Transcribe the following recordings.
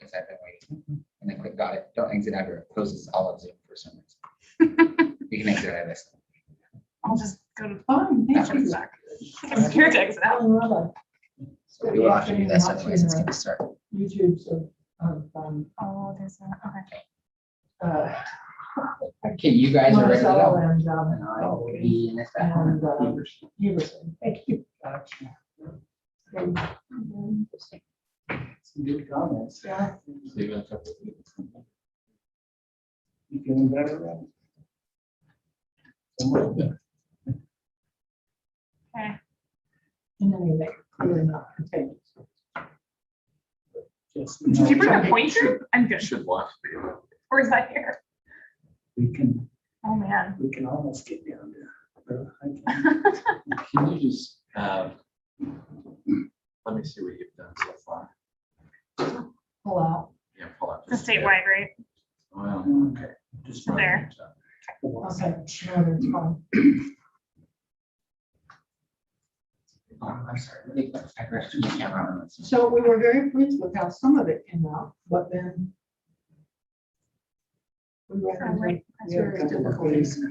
because I've been waiting. And then click got it. Don't exit out or it closes all of Zoom for some reason. You can exit out of this. I'll just go to Fine, thank That's you. back. I'm scared to exit out. So we will have to do this otherwise it's gonna start. YouTube's of, Oh, there's that. Okay. Okay, you guys are ready to Marcel go. and, And I will be in this back. and, Heverson. Thank you. Some good comments. Yeah. See you in a couple of weeks. You feeling better, Rob? Okay. And then you make it clear enough. Okay. Just, Did you bring a pointer? I'm good. Should watch. Or is that here? We can Oh man. almost get down to. Can you just, let me see what you've done so far. Pull out. Yeah, pull out. The statewide, right? Well, okay. Just So there. Okay. No, that's fine. I'm sorry, really quick. I rushed the camera on this. So we were very pleased with how some of it came out, but then we ran Right. into serious difficulties.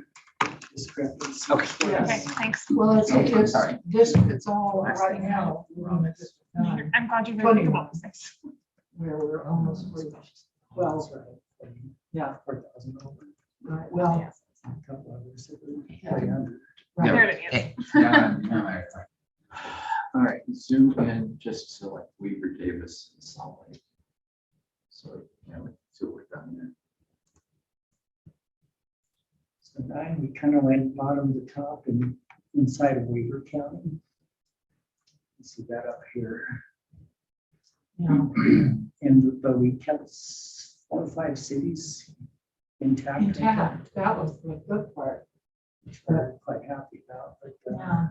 Discrepancies. Okay. Okay, Yes. thanks. Well, Oh, it's sorry. this, it's all right now. We're on it this time, I'm glad you're 20 very months. Where we're almost free. Well, Well, yeah, 4,000 over. right, well, A couple others that were Yeah. 300. right. There it is. Hey, no, All right, zoom in just to like Weaver Davis and Salt Lake. So, you know, see what we've done there. So 9, we kind of went bottom to top and inside of Weaver County. You see that up here. Yeah, But we kept 4 or 5 cities intact. intact, that was the good part, Which we're quite happy about, but yeah.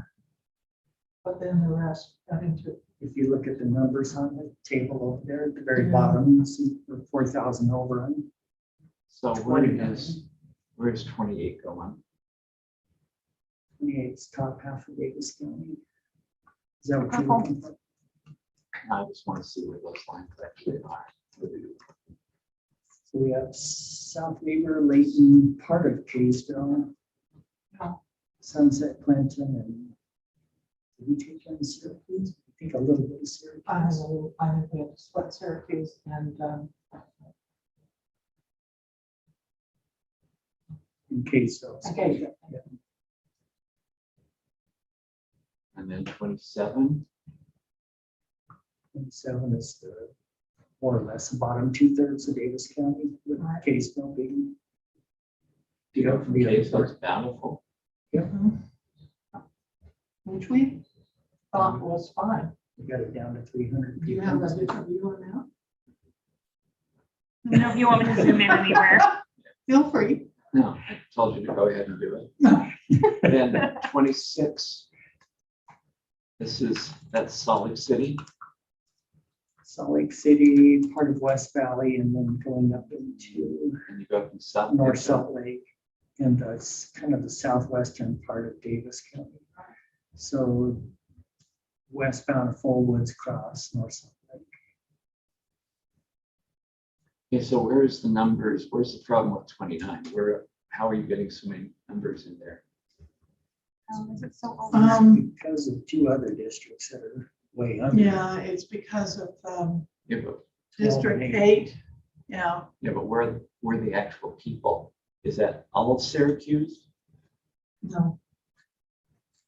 But then the rest got into, if you look at the numbers on the table over there at the very Yeah. bottom, you see we're 4,000 overrun. So where's 28 going? 28's top half of Davis County. Is that what you're Purple. looking for? I just want to see where those lines actually are. So we have South Weaver, Layton, part of Kaysville, Oh. Sunset, Clinton, and did we take on Syracuse? I think a little bit of Syracuse. I think we had to split Syracuse and, In Kaysville. okay, And then 27. 27 is the more or less the bottom 2/3 of Davis County, with Right. Kaysville being. Do you know from the other Kaysville part. it's Bountiful? which we thought was fine. We got it down to 300 Do you people. have a different view on that? You know, if you want me to zoom in anywhere. Feel free. No, I told you to go ahead and do it. Then 26. That's Salt Lake City. Salt Lake City, part of West Valley, and then going up into And you go from South. North Salt Lake, and that's kind of the southwestern part of Davis County. So westbound of Full Woods Cross, North Salt Lake. Okay, so where's the numbers? Where's the problem with 29? How are you getting so many numbers in there? Is it so old? Because of 2 other districts that are way under. Yeah, it's because of, Yeah, but, District 8. 8, yeah. where are the actual people? Is that all of Syracuse? No.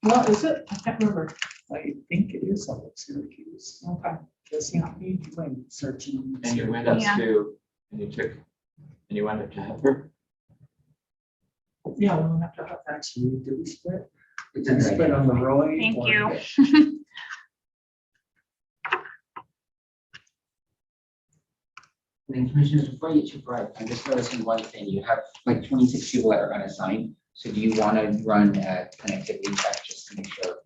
Well, is it? I can't remember. I think it is all of Syracuse. Okay. Just, you know, you went searching. And you went up Yeah. to, and you went up to Heifer? Yeah, we went up to her. Actually, did we split? It's Did we split on the Roy? Thank or- you. Then commissioners, before you get too bright, I'm just noticing one thing. You have like 26 people that are unassigned. So do you want to run a connectivity check just to make sure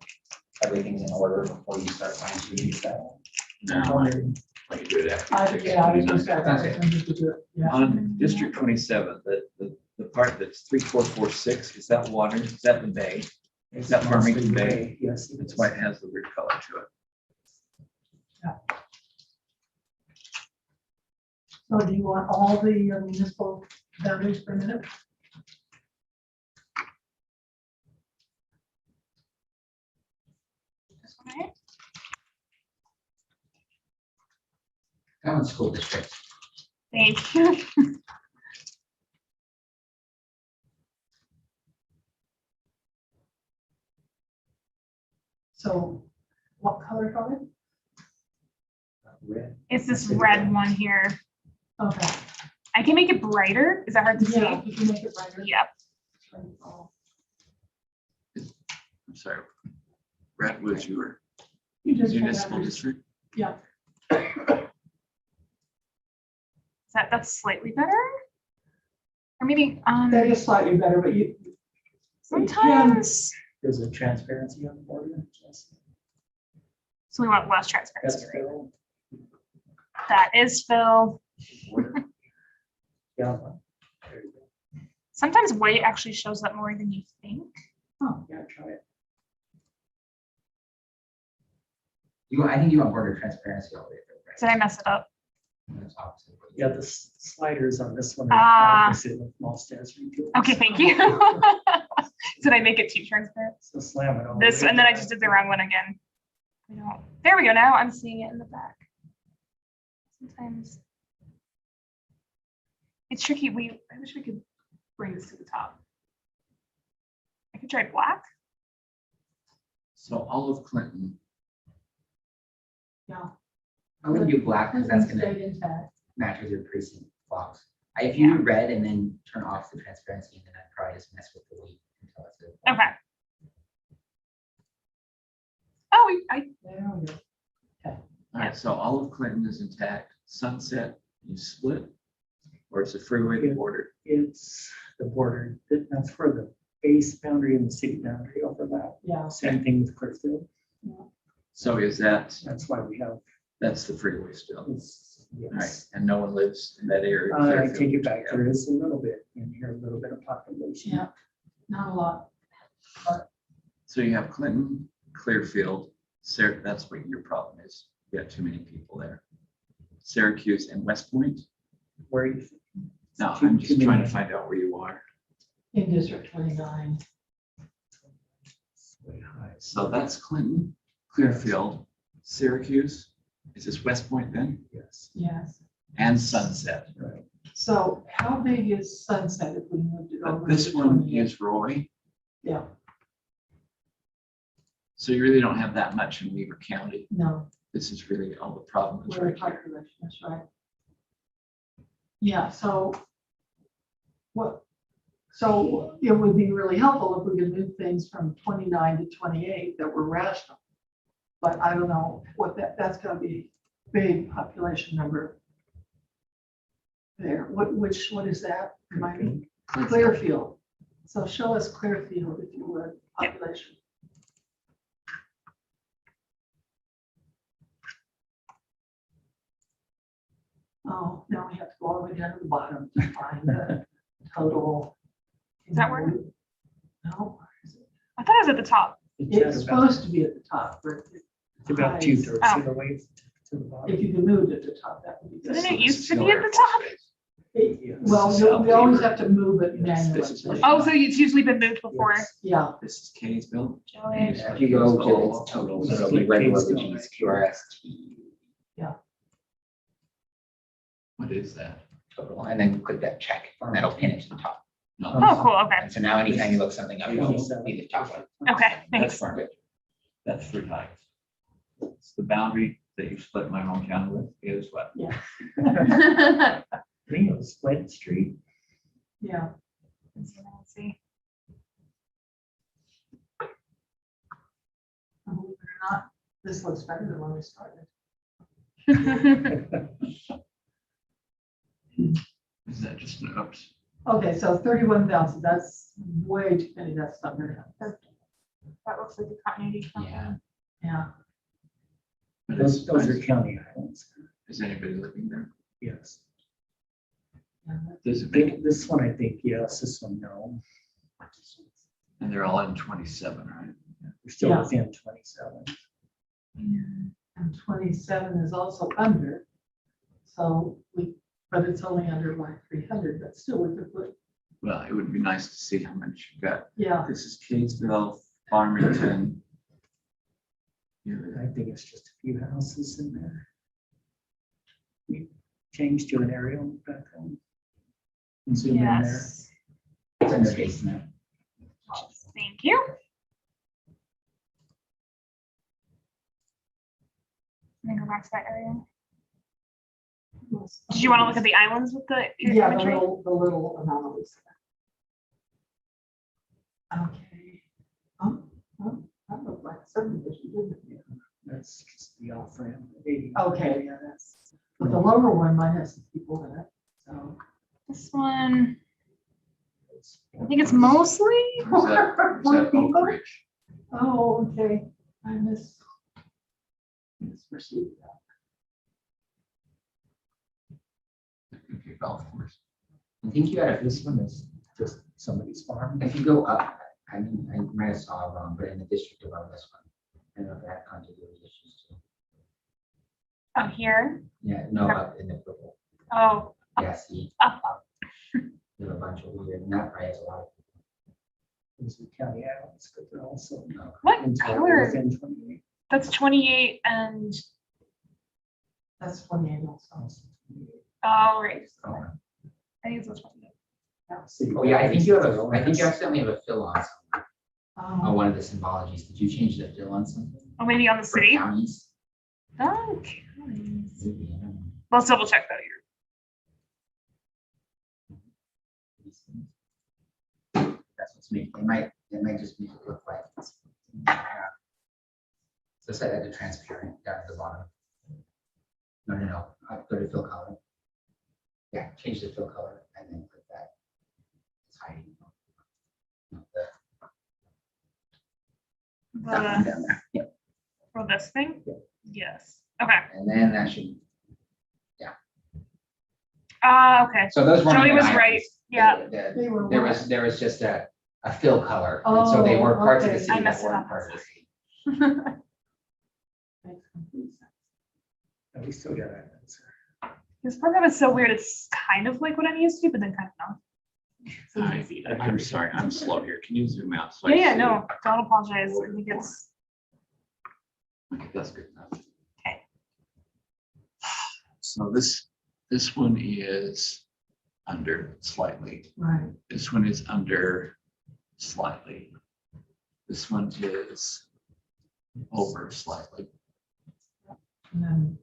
everything's in order before you start fine tuning that? No, let me do it after. Yeah, I was 6:29. just saying, I need to do it. Yeah. On District 27, the part that's 3446, is that water? Is that the bay? Is that Farmington Bay? Yes. it That's is. why it has the weird color to it. So do you want all the municipal boundaries per minute? This one, right? That one's school district. Thank you. So what color code? Red. It's this red one here. Okay. I can make it brighter. Is that hard to see? Yeah, you can make it brighter. Yep. I'm sorry. Brad, was your You just. municipal district? Yeah, That's slightly better? Or maybe, that is slightly better, but you. sometimes, There's a transparency on the border. Yes. so we want less That's transparency. Phil. That is Phil. Border. Yeah. There you go. Sometimes white actually shows up more than you think. Oh, Yeah, try it. I think you want border transparency all the way through, right? Did I mess it up? That's opposite. Yeah, the sliders on this one Ah. are opposite of most as we do. Okay, thank you. Did I make it too transparent? So slam it all. This, the way and then I down. just did the wrong one again. I don't, there we go. Now I'm seeing it in the back. Sometimes it's tricky. I wish we could bring this to the top. I could try black. So all of Clinton, yeah. I wouldn't do black because that's gonna Stay intact. match with your precinct blocks. If you Yeah. do red and then turn off the transparency, and then I'd probably just mess with the weight until it's a. Okay. Oh, I There we go. all right, so all of Clinton is intact. Sunset, you split, or it's a freeway to border. It's the border, that's where the base boundary and the city boundary overlap. Yeah. Same thing with Clearfield. So is that, That's why we have that's the freeway still? this. All right, Yes. and no one lives in that area? I Clearfield, take it back. yeah. There is a little bit in here, a little bit of population. Yeah, not a lot. So you have Clinton, Clearfield, that's what your problem is. You got too many people there. Syracuse and West Point. Where you. No, Too- I'm too just trying to many. find out where you are. In District 29. Way high. So that's Clinton, Clearfield, Syracuse. Is this West Point then? Yes, Yes. And Sunset. right. So how big is Sunset if we moved it over? But this to one 28? is Roy. Yeah, So you really don't have that much in Weaver County. no, This is really all the problem is where the right here. population is, right? Yeah, so so it would be really helpful if we could move things from 29 to 28 that were rational. But I don't know what that's gonna be big population number there. What is that? Remind me. Clearfield. So show us Clearfield, if you would, population. Oh, now we have to go all the way down to the bottom to find the total. Is that where? No, thought it was at the top. it's at about- supposed to be at the top, but It's about highs. 2/3 Oh. of the way to the bottom. if you can move it to the top, that would be good. Didn't it So this used is to no be at Air the Force top? Base. Well, This is we South always Weaver. have to move it This is manually. Oh, so it's usually been moved before. Yes. Yeah, This is Kaysville. Joey. If you go to its total, so it'll be regular G's, QRST What is that? total, and then click that check, and that'll pin it to the top. No, Oh, cool. Okay. And so now anytime you look something up, it'll be the top one. Okay. That's Thanks. fine. That's three times. It's the boundary that you split my hometown with is what? I think it was Flint Street. yeah. Let's see. Believe it or not, this looks better than when we started. Is that just an oops? Okay, so 31,000, that's way too many, that's not very high. That looks like a continuity. Yeah. Yeah, But Those are is county islands. anybody living there? Yes. yeah, Does I it make, think this one, I think, yes, this one, no. and they're all in 27, right? We're still Yeah. within 27. and 27 is also under. So but it's only under like 300, but still we could put, Well, it would be nice to see how much you've got. yeah, This is Catesville, Farmington. I think it's just a few houses in there. We changed to an aerial background. And zoom in there. Yes. It's in the basement. Thank you. And then go back to that area. Did you want to look at the islands with the yeah, imagery? the little anomalies. Okay. That looked like subdivision, didn't it? That's just the off ramp. 80. Okay, yeah, that's, but the lower one might have some people in it, so. This one, I think it's mostly. Is that Oak Ridge? Oh, okay, I misperceived that. Okay, golf course. I think you had a, This one is just somebody's farm. if you go up, I mean, I might have saw it wrong, but in the district above this one, I don't know if that continuity issues too. Oh, here. Yeah, no, up in the purple. Oh, Yeah, see, up. there's a bunch of weird, and that probably has a lot of These are county islands, but they're also people. What in total color? within 28. That's 28 and, That's 28 also. oh, right. Oh, I think it's this one. Oh, yeah, I think you have a, I think you accidentally have a fill on something, on Oh, one of the symbologies. Did you change the fill on something? Oh, maybe on the For city. counties? Oh, counties. Maybe, I don't know. Let's double check that here. That's what's making, it might just make it look like. it's- So set that to transparent down at the bottom. No, I'll go to fill color. Yeah, change the fill color and then click that. It's hiding. That one The, down there. Yep. for this thing? Yeah. Yes. Okay. And then that should, Okay. so those weren't Joey even was islands. right. Yeah. they were. There was just a fill color. And so they were Oh, parts of the okay. city I that messed it weren't up. part of the city. Makes complete sense. And we still got islands. This program is so weird. It's kind of like what I'm used to, but then kind of not. So Hi, it's easy to- I'm sorry, I'm slow here. Can you zoom out? so I Yeah, see? no, don't apologize. I think it's, Okay, that's good enough. Okay. So this one is under slightly. Right, This one is under slightly. This one is over slightly. and then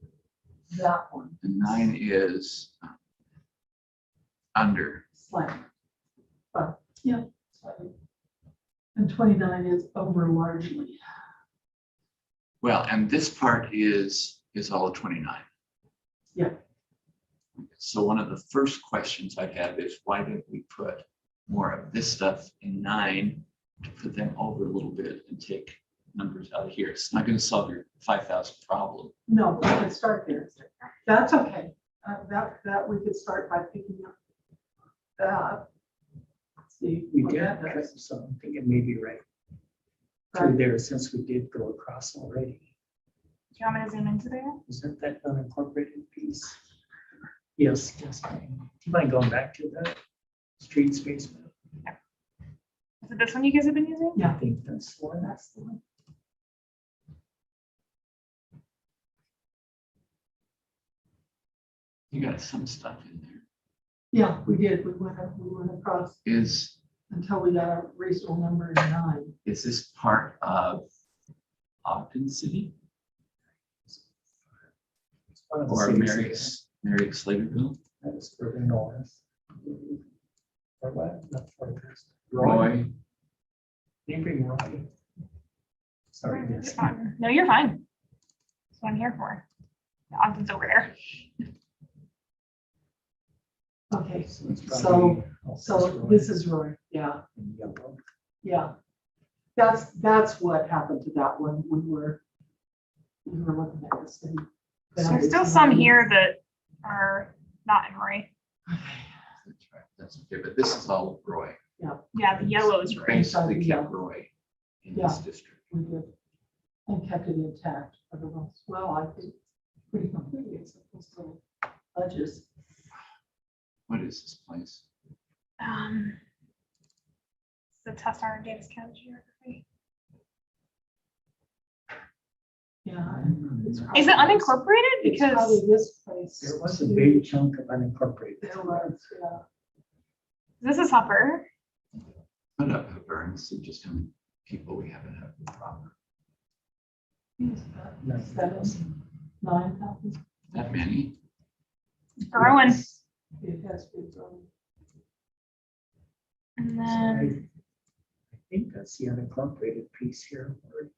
that one, And 9 is under. slightly. But, yeah, slightly. And 29 is over largely. Well, and this part is all of 29. Yeah. So one of the first questions I have is why didn't we put more of this stuff in 9 to put them over a little bit and take numbers out of here? It's not going to solve your 5,000 problem. No, we could start there. That's okay. That we could start by picking up that. See. We what did that cut does. some, I think it may be right Right. through there since we did go across already. do you want me to zoom into there? Isn't that unincorporated piece? Yes, yes. Do you mind going back to the street space map? Is it this one you guys have been using? I think that's the one. That's the one. You got some stuff in there. Yeah, we did. We went across Is until we got a reasonable number in 9. this part of Ogden City It's one of the or cities Mary Slaterville? that is further north. Or what? Not further. Roy? Neighboring Roy. Sorry. You're yes. fine. No, you're fine. That's what I'm here for. The Ogden's over there. Okay, So it's So- probably so Roy this is Roy. Yeah, in yellow. yeah. That's what happened to that one. We were looking at this thing. So there's still some here that are not in Roy. That's right. That's okay, but this is all of Roy. Yeah, the yellow is Roy. Basically Yeah. kept Roy in this Yeah. district. We did. And kept it intact. Otherwise, well, I think pretty completely except those little ledges. What is this place? It's the test our Davis County geography. Yeah. Is it unincorporated? It's probably Because this place. There was a big chunk of unincorporated. There was, yeah. this is Hopper. Put up Hooper and see just how many people we haven't had the problem. It's about 7, 9,000. That many? Growing. It has been growing. And So then I think that's the unincorporated piece here where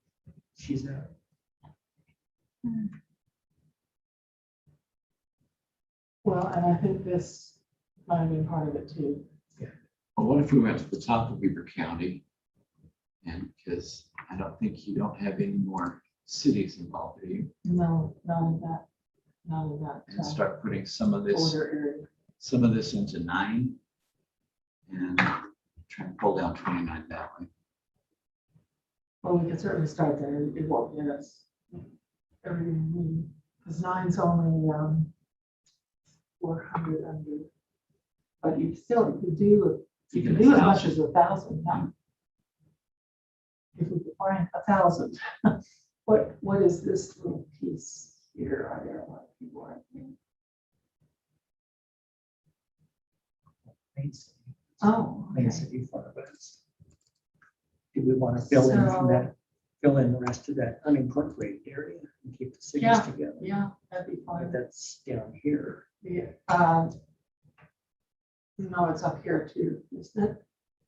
she's at. Well, and I think this might have been part of it too. Well, what if we went to the top of Weber County? And because I don't think you don't have any more cities involved, do you? No, none of that. None of that. And start putting some of this Border into 9 and try and pull down 29 that way. Well, we can certainly start there. It won't get us everything we need. Because 9's only 400 under. But you still, you can do as much as 1,000 now. If we could find 1,000. What is this little piece here? I don't know what people are thinking. Main City. Oh, Main okay. City Far West. Do we want to fill in from that, fill in the rest of that unincorporated area and keep the cities Yeah. together? Yeah, that'd be But fine. that's down here. Yeah. No, it's up here too, isn't it?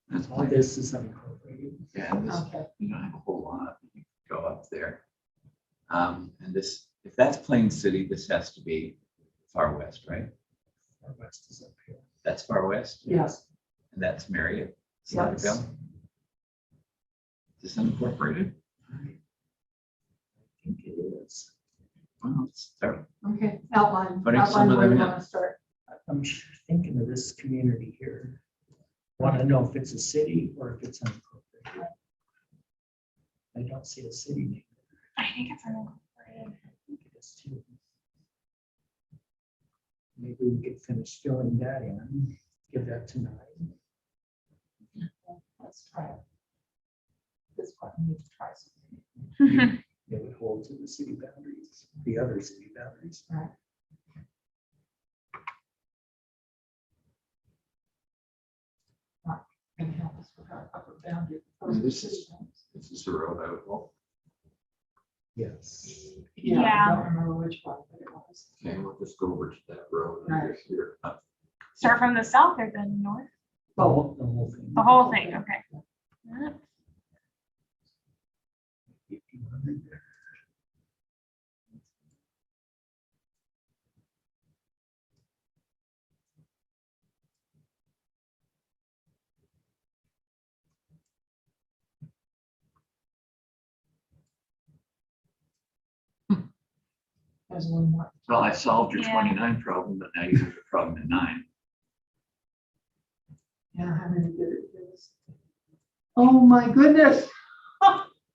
That's All why this is unincorporated. yeah, this, Okay. you don't have a whole lot. You can go up there. And this, if that's Plain City, this has to be Far West, right? Far West is up here. That's Far West? Yes. And that's Marriott, Yes. Slaughterville. Is this unincorporated? I think it is. Well, let's start. Okay, outline. Putting some Outline of where them you in. want to start. I'm thinking of this community here. Want to know if it's a city or if it's unincorporated. I don't see a city name. I think it's unincorporated. I think it is too. Maybe we could finish filling that in, give that to 9. Let's try it. This one, we need to try something. It would hold to the city boundaries, the other city boundaries. Right. Not gonna help us with our upper boundary. This is the road I would go. Yes. Yeah, I Yeah. don't remember which one, but it was. Okay, we'll just go over to that road Right. over here. Start from the south or the north? The whole thing. The whole thing, okay. Yeah. 1,500 there. There's one more. Well, I solved your Yeah. 29 problem, but now you have a problem at 9. Yeah, how many did it give us? Oh, my goodness.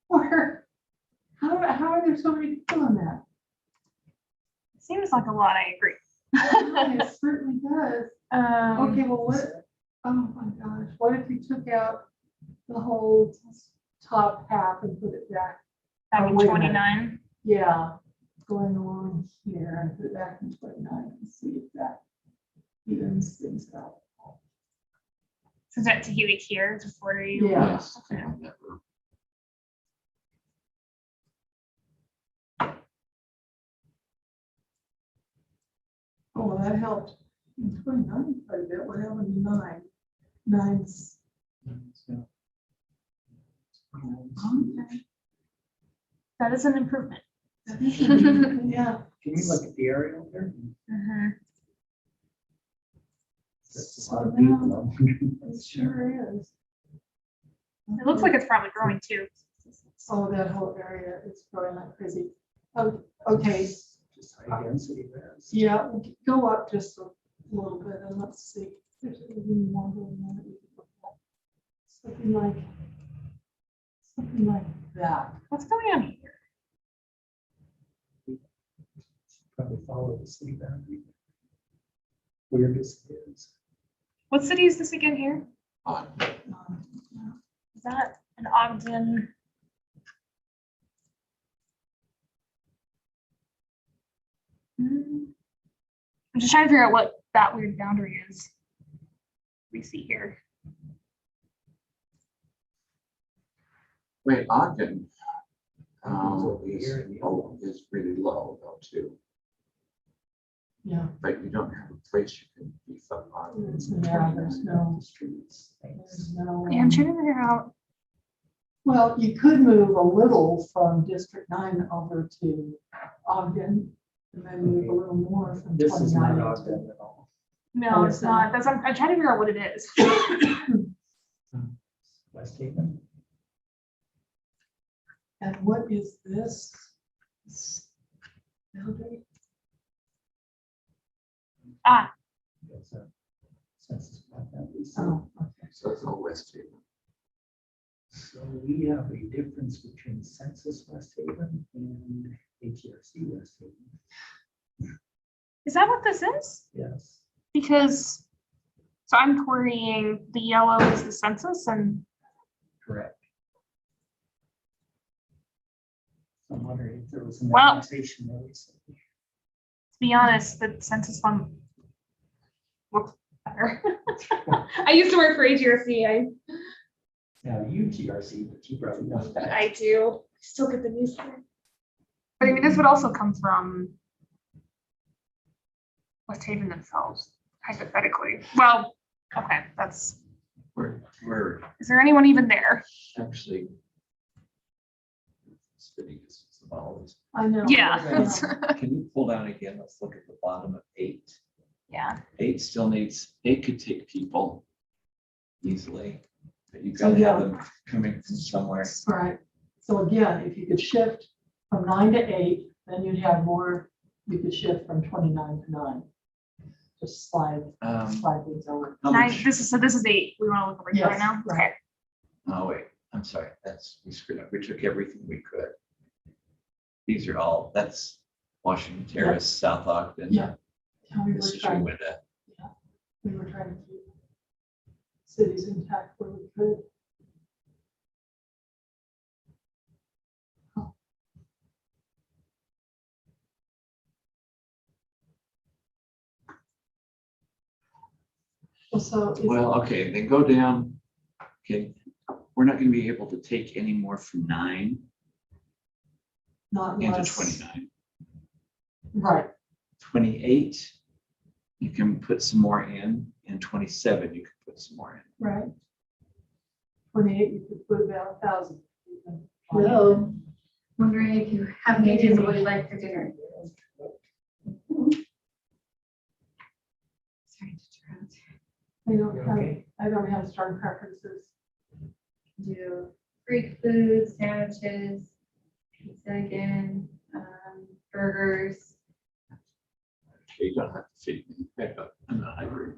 Where? How are there so many people on that? Seems like a lot, I agree. It certainly does. Okay, well, what, oh my gosh, what if you took out the whole top half and put it back? Back Oh, in wait a minute. 29. Yeah, going along here and put it back in 29 and see if that evens things out. So is that Tahiti here to 40? Yeah. Yes, Okay. on that road. Oh, well, that helped. In 29, quite a bit. What happened to 9? 9's, So, okay. That is an improvement. Yeah. Can we look at the aerial there? Mhm. That's a lot of people. It sure is. It looks like it's probably growing too. Oh, that whole area is growing like crazy. Oh, okay, Just high density res. yeah, go up just a little bit and let's see. if There's even more going on that we can look at. Something like that. What's going on here? Probably follow the city boundary. where this is. What city is this again here? On. Is that an Ogden? I'm just trying to figure out what that weird boundary is. We see here. Wait, Ogden. over here in the Is really low though too, Yeah, but you don't have a place you can beef up on. yeah, there's no, streets. there's no. Yeah, I'm trying to figure out. Well, you could move a little from District 9 over to Ogden, and then move a little more from This is not 29 Ogden to. at all. No, Oh, it's it's not. not. That's I'm trying to figure out what it is. West Haven. And what is this? Boundary? Ah, It's a census map that we see. Oh, okay. So it's all West Haven. So we have a difference between Census West Haven and HRC West Haven. is that what this is? Yes. Because, so I'm querying the yellow is the census and, Correct. So I'm wondering if there was an Well- annexation there recently. to be honest, the census one looks better. I used to work for HRC. Now, UTRC, but you probably know that. I do still get the newsletter. But I mean, this would also come from West Haven themselves, hypothetically. Well, okay, that's, We're is there anyone even there? actually. City is about this. I know. Yeah. Can you pull down again? Let's look at the bottom of 8. Yeah, 8 still needs, 8 could take people easily, but you've So, got to have yeah. them coming from somewhere. Right. So again, if you could shift from 9 to 8, then you'd have more, you could shift from 29 to 9. Just slide things over. How nine, much- this is 8. We want to look over here right Yes, now? right. Okay. Oh, wait, I'm sorry, we screwed up. We took everything we could. These are all, that's Washington Terrace, South Ogden. Yeah. We were This is trying, Uinta. we were trying to keep cities intact where we could. Well, so if Well, okay, then go down. Okay, we're not gonna be able to take any more from 9 not into unless. 29. Right, 28, you can put some more in, and 27, you can put some more in. right. 28, you could put about 1,000. Hello, wondering if you have any ideas of what you like for dinner? Sorry to interrupt. I don't have strong preferences. Do Greek food, sandwiches, pizza again, burgers. Okay, you don't have to feed me. Back up. I'm not hungry.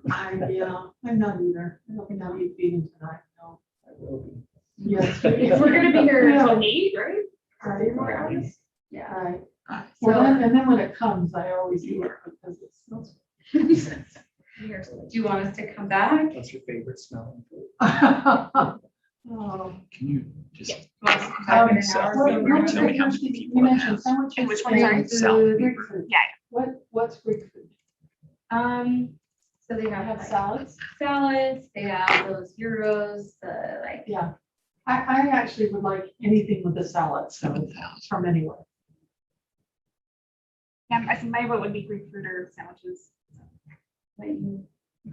Yeah, I'm not either. I don't think I'll be feeding tonight, no. I will be. Yes. If we're gonna be here Yeah. until 8, right? Right, More hours? Yeah. right. Aye. Well, and then when it comes, I always eat it because it smells. Do you want us to come back? What's your favorite smelling food? Oh. Can you just? Back in an hour, so Weaver, we're gonna tell me how many You people it mentioned has. sandwiches. And which one, and sorry? Greek food. Yeah. What's Greek food? So they I have have like salads. salads, they have those gyros, the like, Yeah. I actually would like anything with a salad, so 7,000. from anywhere. Yeah, I think my vote would be Greek food or sandwiches. like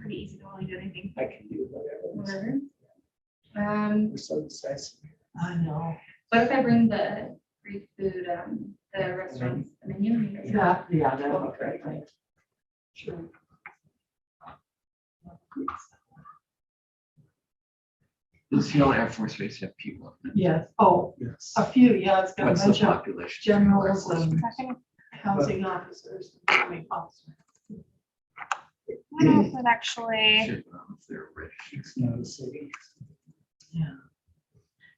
Pretty easy to only do anything. I can do whatever. whatever. We're so decisive. I know. What if I bring the Greek food, the restaurant's menu? You guys have- Yeah, that would be great. Thanks. Sure. Does Hill Air Force Base have people? in it? Yes. Oh, Yes. a few. Yeah, it's got a What's the bunch of population? generals and Second, housing officers. and army officers. I don't know if it actually, Shit, I don't know if they're rich. It's not a city.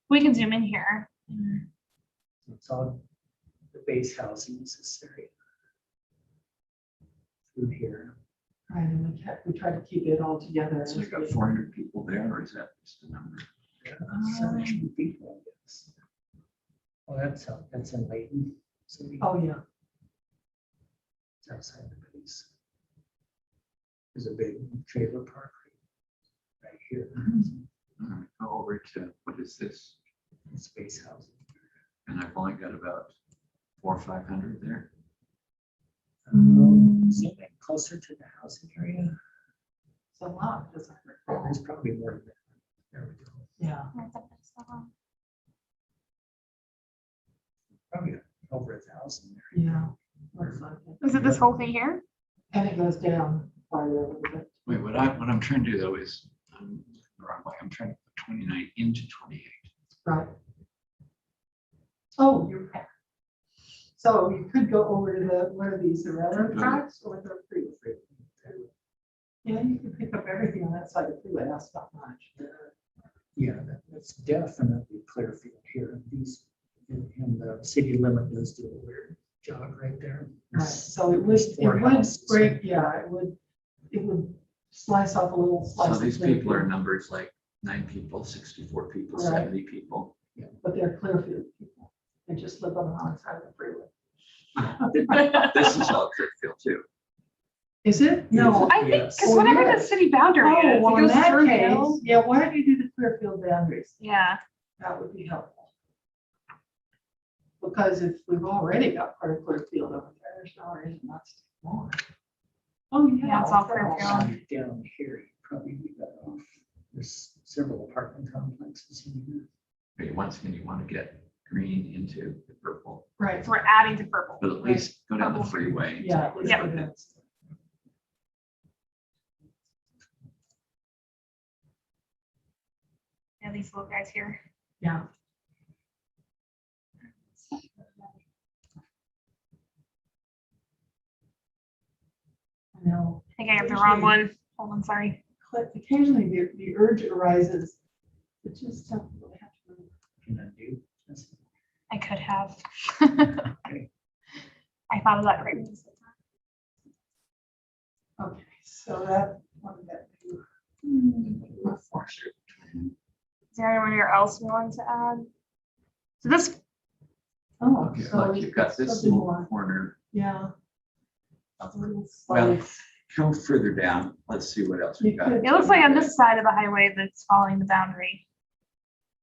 we can zoom in here. It's all the base housing is this area. Through here. Right, and we try to keep it all together. So you got 400 people there, or is that just a number? 17 people, I guess. Well, that's in Layton. So Oh, yeah, it's outside the base. There's a big trailer park right here. Go over to, what is this? Space housing. And I've only got about 400 or 500 there. Seem like closer to the housing area. it's a lot, doesn't it? There's probably more than that. There we go. Yeah, Probably over 1,000 there. yeah. Looks like it. Is it this whole thing here? And it goes down farther a little bit. Wait, what I'm trying to do though is, I'm the wrong way. I'm trying to put 29 into 28. Right. Oh, you're right. So you could go over to the, what are these, the railroad tracks or the freeway? Yeah, you can pick up everything on that side of the freeway, that's not much. Yeah, that's definitely Clearfield here. These, in the city limit does do a weird jog right there. Right, so it There's four would houses. break, yeah, it would slice off a little slice. So of these people are Clearfield, numbers like 9 people, 64 people, Right. 70 people. But they're Clearfield people, they just live on the wrong side of the freeway. This is all Clearfield too. Is it? No. I think, Yes. because whatever the yes. city boundary Oh, is, well, it in goes that through case, hills. yeah, why don't you do the Clearfield boundaries? Yeah, That would be helpful. Because if we've already got part of Clearfield over there, there's no reason not to do more. Oh, yeah. Yeah, it's all they're Clearfield. Down here, you probably be better off. There's several apartment complexes in here. But once again, you want to get green into the purple, Right, so we're adding to purple. but at least go down the Purple. freeway. yeah. at least Yeah. we're good. Yeah, these little guys here. Yeah. I know. I think I have the wrong one. Hold on, sorry. But occasionally the urge arises, to just have to really have to. Can undo. That's- I could have. Okay. I thought of that right. Okay, so that one that you. Is there anyone else we want to add? So this, Oh, Okay, so look, you've got this something little more. corner. Yeah. A little Well, slice. go further down. Let's see what else You we've got. could- it looks like on this side of the highway that's following the boundary.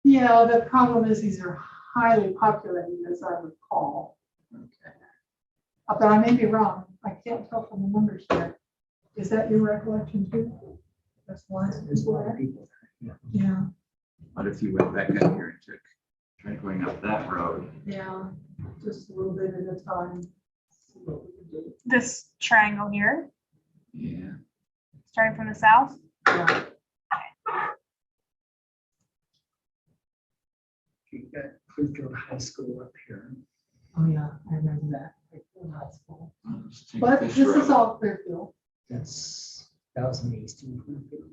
Yeah, the problem is these are highly populated, as I recall. Okay. But I may be wrong. I can't tell from the numbers here. Is that your recollection too? That's why. There's a lot of people. Yeah. Yeah, What if you went back up here and took, try going up that road? yeah, just a little bit at a time. See what we can do. This triangle here, Yeah. starting from the south. Yeah. You've got Clearfield High School up here. Oh, yeah, I remember that. High school. Let's take But this road. is all Clearfield. That's 1,000 East in Clearfield.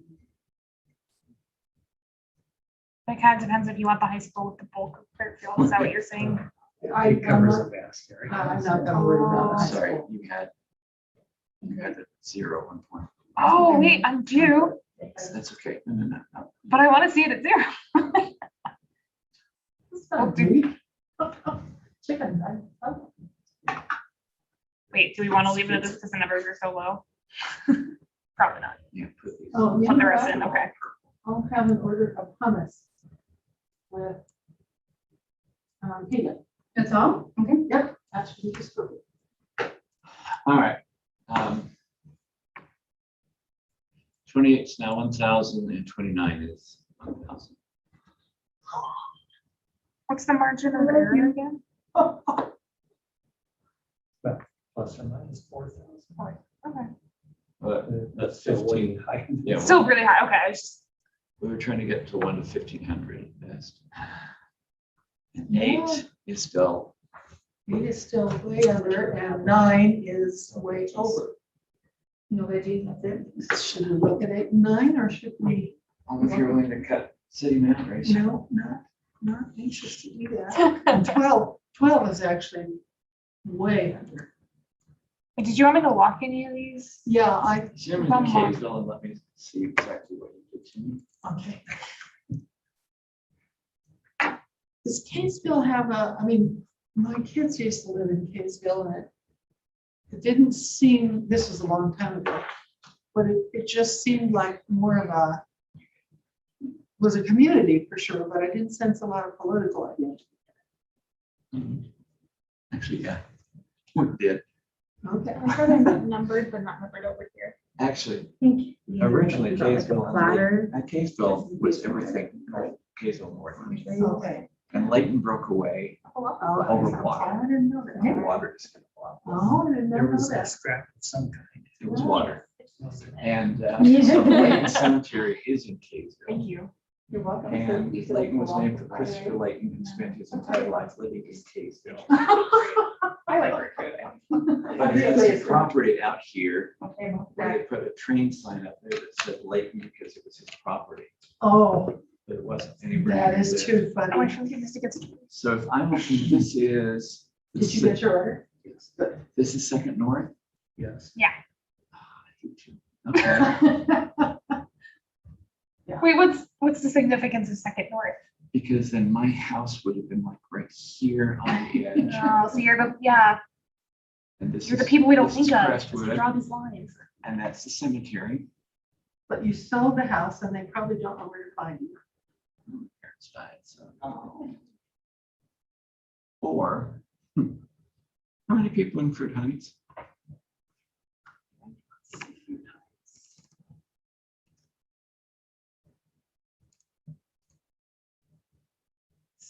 It kind of depends if you want the high school with the bulk of Clearfield. Is that what you're saying? I'm It covers not- a vast area. I'm not gonna worry about the high Sorry, school. you had the 0 at one point. Oh, wait, undo. That's okay. No. But I want to see it at 0. It's not deep. Chicken, oh, Wait, do we want to leave it at this because the numbers are so low? Probably not. Yeah, put these. Oh, you Put the know rest what? in, okay. I'll have an order of hummus with peanut. That's all? Okay. Yep, that should be just perfect. All right. 28 is now 1,000 and 29 is 1,000. What's the margin of error again? Plus or minus 4,000. Okay. But that's Still way 15. high. Yeah. Still really high. Okay, I was just, We were trying to get to 1 to 1,500 at best. And Yeah. 8 is still, 8 is still way under and 9 is way over. No veggies, that's it. Should we look at 8 and 9 or should we? only if you're willing to cut city map race. No, not anxious to do that. And 12 is actually way under. Wait, did you want me to walk any of these? Yeah, I, Zoom in From the what? Kaysville and let me see exactly what you did to me. okay. Does Kaysville have a, I mean, my kids used to live in Kaysville and it didn't seem, this was a long time ago, but it just seemed like more of a, was a community for sure, but I didn't sense a lot of political identity. Actually, yeah, we did. Okay. I thought I meant numbered, but not numbered over here. Actually, think. originally Kaysville, Platter. Kaysville was everything north, Kaysville north. Okay. And Layton broke away Oh, over water. I didn't know that. Water is kind of Oh, I didn't There know was a that. scrap of some kind. It was water. And Yeah. so Layton Cemetery is in Kaysville. Thank you. You're welcome. And Layton was named for Christopher Layton and spent his entire life living in Kaysville. I like recruiting. But there's a property out here where they put a train sign up there that said Layton because it was his property, Oh, but it wasn't anywhere. that near is this. too Oh, I funny. should give this to get. So if I'm looking, this is. Did you get your order? Yes. This is Second North? Yes. Ah, I hate you. Okay, Wait, what's the significance of Second North? because then my house would have been like right here on the edge. Oh, so you're the, yeah, And this you're the is- people we don't this is think of. Crestwood, Just draw these lines. and that's the cemetery. But you sold the house and they probably don't know where to find you. My parents died, so. Oh. Or, how many people in Fruit Heights?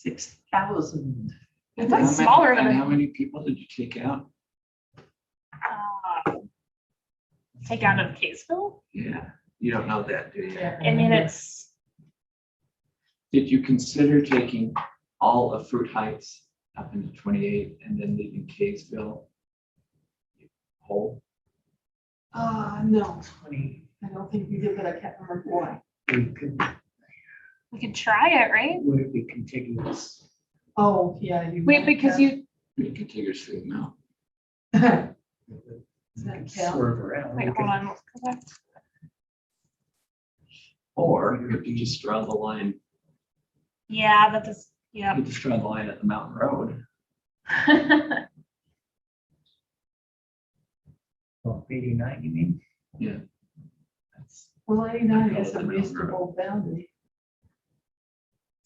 $6,000. That's And how smaller many- than And a- how many people did you take out? Take out of Kaysville? Yeah, you don't know that, do you? I mean, it's, Did you consider taking all of Fruit Heights up into 28 and then leaving Kaysville whole? No, 20, I don't think we did, but I can't remember why. we could try it, right? would it be contiguous? Oh, yeah. You Wait, might because have- you, We can contiguous to the mount. We that could count? swerve around. wait, We hold could- on. Let's go back. Or if you just draw the line, Yeah, that is, yeah. you just draw the line at the mountain road. Well, 89, you mean? Yeah. That's- Well, 89 I call is it a the mountain reasonable boundary.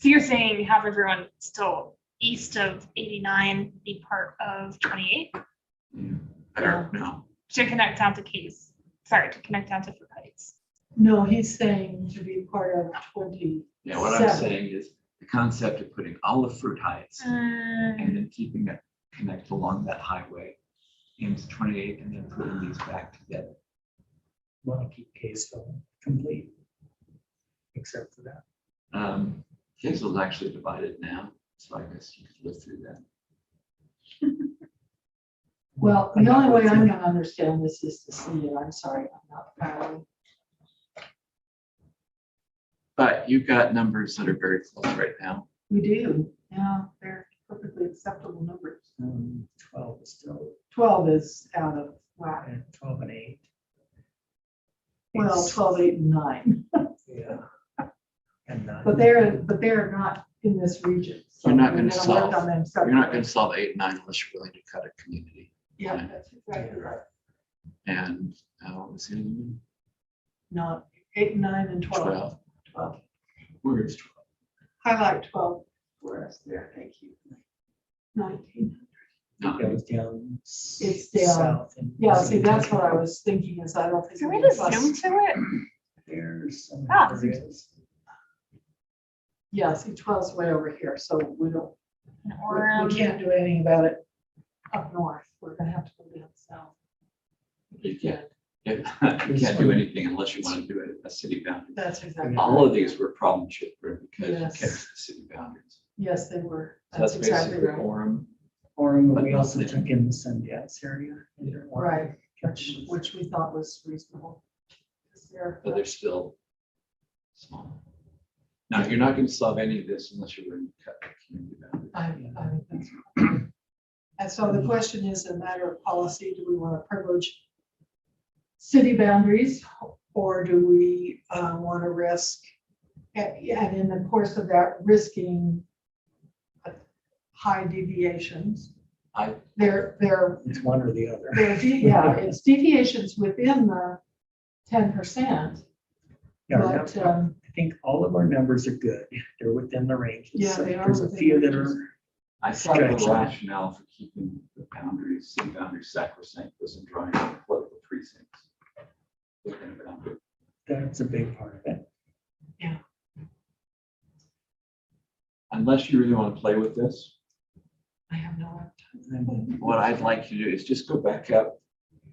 So you're saying have everyone still east of 89 be part of 28 Yeah. Better, no. to connect down to Case? Sorry, to connect down to Fruit Heights. No, he's saying to be part of 20. Yeah, what I'm 7. saying is the concept of putting all of Fruit Heights and then keeping it connect along that highway into 28 and then putting these back together. Want to keep Kaysville complete, except for that. Kaysville is actually divided now, so I guess you could live through that. Well, I'm the not only way with I'm you. gonna understand this is to see it. I'm sorry, I'm not following. But you've got numbers that are very close right now. We do, yeah, they're perfectly acceptable numbers. 12 is still, 12 is out of whack. 12 and 8. Well, It's- 12, 8, and 9, Yeah. And 9. but they're not in this region. So You're not we're gonna work solve- on them You're not separately. going to solve 8 and 9 unless you're willing to cut a community. Yeah, that's exactly right. And what was the other one? Not 8, 9, and 12. 12. 12. Where is 12? Highlight 12 for us there, thank you. 19. No, It was down. It's down. South. and- Yeah, see, that's what I was thinking is I don't think. Is there a we way to can zoom bust- to it? There's some. Ah, areas. Yeah, see, 12's way over here, so we don't, Or, we can't do anything about it up north. We're gonna have to go down south. you can't. You can't do anything unless you want to do it at a city boundary. That's exactly. All of right. these were problem children because you Yes. kept the city boundaries. Yes, they were. So that's exactly basically right. Orem. Or But we also nothing. took in the Sundance area. Right, which we thought was reasonable. 'Cause they're- But they're still small. Now, you're not going to solve any of this unless you're willing to cut the community boundary. I think that's. And so the question is a matter of policy, do we want to privilege city boundaries? Or do we want to risk, and in the course of that, risking high deviations? They're It's one or the other. yeah, it's deviations within the 10%. Yeah, But, I think all of our numbers are good. They're within the ranges. Yeah, So they are there's a within few that ranges. are, I thought the Stretch. rationale for keeping the boundaries, city boundaries sacrosanct was in drawing political precincts within a boundary. that's a big part of it. Unless you really want to play with this, I have no idea. what I'd like you to do is just go back up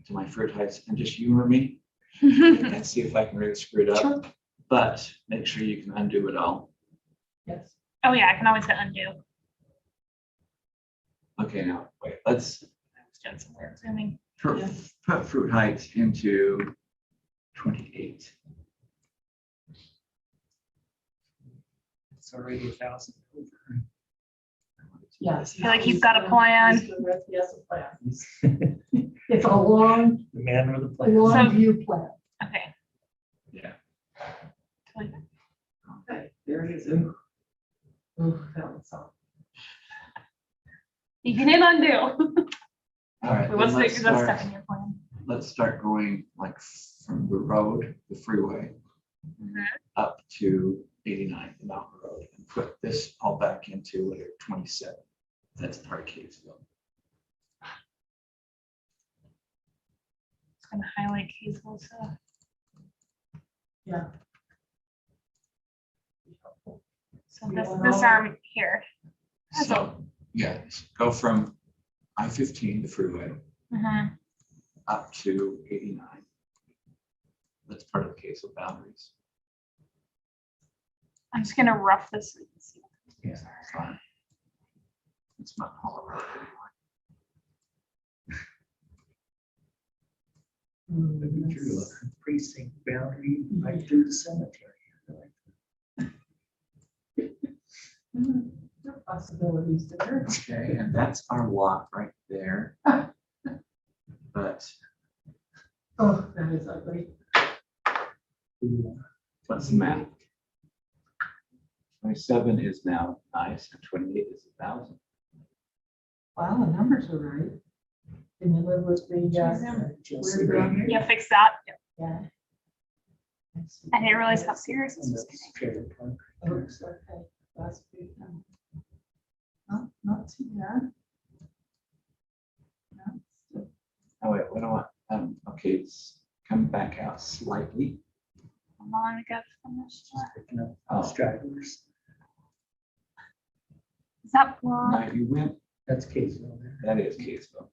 to my Fruit Heights and just humor me and see if I can really screw it up. Sure. But make sure you can undo it all. Yes. Oh, yeah, I can always hit undo. Okay, now, wait, let's I was doing some weird zooming. put, Yeah. put Fruit Heights into 28. It's already 1,000 over. Yes. I feel like you've got a plan. He has a plan. It's a long, The man with a plan. long view plan. Okay. Yeah. Totally. Okay, there it is. Ooh, that was soft. You can hit undo. All right. Wait, what's then the, let's that's start- step in your plan? Let's start going like from the road, the freeway, Mhm. up to 89, the mountain road, and put this all back into layer 27. That's part of Kaysville. It's gonna highlight Kaysville stuff. Yeah. So You this, want this all- arm here. That's So, yeah, go from I-15, the freeway, Mhm. up to 89. That's part of the Kaysville boundaries. I'm just gonna rough this. so you can see. Yeah, fine. It's not Hollow Road anyway. Maybe through a precinct boundary, right through the cemetery. There are possibilities there. Okay, and that's our lot right there. But Oh, that is ugly. what's the map? 27 is now nice, and 28 is 1,000. Wow, the numbers are right. Can you live with the, Just weird boundary? Yeah, fix that. Yeah. I didn't realize how serious this And was that's getting. trailer park. Oops, okay, that's good. Not too bad. No, Oh, wait, what do I, okay, it's come back out slightly. Hold on, we got from this. Just picking up Oh. stragglers. Is that blue? Now you went, That's Kaysville there. that is Kaysville.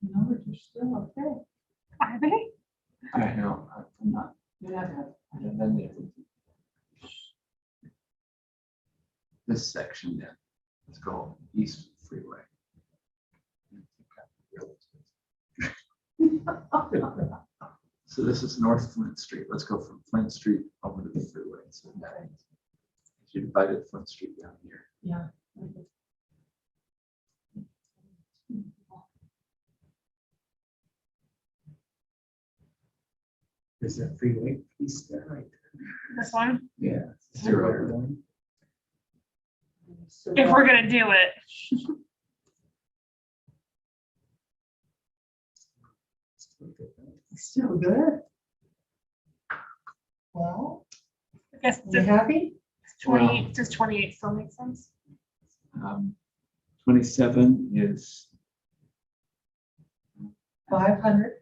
Numbers are still okay. Are they? I know, I'm not, You have to I haven't been there. This section then, let's go east freeway. have. So this is North Flint Street. Let's go from Flint Street over to the freeway. So that you divided Flint Street down here. Yeah. There's that freeway piece there, right? This one? Yeah. Zero. Zero. One. If we're gonna do it. Still good. Well, I guess you happy? 28, does 28 still make sense? 27 is, 500?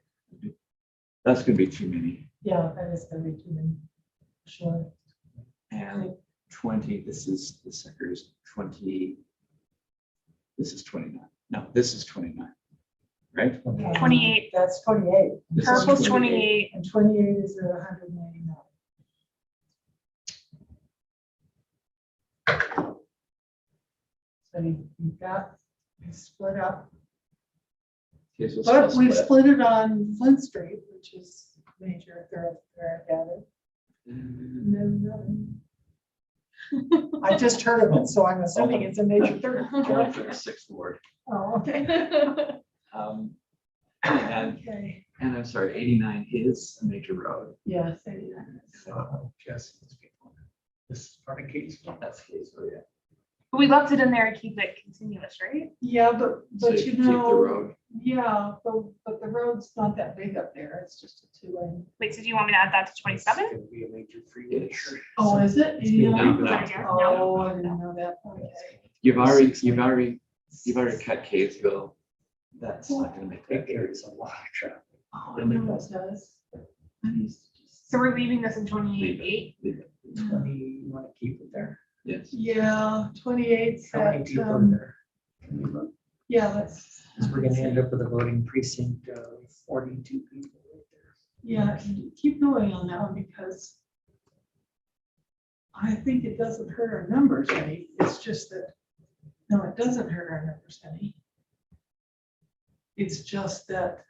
that's gonna be too many. Yeah, that is gonna be too many. Sure. And 20, this is, the sector's 20. This is 29. No, this is 29, right? 28. That's 28. This is Purple's 28. 28. And 28 is at 189. So you've got, you split up, Okay, so but let's we've split. split it on Flint Street, which is major thoroughfare added. I just heard of it, so I'm assuming it's a major Only for thoroughfare. the sixth ward. Oh, okay. And Okay, I'm sorry, 89 is a major road. yeah, 89. So Just these people. This is part of Kaysville. that's case, so yeah. But we left it in there to keep it continuous, right? Yeah, So but you keep the know, road. yeah, but the road's not that big up there. It's just a 2-lane. Wait, so do you want me to add that to It's 27? gonna be a major freeway. Yes. Oh, is it? It's being Yeah. rebuilt. Oh, I didn't know that. Okay. You've already cut Kaysville. That's not gonna make It that. carries a lot of traffic. Oh, I know it does. I used to just- So we're leaving this in Leave 28. Leave it. 20, you want to keep it there? Yes. Yeah, 28. How many people are there? Can we look? Yeah, that's. Because we're gonna end up with a voting precinct of 42 people right there. Yeah, keep going on that one because I think it doesn't hurt our numbers any. It's just that, no, it doesn't hurt our numbers any. It's just that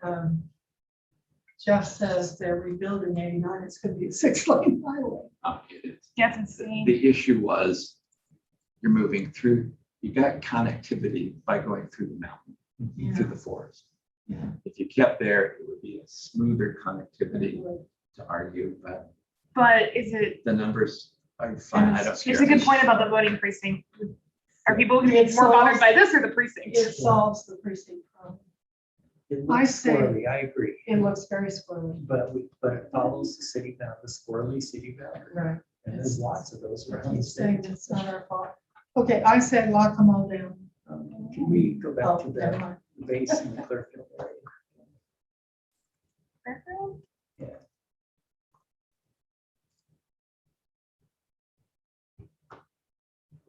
Jeff says they're rebuilding 89. It's gonna be a 6-lane highway. It is. That's insane. The issue was you're moving through, you got connectivity by going through the mountain, through the forest. Yeah. If you kept there, it would be a smoother connectivity to argue, but But is it, the numbers are fine. I don't there's care. a good point about the voting precinct. Are people gonna be It's more bothered lost. by this or the precinct? It solves the precinct problem. It I looks say- squirrely, I agree. It looks very squirrely. But it follows the city boundary, the squirrely city boundary. Right. And there's lots of those around the He's saying state. it's not our fault. Okay, I said lock them all down. Can we go back Oh, to never the mind. base in the Clearfield area?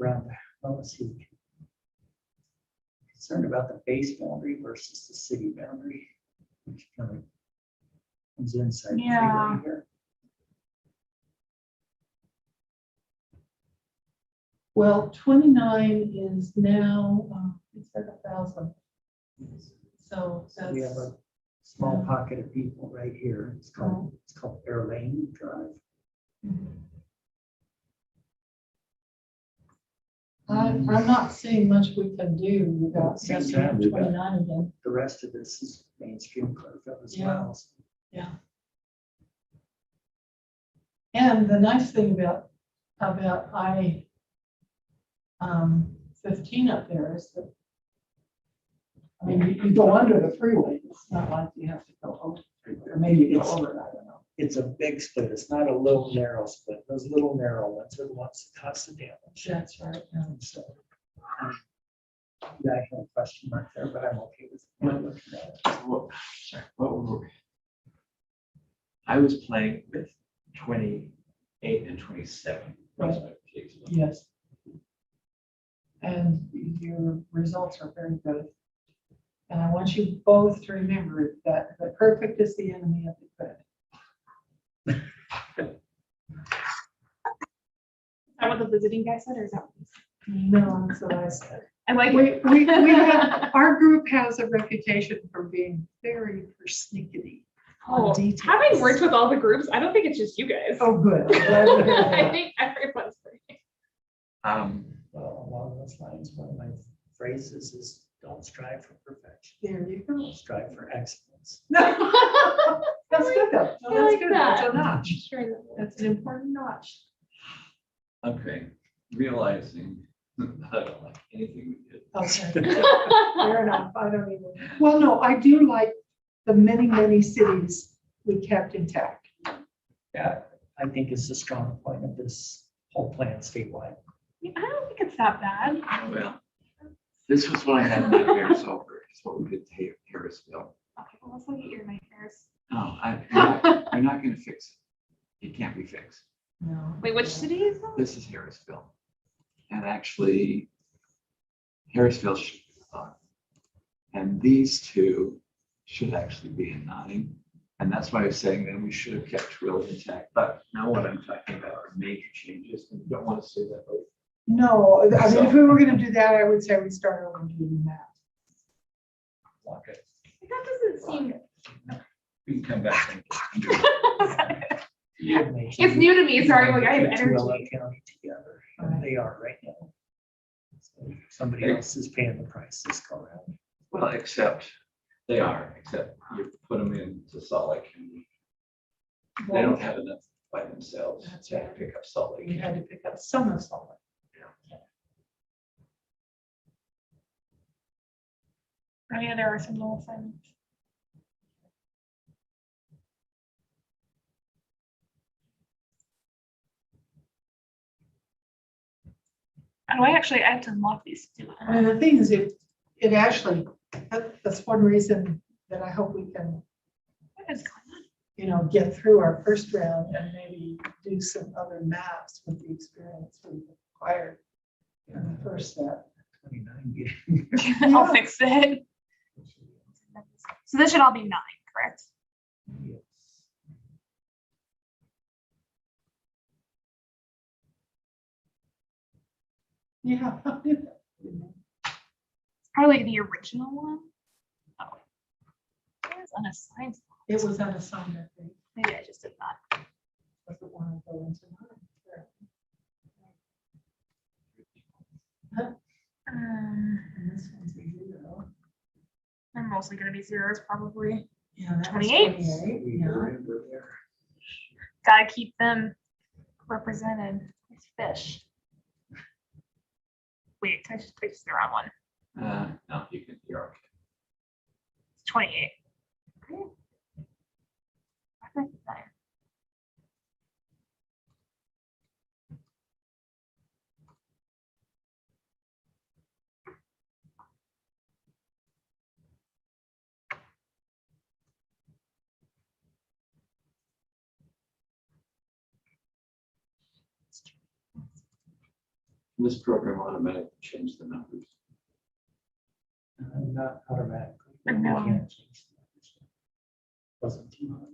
Around, let's see. Concerned about the base boundary versus the city boundary. Which kind of comes inside. the Yeah. freeway here. Well, 29 is now, it's at 1,000. So So we have that's, a small pocket of people right here. It's called Air Lane Drive. I'm not seeing much we can do without Same setting time, up we've got- 29 again. The rest of this is mainstream Clearfield as Yeah. well. Yeah. And the nice thing about I-15 up there is that, I mean, you go under the freeway. It's not like you have to go over, the freeway, or maybe you go over it, I don't know. It's a big split. It's not a little narrow split. Those little narrow ones are the ones that cause the damage. That's right. Yeah. And so, yeah, I have a question mark there, but I'm okay with looking at it. I was playing with 28 and 27. Yes. And your results are very good. And I want you both to remember that the perfect is the enemy of the good. Is that what the visiting guy said, or is that? What he said? No, that's what I said. I like We it. have, our group has a reputation for being very persnickety Oh, on details. having worked with all the groups, I don't think it's just you guys. Oh, good. I'm glad to hear I that. think everyone's pretty. Well, along those lines, one of my phrases is don't strive for perfection, There you go. strive for excellence. That's good though. No, I that's like good. That's that. a notch. Sure. That's an important notch. Okay, realizing I don't like anything we did. Okay. Fair enough. I don't even. Well, no, I do like the many, many cities we kept intact. Yeah, I think it's a strong point of this whole plan statewide. I don't think it's that bad. Well, this was what I had nightmares over, is what we did to Harrisville. Okay, well, let's look at your nightmares. No, you're not gonna fix it. It can't be fixed. No. Wait, which city is that? This is Harrisville. And actually, Harrisville should be fun. And these two should actually be in 9. And that's why I was saying that we should have kept really intact. But now what I'm talking about are major changes, and you don't want to say that. But No, I mean, if we were gonna do that, I would say we start over doing that. okay, That doesn't seem. we can come back. You had mentioned It's new to me, sorry, like I have put Tuella energy. County together, and they are right now. So somebody else is paying the price this go around. Well, except you put them into Salt Lake County. They don't have enough by themselves. That's They have to right. pick up Salt Lake. We had to pick up some of Salt Lake. Oh yeah, there are some little things. And I have to unlock these two. And the thing is, it actually, that's one reason that I hope we can, What is going on? get through our first round and maybe do some other maps with the experience we've acquired in the first set. 29 I'll Yeah. fix it. So this should all be 9, correct? Yes. Yeah. It's probably the original one. Oh. It was unassigned. It was unassigned, I think. Maybe I just did that. Doesn't want to go into mine. Sure. And this one's a 0. They're mostly gonna be zeros probably. Yeah, that was 28. 28. We Yeah. remember there. Gotta keep them represented as fish. Wait, I just placed the wrong one. No, you're okay. It's 28. Okay. I think it's there. This program automatically changed the numbers. Not automatically. I We know. can't change the numbers. Wasn't too hard.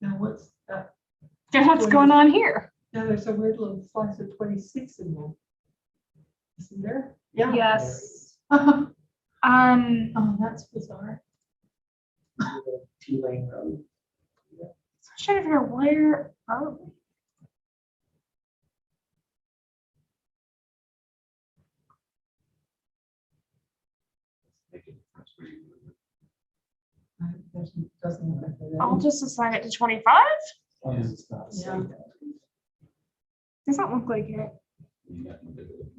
Now what's that? Guess what's going on here? Now there's a weird little slice of 26 in there. Isn't there? Yeah. Yes. Oh, I'm that's bizarre. 2-lane road. trying to figure out where are we? Make a difference where you live. Doesn't look like it. I'll just assign it to 25. As long as it's not a Yeah. state. Doesn't look like it. You got no bit of it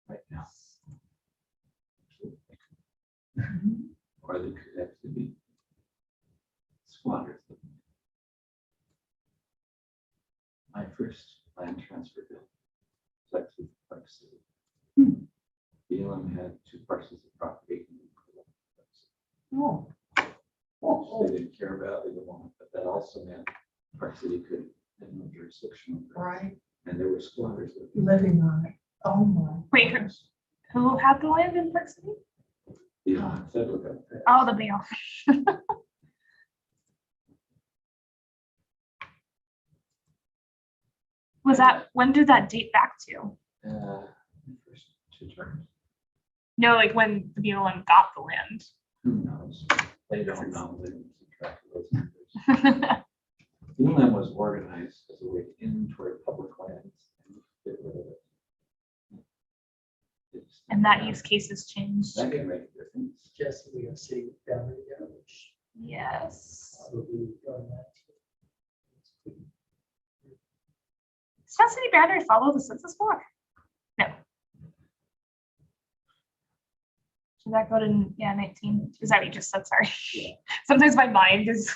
right now. Mhm. Or they could actually be squatters. My first land transfer bill was actually Park City. Hmm. BLM had 2 parcels of property. Oh. So they didn't care about either one, but that also meant Park City could have no jurisdiction over it. Right, And there were squatters living. living on it. Oh my. Wait, who had the land in Park City? Yeah, federal government. Oh, the BL. Was that, when did that date back to? First 2 terms. No, like when the BLM got the land. Who knows? They don't know. They don't keep track of those numbers. BLM was organized as a way to inventory public lands and get rid of it. It's- And that use case has changed. That can make a difference. Jesse, we have city with boundary damage. Yes. Probably done that. Does Town City boundary follow the census block? No. Should that go to, 19? Is that what you just said? Sorry. Yeah. Sometimes my mind is.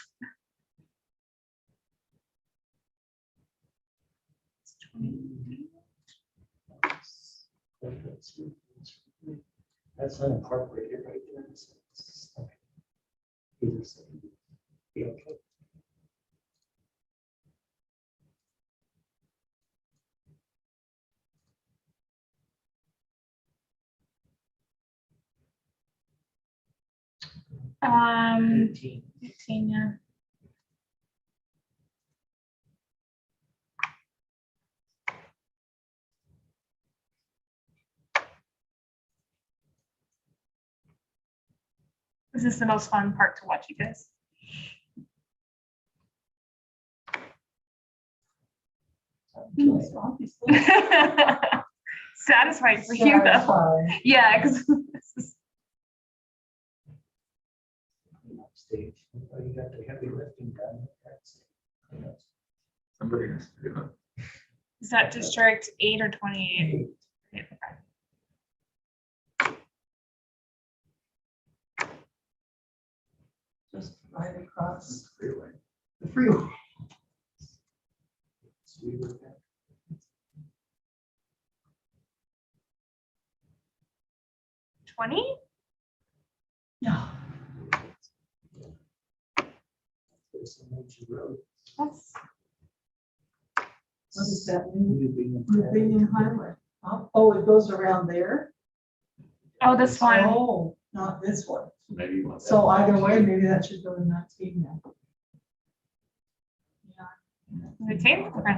That's unincorporated right there. So it's okay. Either side. Be okay. Um, 18. 18, yeah. This is the most fun part to watch you guys. Yes, obviously. Satisfying for you though. Satisfying. Yeah, because Stage, you got the heavy lifting done. Somebody has to do it. is that District 8 or 28? Just right across Freeway. the freeway. Sweet. 20? Yeah. There's a major road. That's What is that? New New Bingham Highway. Oh, it goes around there? oh, this one. Oh, not this one. Maybe you want that. So either way, maybe that should go to 19 then. Yeah. Okay. Okay.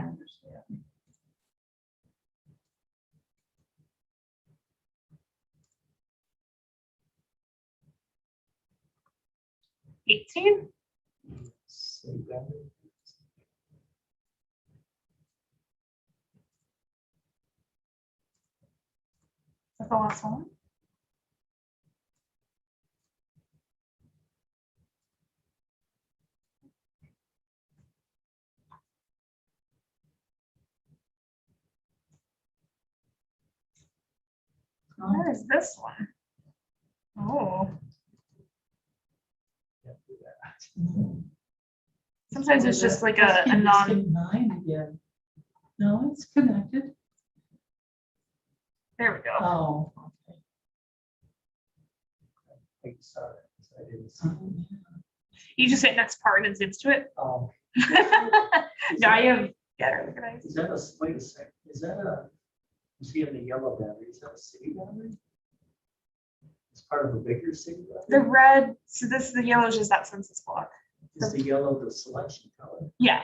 18? That's the last one. Where is this one? Oh, sometimes it's just like Let's a keep this non. in 9 again. No, it's connected. There we go. Oh, okay. Sorry, I didn't see. You just hit next part and it zips to it. Oh, No, I have better organized. is that a, wait a second, is that a, you see in the yellow boundary, is that a city boundary? It's part of a bigger city The boundary? red, so this, the yellow is just that census block. Is the yellow the selection color? Yeah.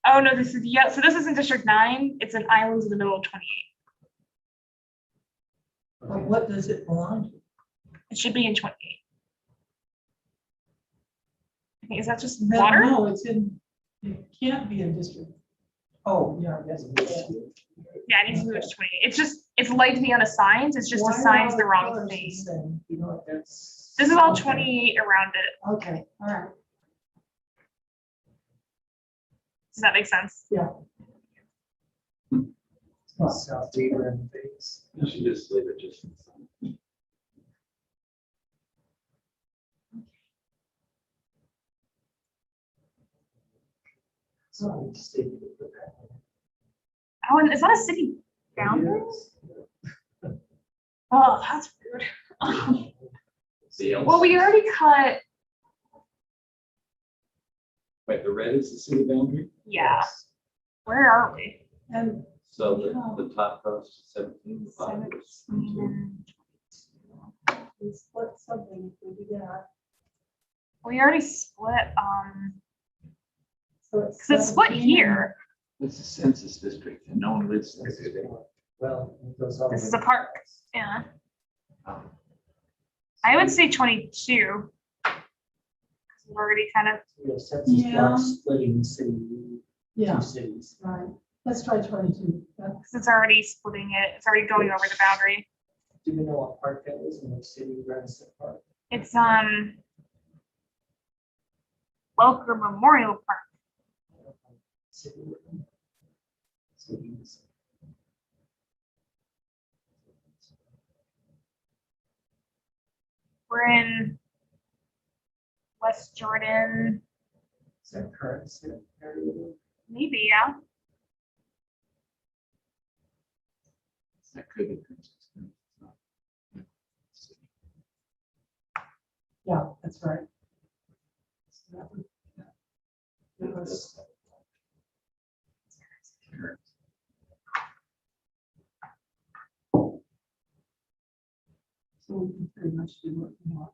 Oh, no, this is, yeah, so this is in District 9. It's an islands in the middle of 28. But what does it belong to? It should be in 28. I think, is that just No, water? No, it's in, it can't be in district. Oh, yeah, I guess. it can. Yeah, it needs to move to 28. It's just, it's light to be unassigned. It's just Why are assigns all the wrong colors the thing. same? You know what, that's. This is all okay. 28 around it. Okay, all right. Does that make sense? South Beaver and Vegas. You should just leave it just. So I would say you could put that in. Oh, and is that a city boundary? Oh, that's weird. Well, we already cut, Wait, the red is the city boundary? yeah. Where are we? And So Yeah. the top goes to 17. the bottom goes to 22. we split something if we do that. We already split, So because it's split 17. here. It's a census district and no one lives there, do they? Well, it goes all This the is a way park. across. Yeah. Um, I would say 22. 'Cause we've already kind of, We have census Yeah. blocks splitting the city, Yeah, two cities. right. Let's try 22. That's because it's already splitting it. It's already going over the boundary. Do we know what park that is and which city runs the park? It's, Welker Memorial Park. City. Cities. We're in West Jordan, Is that current city area? maybe, yeah. That could be. Yeah, that's right. So that would- give us- So we can pretty much do what we want.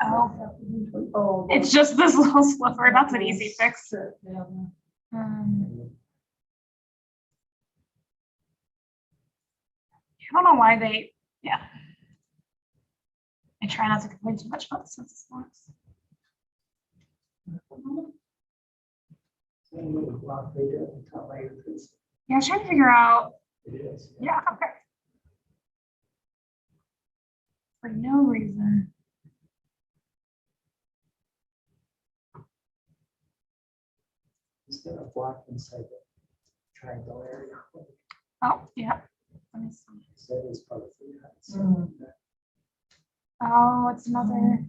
Oh, Oh. it's just this little sliver. That's an easy fix. Yeah. I don't know why they, yeah. I try not to complain too much about the census blocks. So you would block they do and tell later this. Yeah, I was trying to figure out, It is. yeah, okay. For no reason. Is there a block inside the triangle area? Oh, yeah. Let me see. So that is part of the house. Mm. Oh, it's another.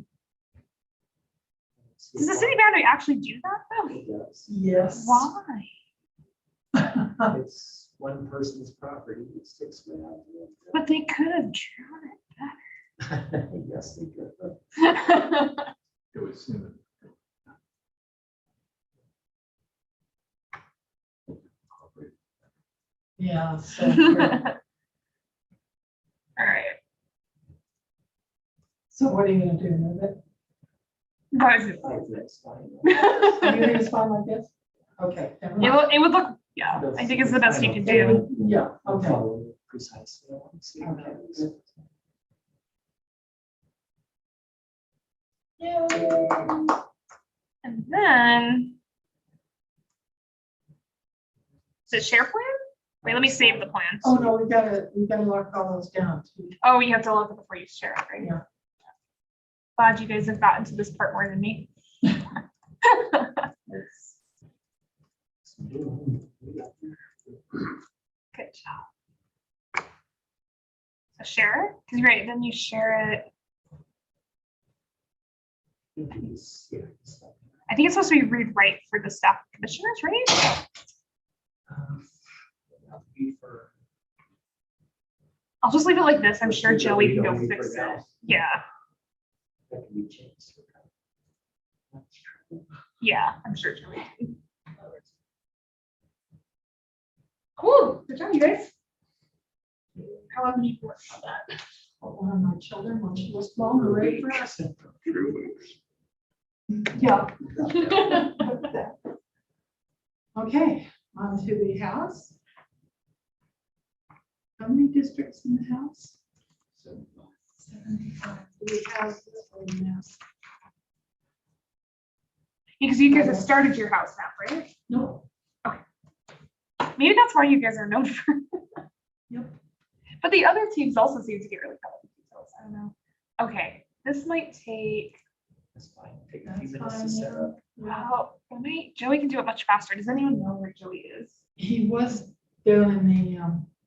Does the city boundary actually do that though? It does. Yes. Why? It's one person's property, it sticks way out. But they could have drawn it Yes, they could. better. It was soon. Yeah, so. All right. So what are you gonna do with it? That is it. I think it's fine. You think it's fine like this? Okay. never mind. It would look, yeah, I think it's the best you can do. Yeah, I'll okay. follow it precisely. I want to see how Okay, that is. good. Yay. And then. Is it share plan? Wait, let me save the plans. Oh, no, we gotta lock all those down too. Oh, you have to look it before you share it, right? Yeah. Glad you guys have gotten to this part more than me. Good job. So share it, because right, then you share it. Yeah. I think it's supposed to be read right for the staff commissioners, right? That'll be for- I'll just leave it like this. I'm sure Just leave it Joey can go read-only fix for it. now. Yeah, That can be changed. yeah, I'm sure Joey can. Cool, good job, you guys. How long have you worked on that? One of my children, when she was small, were ready for us. True. Yeah. Okay, on to the house. How many districts in the house? 75. Do we have this one now? Because you guys have started your house map, right? No. Maybe that's why you guys are known for. Yep. But the other teams also seem to get really caught up in details. I don't know. Okay, this might take. That's fine. Take a few That's minutes to fine, set yeah. up. Wow, Joey can do it much faster. Does anyone know where Joey is? He was down in the,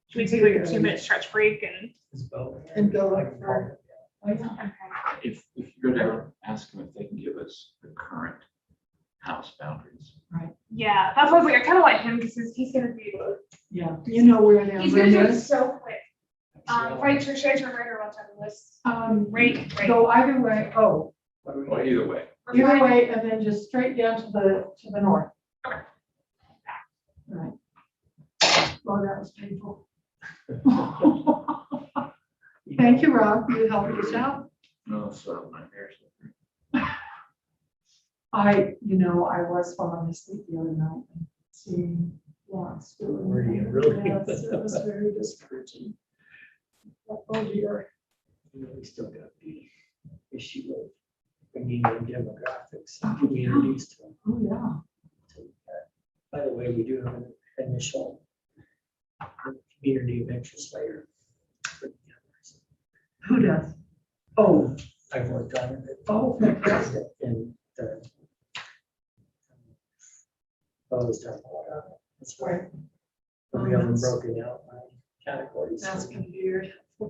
Should we take like a 2-minute stretch break and? It's both. And go I like can for- call it. oh, yeah. Okay. If you go down, ask them if they can give us the current house boundaries. Yeah, that's what I was like. I kind of like him because he's gonna be able to. Yeah, you know where that He's gonna room do it is? so quick. Right, should I turn right or left on the list? Right. Go either way, oh, What do we- Well, either way. We're either fine. way, and then just straight down to the north. Okay. Right. Oh, that was painful. Thank you, Rob, for helping us out. No, so my hair's. I was falling asleep the other night and seeing lots. Were you really? Yes, it was very discouraging. Oh, dear. You know, we still got the issue of bringing in demographics and communities to. Oh, yeah. By the way, we do have an initial community of interest layer. Who does? Oh, I've worked on it. Oh, fantastic. And the. Proposed on it. That's right. Right. We have them broken out by categories. That's gonna be weird. I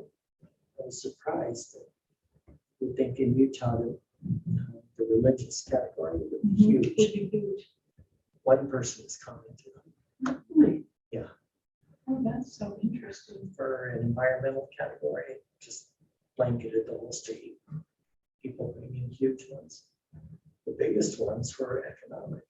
was surprised that we think in Utah that the religious category would be Would huge. be huge. One person has commented Really? Yeah. Oh, that's so interesting. for an environmental category, just blanketed the whole state. People bringing huge ones. The biggest ones were economic.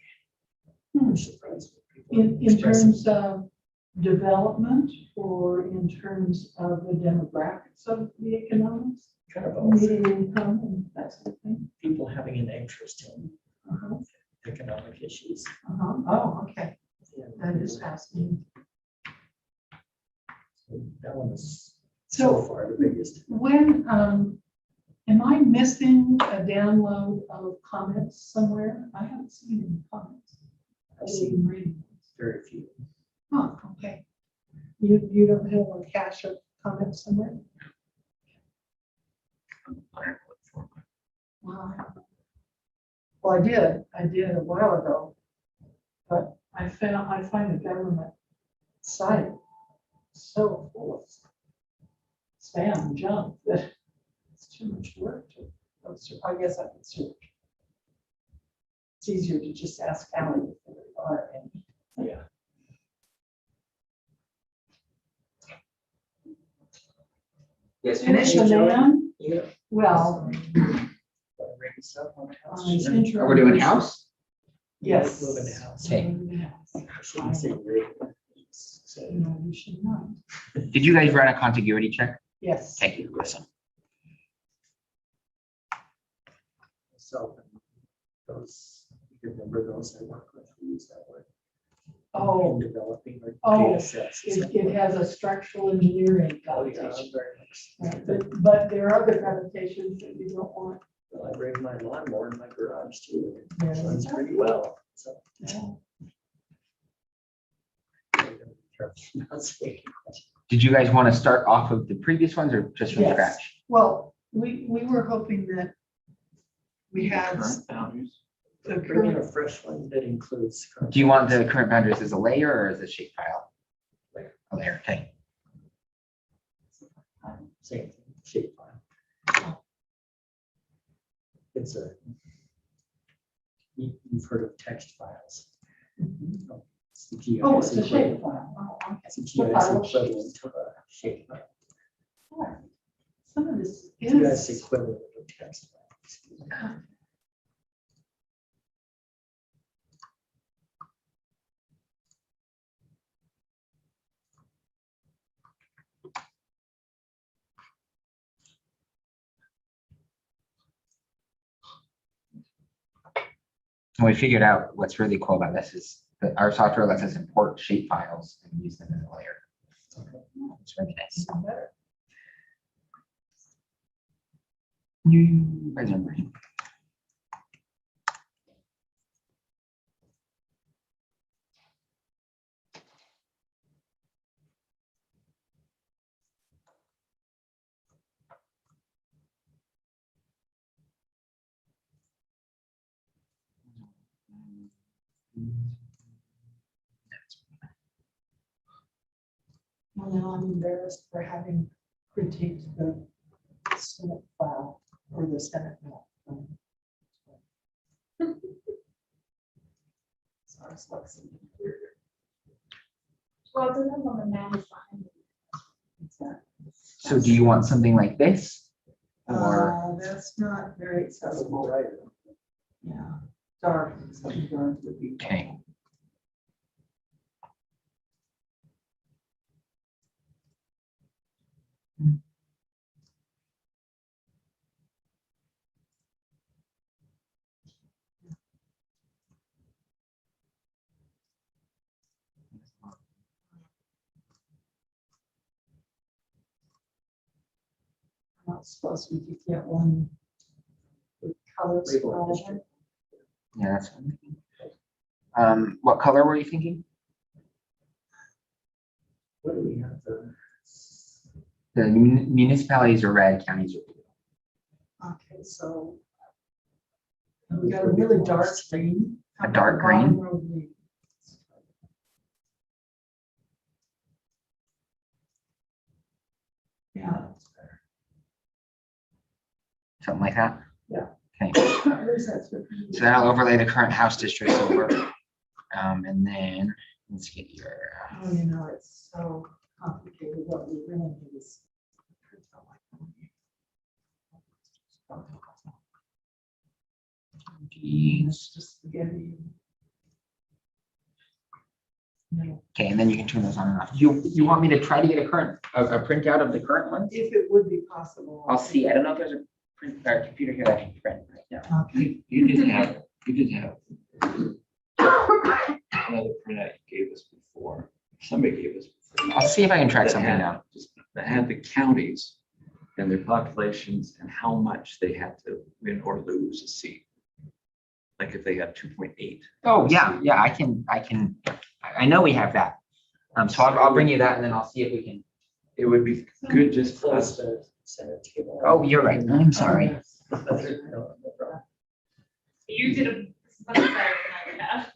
Hmm. Which surprised me. People In expressing- terms of development or in terms of the demographics of the economics, Kind of both. median income and that sort of thing? People having an interest in Uh-huh. economic issues. Oh, okay, And that is fascinating. That one is so far the biggest. When, am I missing a download of comments somewhere? I haven't seen any comments. I've I've seen seen reading. very few. Oh, okay. You don't have a cache of comments somewhere? Wow. Well, I did a while ago, but I find the government site so full of spam and junk that it's too much work to, I guess I could search. It's easier to just ask Allie if there are any. Yeah. Yes. Finish the man, Yeah. well, Ring stuff on the house. his Sure. intro. We're doing house? Yes. Moving the house. Okay. I shouldn't say ring. So, No, you should not. Did you guys run a contiguity check? Yes. Thank you. Awesome. so those, you remember those I work with, we use that word. Oh. In developing our Oh, data sets. and stuff It like has a structural engineering that. Oh, yeah, connotation. very much. Right, but there are other connotations that you don't want. Well, I bring my lawnmower in my garage too. It There you runs go. pretty well, so. Yeah. Not saying much. Did you guys want to start off of the previous ones or just from Yes. scratch? Well, we were hoping that we had Current boundaries. the Bring in current, a fresh one that includes. current Do you want the values. current boundaries as a layer or as a shape file? Layer. A layer, okay. Same thing, shape file. It's a, you've heard of text files. It's the GIS oh, it's a equivalent. shape file. Oh, okay. It's a So GIS file. equivalent to a shape file. All right. Some of this GIS is. equivalent of text file. Excuse me. And we figured out what's really cool about this is that our software lets us import shape files and use them as a layer. It's really nice. Even better. You guys are great. Well, now I'm embarrassed for having critiqued the Senate file or the Senate map. Sorry, it's like some weird. Well, it depends on the man behind it. Exactly. So do you want something like this? Or That's not very accessible. Right. Yeah, dark, something dark would be. okay. I'm not supposed we could get one with colors for all of them. Yeah, that's fine. What color were you thinking? What do we have there? The municipalities are red, counties are blue. Okay, so we got a really dark green. A dark green? Bottom row green. Yeah. That's better. Something like that? Yeah. Okay, Colors, that's what we so that'll overlay the current house districts over. And then let's get your, Oh, you know, it's so complicated. What we really need is. It's just spaghetti. No. Okay, and then you can turn those on and off. You want me to try to get a printout of the current ones? If it would be possible. I'll see. I don't know if there's a computer here that I can print right now. Okay. You did have another printout you gave us before. Somebody gave us before. I'll see if I can track that something had- down. That had the counties and their populations and how much they had to win or lose a seat. Like if they had 2.8. Oh, yeah, I know we have that. So I'll bring you that and then I'll see if we can. It would be good just for Close us. the Senate table. Oh, you're right. I'm sorry. No, no problem. You did a much better than I would have.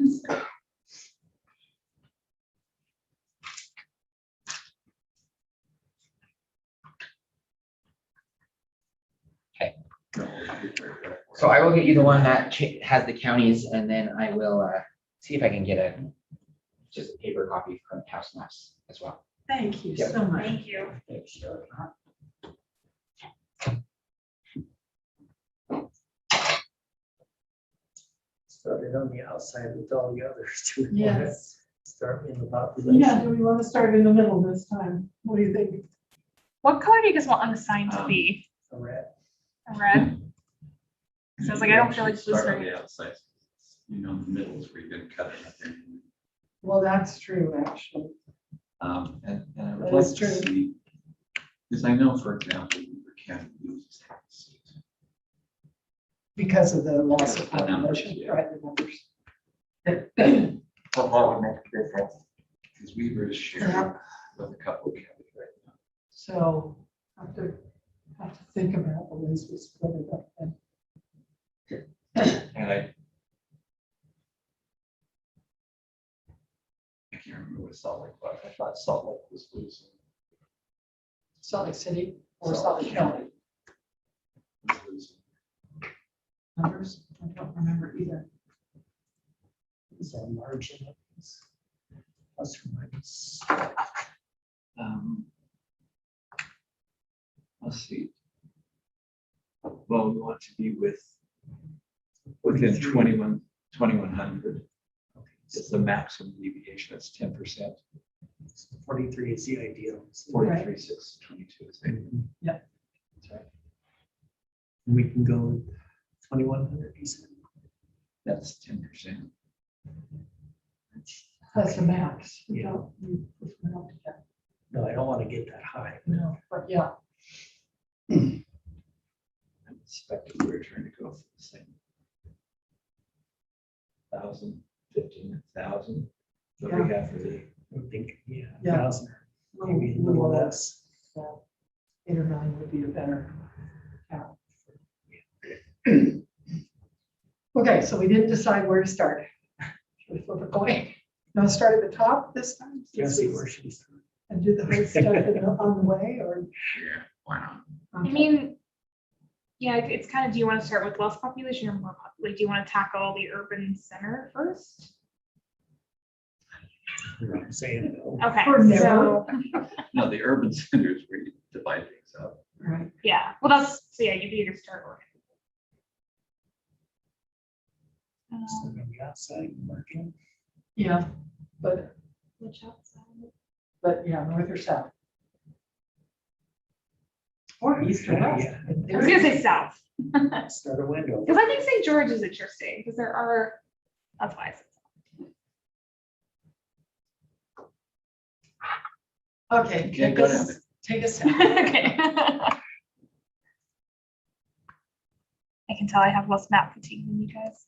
So I will get you the one that has the counties and then I will see if I can get just a paper copy from House Maps as well. Thank you Yep. so much. Thank you. Started on the outside with all the others too. Yes. Start in the population. Yeah, do we want to start in the middle this time? What do you think? What color do you guys want on the sign to be? A red. A red? So I was like, I don't feel like blue Start on screen. the outside. You know, the middle is where you're gonna cut it. I think. Well, that's true, actually. And I would That like is to true. see, because I know, for example, Weaver County loses half the seats. Because of the loss of The numbers, population, yeah. right, the numbers. But what would make a difference? Because Weaver is sharing Yeah. with a couple of counties right now. So have to think about the ways we split it up. And I can't remember what Salt Lake was. I thought Salt Lake was losing. Salt Lake City or Salt Salt Lake Lake County was losing. numbers? I don't remember either. Is our margin of this? Plus or minus. Let's see. Well, we want to be within 2100 is the maximum deviation. That's 10%. 43 is the ideal. 43, 6, 22 is it. Yep. That's right. We can go 2100, you said. That's 10%. That's the max. We Yeah. don't, we don't get, No, I don't want to get that high. no, but yeah, I expected we were trying to go for the same. 1,000, 15,000. What do we have for the, I think, yeah, Yeah. 1,000, maybe a little less. so 8 or 9 would be a better count. Okay, so we didn't decide where to start. Should we flip a coin? You want to start at the top this time? Yes, where should we start? And do the whole stuff on the way, or? yeah, why not? I mean, yeah, it's kind of, do you want to start with less population or more population? Do you want to tackle the urban center first? I'm saying no. Okay, Or so, No, the urban centers where you divide things up. Right. yeah, well, so yeah, you can either start or. So on the outside marking. Yeah, but Which outside? yeah, north or south. Or east or west. Yeah. I was gonna say south, Start a window. because I think St. George is interesting, because there are, that's why I said. Okay, You can't take go down us, take us. Okay. I can tell I have less map fatigue than you guys.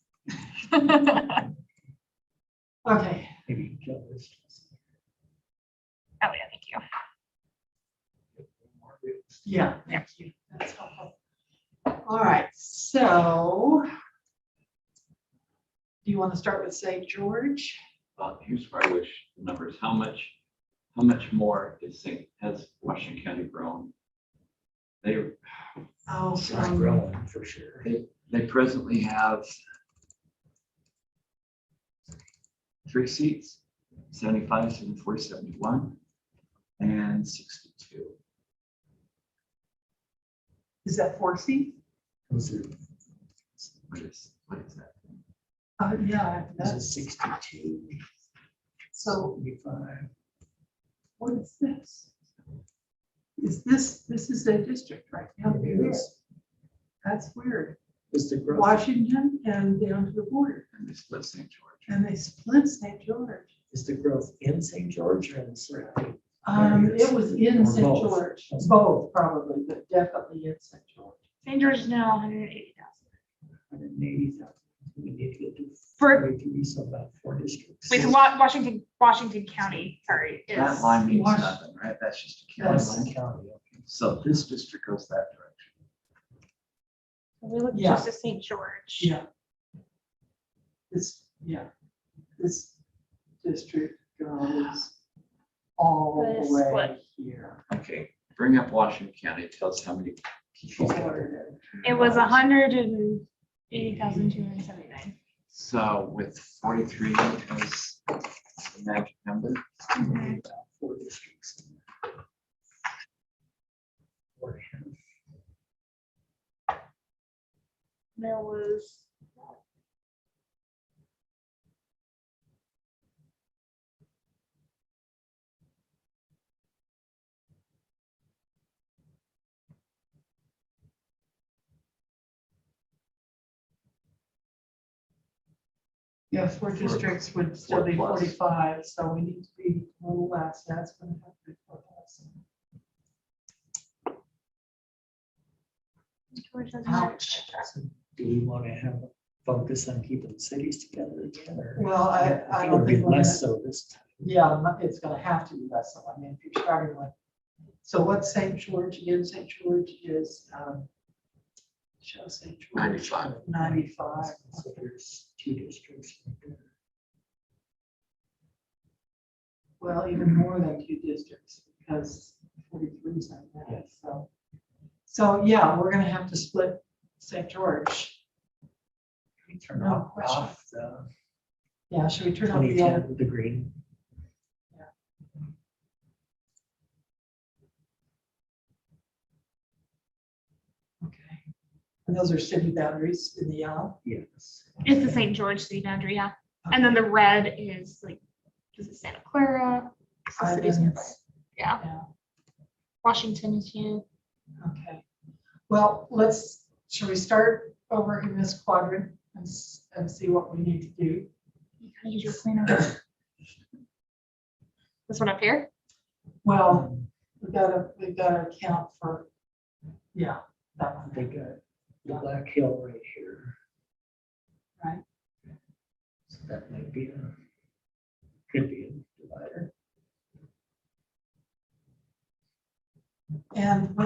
Okay, Maybe you can kill this. Oh, yeah, thank you. yeah, thank you. That's helpful. All right, so do you want to start with St. George? Well, here's where I wish the numbers, how much more has Washington County grown? They Oh, It's growing for sure. They presently have 3 seats, 75, 74, 71, and 62. is that 4 seat? Those are, What is that? Yeah, this that's is 62. So 75. what is this? This is a district right now. It is. That's weird. Is the growth, Washington and down to the border, And they split St. George. and they split St. George. is the growth in St. George or in the surrounding? It was in Or St. both? George, both probably, but definitely in St. George. St. George is now 180,000. 180,000. We need to get to For- 43, so about 4 districts. Wait, so Washington County, sorry, is. That line means Wash- nothing, right? That's just a county That's- line. County, okay. So this district goes that direction. We look Yeah. just at St. George. Yeah. This district goes all But it's the way split. here. Okay, bring up Washington County. Tell us how many people. It was 180,279. So with 43 as the magic number, Mhm. About 4 districts. Or There was. Yeah, 4 districts would still be 4 plus. 45, so we need to be a little less. That's gonna have to be 4 less. George has Ouch. So do we want to have a focus on keeping the cities together again, or? Well, I think don't it'll be think we're less gonna, so this time. yeah, it's gonna have to be less. So I mean, if you're starting with, so what's St. George again? St. George is, show St. George. 95. 95. So there's 2 districts. right there. Well, even more than 2 districts because 43 is on that, Yes. So yeah, we're gonna have to split St. George. We turn No off question. the Yeah, should we turn off the 2010 other? with the green. Okay. And those are city boundaries in the yellow? Yes. It's the St. George city boundary, yeah. And then the red is like, is it Santa Clara? It's the cities nearby. Islands. Yeah. Yeah, Washington is here. okay. Well, shall we start over in this quadrant and see what we need to do? You kind of use your planner. This one up here? Well, we've gotta account for, yeah, that one. They got the Black Hill right here. Right. So that might be could be a divider. And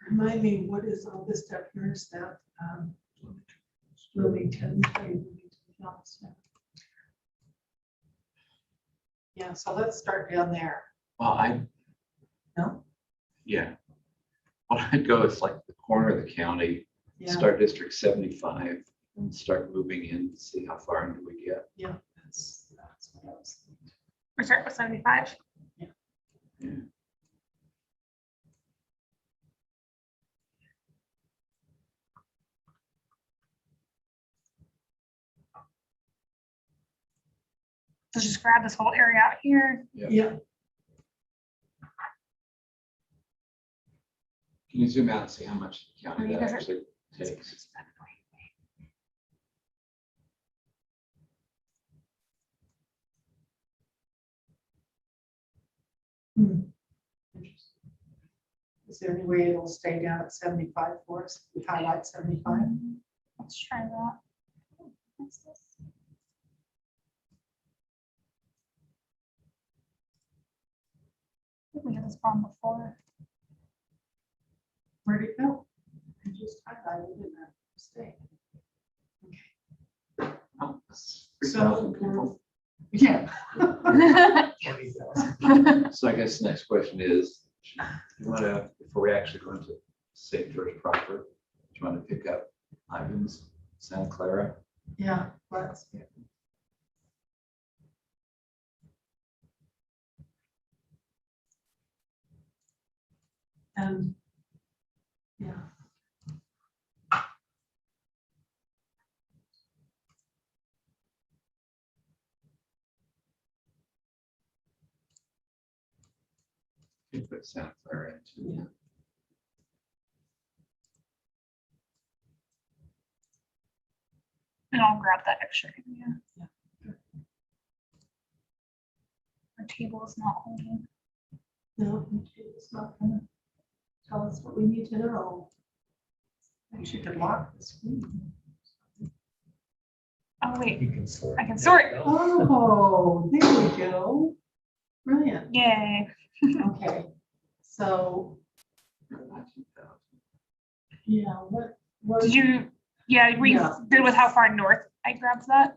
remind me, what is all this stuff here? Is that, Bloomington? Yeah, so let's start down there. Well, No? yeah. Well, I'd go with like the corner of the county, Yeah, start District 75 and start moving in, see how far into we get. yeah, that's what I was thinking. We start with 75. Yeah. So just grab this whole area out here. Yeah, Can you zoom out and see how much the county You that guys are- actually takes? hmm. Interesting. Is there any way it'll stay down at 75 for us? We highlight 75? Let's try that. What's this? I think we had this problem before. Where'd it go? I just highlighted it in a mistake. Oh, that's So, 3,000 people. yeah. 20,000. So I guess the next question is, you want to, before we actually go into St. George proper, do you want to pick up Ivans, Santa Clara? Yeah, let's. And, yeah. put Santa Clara into. Yeah. And I'll grab that extra area. Our table is not holding. No, it's not gonna tell us what we need to know. Maybe she could lock the screen. Oh, wait, You can sort. I can sort. Oh, there we go. Brilliant. Yay. Okay, so, yeah, what? Did you, yeah, were you Yeah. good with how far north I grabbed that?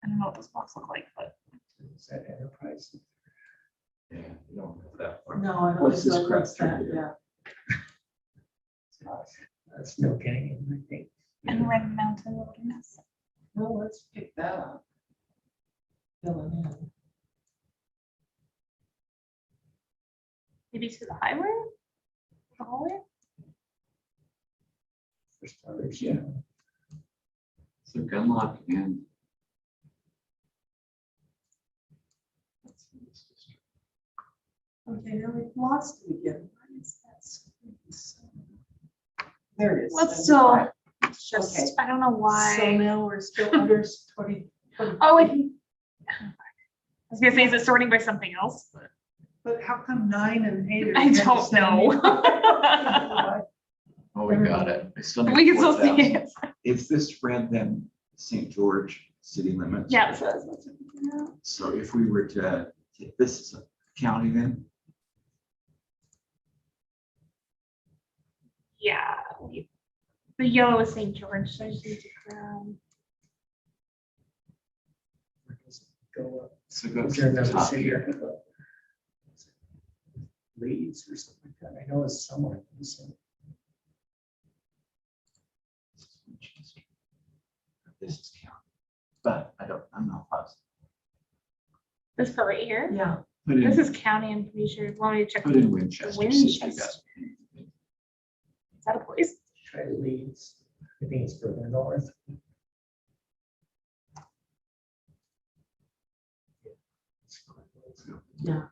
I don't know what those blocks look like, but Is that enterprise? Yeah, you don't have that far. No, I don't What's think this so. crap That's that, through yeah. That's no Canyon, I think. and Red Mountain Wilderness. Well, let's pick that up. Fill it in. Maybe to the highway? The hallway? For starters, Yeah. So Gunlock and. Okay, now we've lost it again. Why is that screen so- There it is. Let's still, Okay. it's just, I don't know So why. now we're still under 20. Oh, I was gonna say, is it sorting by something else? But how come 9 and 8 are? I the don't same? know. Oh, we got it. I still need We can still see 4,000. it. Is this red then St. George city limits? Yeah, it says. So if we were to take this as a county then, Yeah. The yellow is St. George, so I just need to grab. where does it go up? so go Is to there the another top city? here. Leeds or something like that. I know it's somewhere. in the city. This is county, but I'm not positive. This part right here. Yeah, Put in, This is county, I'm pretty sure. Want me to check? put in Winchester. see if you got Winchester. anything. Is that a place? Try Leeds. I think it's further north. yeah.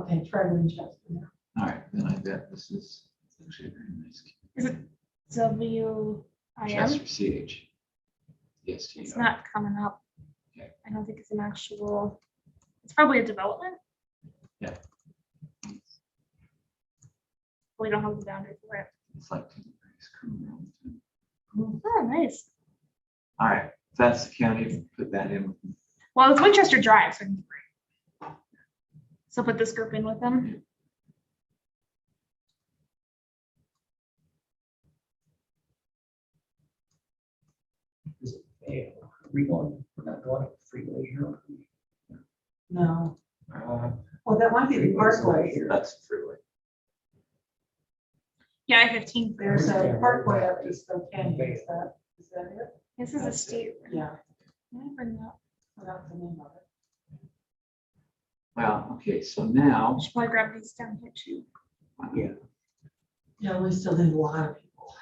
Okay, try Winchester now. All right, then I bet this is actually a very nice. Is it WIM? Chester CH. Yes. It's not coming up. Okay. I don't think it's an actual, it's probably a development. Yeah. We don't have the boundary for it. It's like. nice curve around it. Oh, nice. All right, that's the county, put that in. Well, it's Winchester Drive, so. So put this group in with them. Is it fail? Are we going, we're not going up the freeway here. are we? No, Uh, well, that might be the Freeway's over parkway. here. That's the freeway. Yeah, I-15. There's a Yeah, parkway right. up East Canyon, is that it? This is a That's state. Yeah, Can I bring that? without the name of it. Well, okay, so now. I should probably grab these down here too. Yeah. Yeah, we still need a lot of people.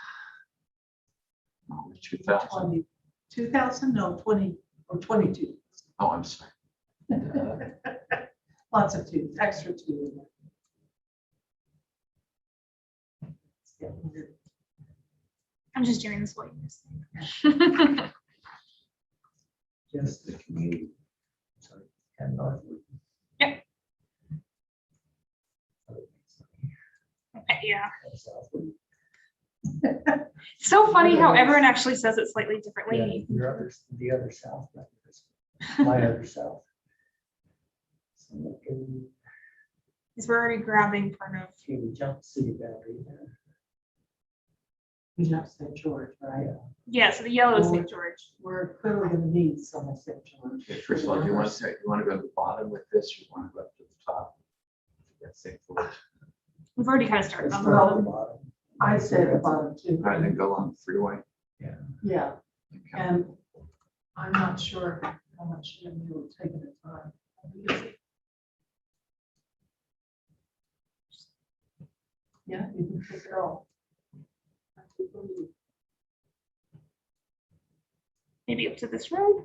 2,000. 2,000, no, 20, or 22. Oh, I'm sorry. Lots of twos, extra two in there. It's getting weird. I'm just doing this while you Just the community. Sorry, and northward. Yep. Yeah. And southward. So funny how everyone actually says it slightly Yeah, differently. your other, the other south, not yours. My other south. So looking, Because we're already grabbing part of. okay, we jumped city boundary there. We have St. George, right? Yeah, so the yellow is St. George. We're clearly gonna need some of St. George. Okay, first of all, do you want to say, you want to go to the bottom with this, or you want to go up to the top? That's St. George. We've already kind of started Let's on the start at bottom. the bottom. I said the bottom two. All right, then go along the freeway. Yeah, Okay. and I'm not sure how much you were taking the time. Yeah, you can take it all. Maybe up to this road.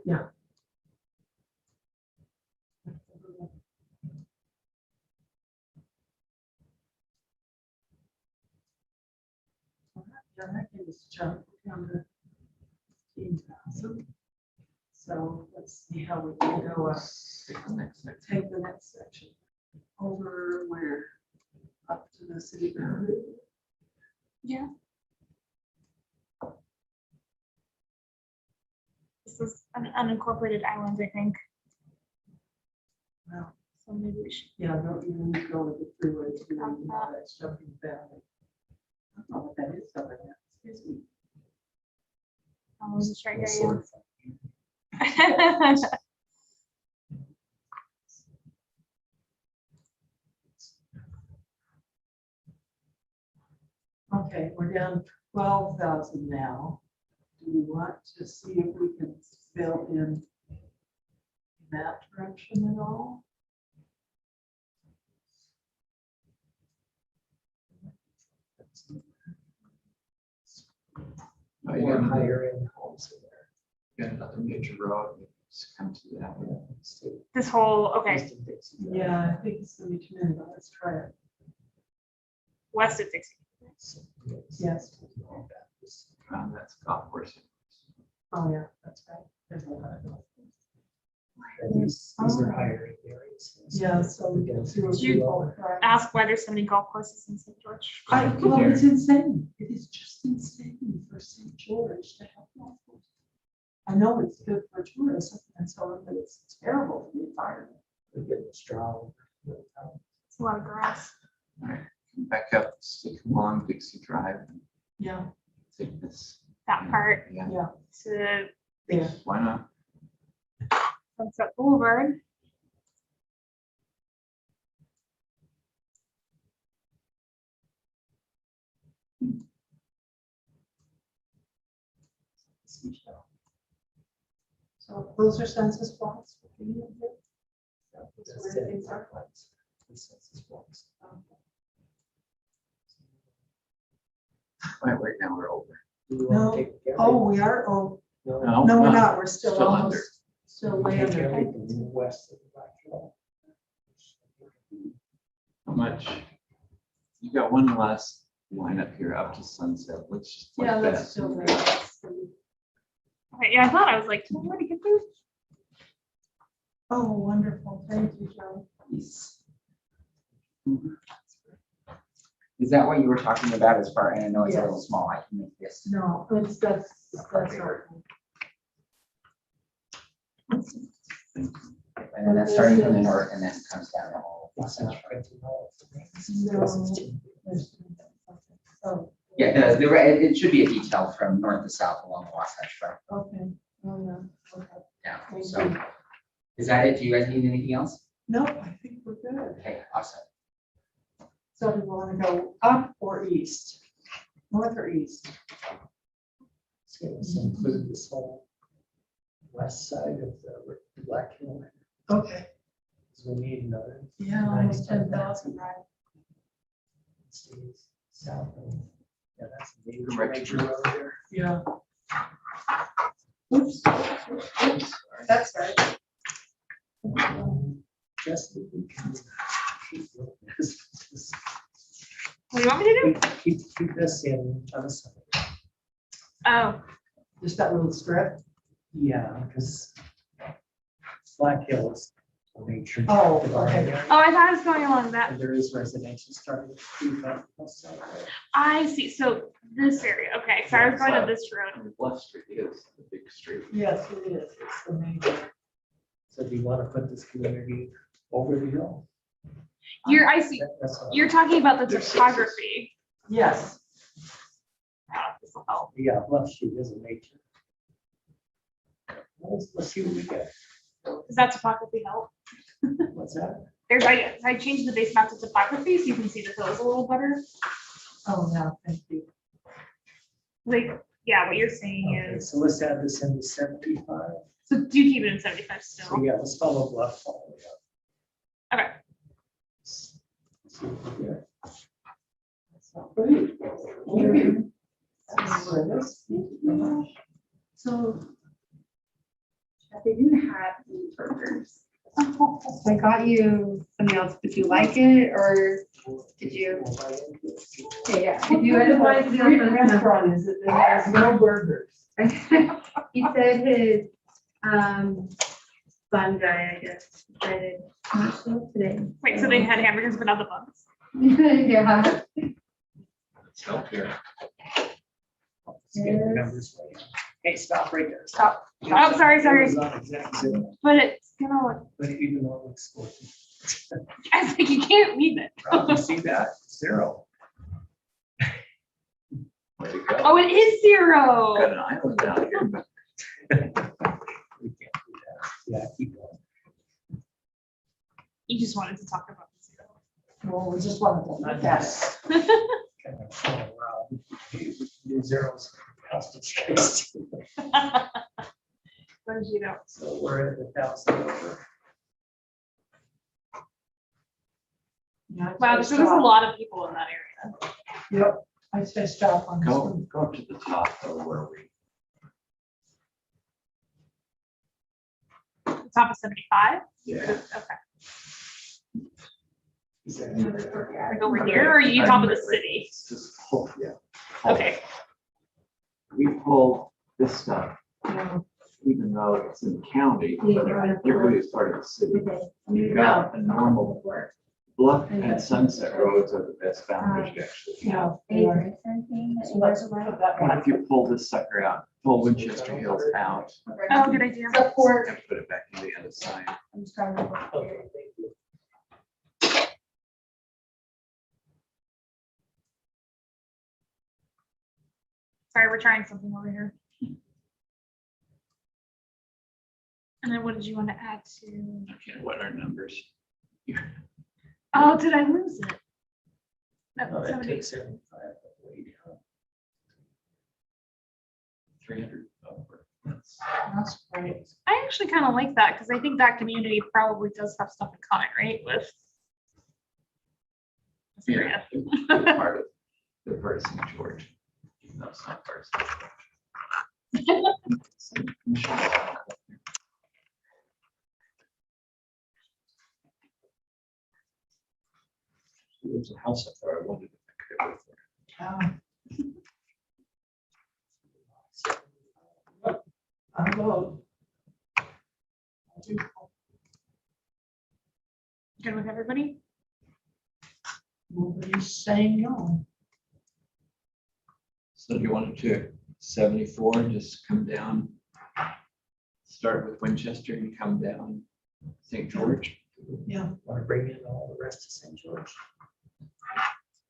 then that gives us a chunk down to 15,000. So let's see how we can go up. Take the next section. Take the next section. Over where? Up to the city boundary. Yeah. This is an unincorporated island, I think. Wow. So maybe we should. Yeah, don't even go with the freeway to do all that jumping valley. I don't know what that is over there. Excuse me. I was just trying to Sort of. Okay, we're down 12,000 now. Do we want to see if we can fill in that direction at all? Oh, you Or got another, higher end homes in there. you got another major road, just come to that one. This whole, okay, East of Dixie. Yeah, I think it's gonna be too many, but let's try it. west of Dixie. Yes. That's golf course. Oh, yeah, that's right. There's a lot of those. And these are higher end areas. Yeah, so we can see what Did you people. right. Ask why there's so many golf courses in St. George. Well, it's insane. It is just insane for St. George to have golf courses. I know it's good for tourism and so on, but it's terrible for the environment. We're getting strong. It's a lot of grass. Back up, stick along Dixie Drive and Yeah, take this. That part Yeah, yeah, to yeah. why not? Sunset Boulevard. So those are census blocks. That's That's where it. things are. The census blocks. Right now we're over. Do we wanna No. take every- Oh, we are, oh, No, no, we're not, we're still Still under. almost, still way take under. everything west of the Black Hill. How much? You got one last line up here up to Sunset. Let's just. like Yeah, that. that's still there. Okay, yeah, I thought I was like, did I already get through? Oh, wonderful, thank you, Joe. Yes. Is that what you were talking about as far, and I know it's a little Yes. small, I can make this. No, that's our. And then that's starting from the north and then comes down the whole. It's not printing all of it. No. there's- Oh, Yeah, it should be a detail from north to south along the Wasatch Front okay, oh, yeah, okay. down. Thank So you. is that it? Do you guys need anything else? No, I think we're good. Okay, awesome. So do we want to go up or east? North or east? So it's include this whole west side of the Black Hill. Okay. Because we need another. Yeah, almost 10,000, right? Stays south of, yeah, that's a major Correct. major road there. Yeah. Oops, that's right. Just if we can keep doing this. What do you want me to do? Keep this in unassigned. Oh, Just that little strip? Yeah, because Black Hill is a major. Oh, development okay. area, oh, I thought I was going along that. And there is residential starting to creep up. Also, I see. So this area, okay. So I was going to this road. And Bluff Street is the big street. Yes, it is. It's the major. so do you want to put this community over the hill? I see. That's what- You're talking about the There's topography. Yes. This will help. Yeah, Bluff Street is a major. Let's see what we get. Does that topography help? What's that? I changed the base map to topography so you can see the hills a little better. Oh, no, thank you. Like, yeah, what you're saying Okay, is, so let's add this into 75. so do keep it in 75 So still. yeah, let's follow Bluff all the way up. Okay. See what we get. Great. Thank you. Thank you very much. So Kathy, you have the burgers I got you something else. Did you like it or did you? Yeah. Did you otherwise What restaurant is it that has no burgers? He said his, bun guy, I guess, decided not to show today. Wait, so they had hamburgers but not the buns? Yeah. Let's help here. Let's get the numbers. Hey, stop right there. Stop. Oh, sorry. It was on exact zero, But it's gonna look, but even though it looks 14. I was like, you can't leave it. You see that? Zero. Way to go. Oh, it is Got 0. an island down here. We can't do that. Yeah, keep going. You just wanted to talk about the 0. Well, we just wanted to look at it. Kind of fall around. Do zeros. Hostage case. What did you know? So we're at 1,000 over. Yeah, Wow, I so there's a stop. lot of people in that area. Yep, I say stop on this Go, one. go up to the top though, where we, The top of 75? yeah. Okay. Is that Like over here, or are you top of the city? It's just pull, yeah. Pull. Okay. We pull this stuff, Yeah. even though it's in the county, but it really is part of the city. You've got a normal Bluff and Sunset roads are the best boundaries actually. Yeah. they are. So let's put that What one. if you pull this sucker out, pull Winchester Hills out, Oh, good idea. Support. and put it back in the other side? I'm just trying to. Okay, thank you. Sorry, we're trying something over here. And then what did you want to add to? Okay, what are numbers? Oh, did I lose it? No, Oh, that 70. takes 75 away down. 300 over. That's great. I actually kind of like that because I think that community probably does have stuff in common, right? With this area. They're part of, they're part of St. George. No, it's not part of St. George. There's a house up there. I wondered if I could live there. I vote. Good with everybody? Nobody's saying no. So do you want it to 74 and just come down? Start with Winchester and come down St. George? Yeah, Want to bring in all the rest of St. George?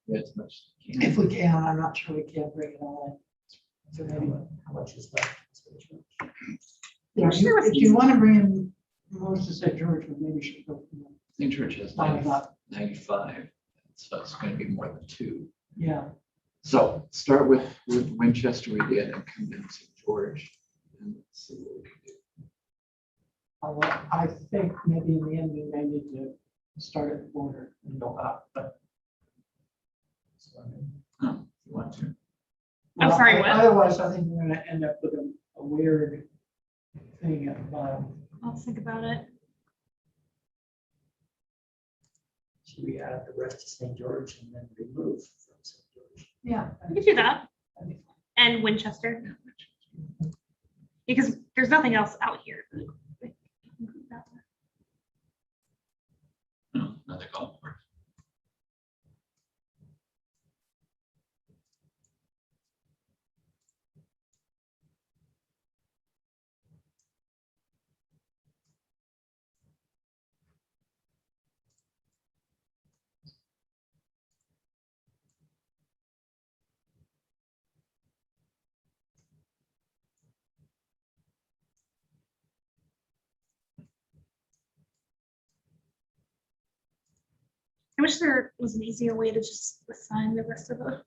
Yeah, as much as you if can. we can, I'm not sure we can bring it all So maybe how much is left? in St. George? in. Yeah, Sure, if you want to bring in most of St. George, we maybe should go from St. George has five up. 95, so it's going to be more than 2. Yeah, So start with Winchester we did and come down to St. George and let's see what we can do. I think maybe in the end, we may need to start at the border and go up, but. So, I mean, Oh, you want to? I'm sorry, what? Otherwise, I think we're gonna end up with a weird thing at the bottom. I'll think about it. should we add the rest of St. George and then remove from St. George? Yeah. We could do that. And Winchester, Yeah. because there's nothing else out here. No, another golf course. I wish there was an easier way to just assign the rest of the.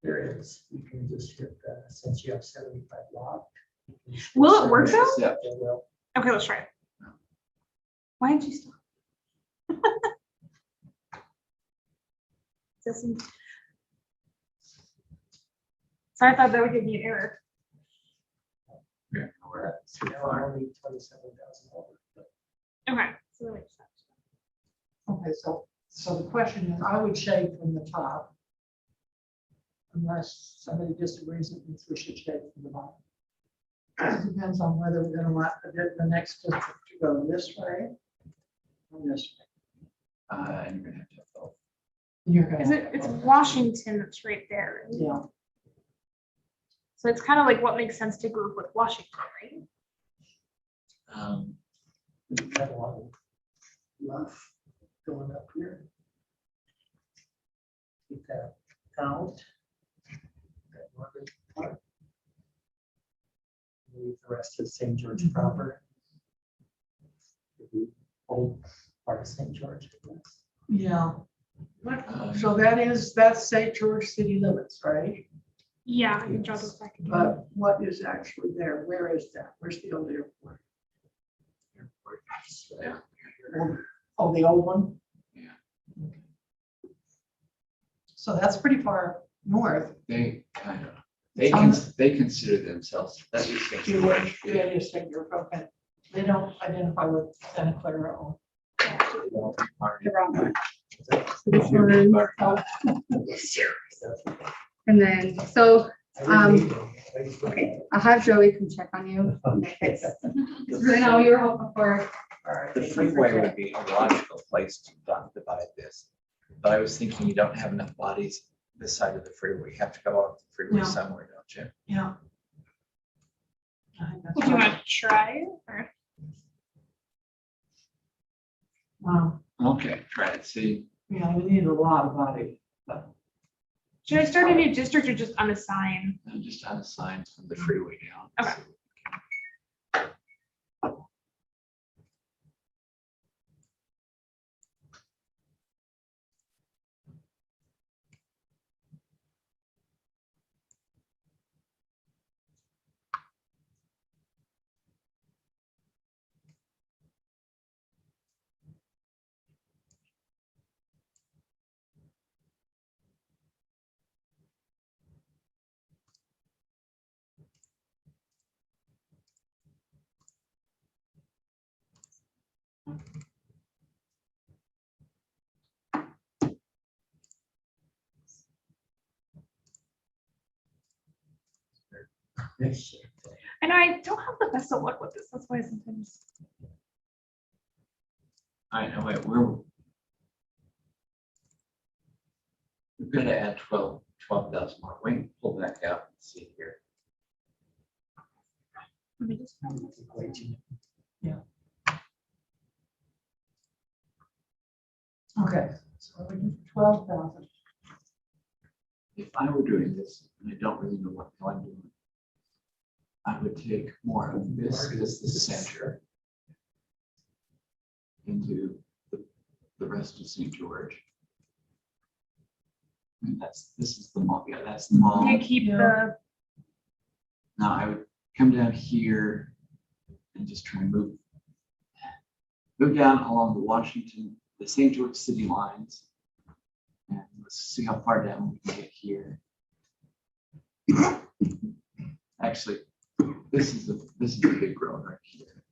There is, you can just hit, since you have 75 locked. you can just hit Will it work 75. though? It will. Okay, let's try it. Why did you stop? Doesn't- So I thought that would give me an error. Yeah, we're at So now we're only 27,000 over. but Okay, So that makes sense. Okay, so the question is, I would shade from the top. Unless somebody disagrees and thinks we should shade from the bottom. It depends on whether we're gonna want the next district to go this way or this way. And you're gonna have to have both. You're gonna. Is it, it's Washington that's right there. Right? Yeah, So it's kind of like what makes sense to group with Washington, right? We've got a lot of rough going up here. Keep that out. That northern part. Leave the rest of St. George proper. The old part of St. George, I guess. yeah. So that's St. George city limits, right? Yeah, I can draw those back again. But what is actually there? Where is that? Where's the old airport? Yeah. Oh, the old one? Yeah. So that's pretty far north. They kind of, On they consider themselves, that is St. You George. would, yeah, you said you're okay. They don't identify with Santa Clara or. The wrong one. This one. Oh, And then, so, okay, I'll have Joey come check on you. It's, I know you're hoping for. The freeway would be a logical place to divide this. But I was thinking you don't have enough bodies this side of the freeway. You have to go off the freeway Yeah. somewhere, don't you? yeah. I think that's Would you right. want to try it? Or? Wow, Okay, try it, see. yeah, we need a lot of body. Should I start a new district or just unassign? I'm just unassigned from the freeway down. Okay. I know I don't have the best of luck with this. That's why sometimes. I know, wait, we've got to add 12,000 more. We can pull back out and see here. Let me just. Okay, so we do 12,000. If I were doing this, and I don't really know what the hell I'm doing, I would take more of this as the center into the rest of St. George. And this is the mall, yeah, that's the mall. You keep Yeah. the. Now I would come down here and just try and move down along the St. George city lines. And let's see how far down we can get here. Actually, this is a big road right here.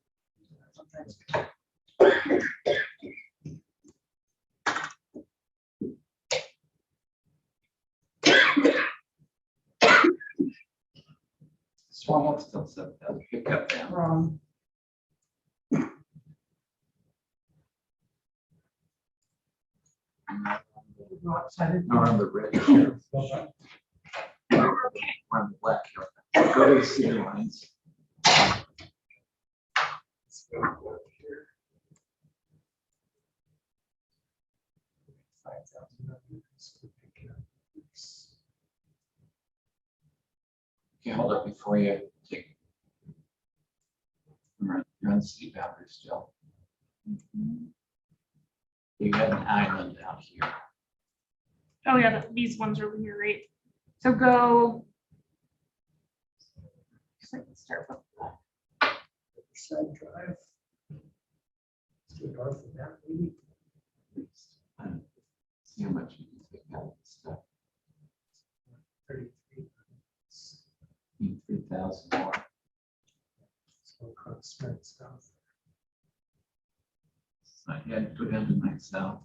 Swamp still set that pickup down. Wrong. Go outside. Or on the red here. Or on the black here. Go to the city lines. Okay, hold up before you take. You're on the city boundary still. You have an island out here. Oh yeah, these ones are here, right? So go. Start with Side drive. To the north of that, maybe. See how much you can take out of this stuff. 33. Need 3,000 more. So across Smith stuff. Yeah, go down to 9 South.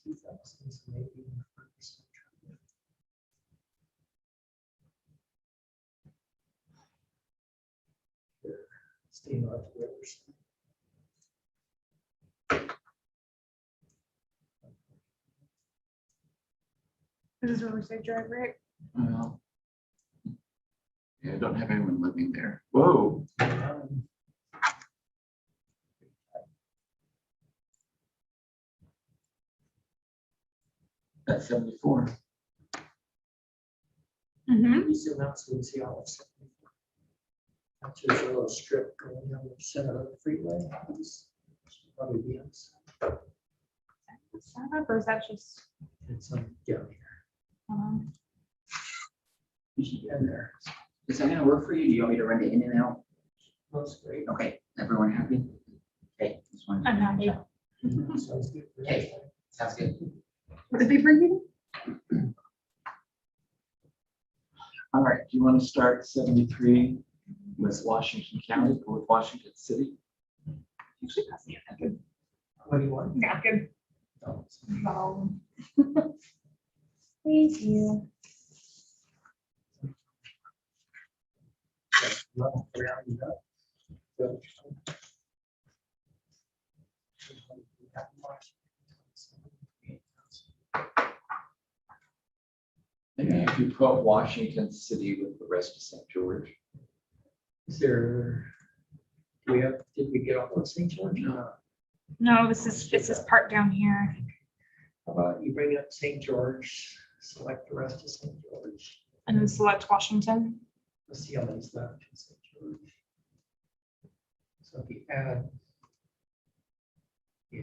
2,000, so maybe 100%. Here, stay north of Riverside. This is Riverside Drive, right? Well, yeah, I don't have anyone living there. Whoa. That's 74. Mm-hmm. You zoom out so you can see all of 74. That's just a little strip going down the center of the freeway. It's probably be us. Or is that just? It's down here. You should get in there. Is that gonna work for you? Do you want me to run it in and out? That's great. Okay, everyone happy? Okay, this one. I'm happy. Sounds good. Okay. Sounds good. What did they bring you? All right, do you want to start 73 with Washington County, or with Washington City? Actually, pass me a napkin. What do you want? Napkin. Oh, Oh. Thank you. well, around it up. So, Maybe if you put Washington City with the rest of St. George. Is there, did we get all of St. George? No. No, this is part down here. How about you bring up St. George, select the rest of St. George. And then select Washington. Let's see how many's left in St. George. So if you add. Yeah.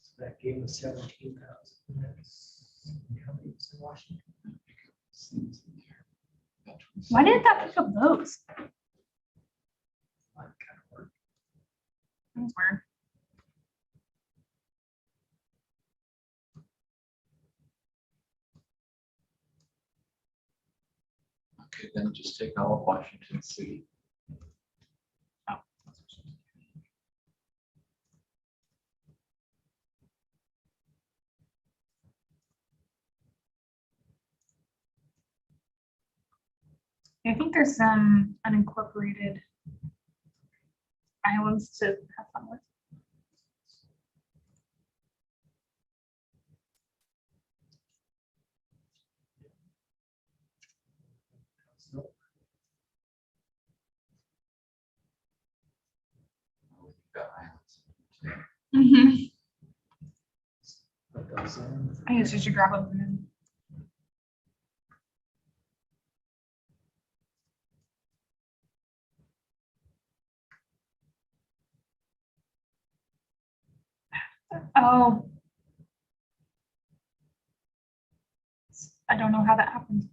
So that gave us 17,000. That's how many is in Washington? Why didn't that pick up those? That kind of work. That's weird. Okay, then just take all of Washington City. Oh. I think there's some unincorporated islands to have fun with. So We've got islands. Mm-hmm. put those in. I guess you should grab them. And 'em. Oh. I don't know how that happened.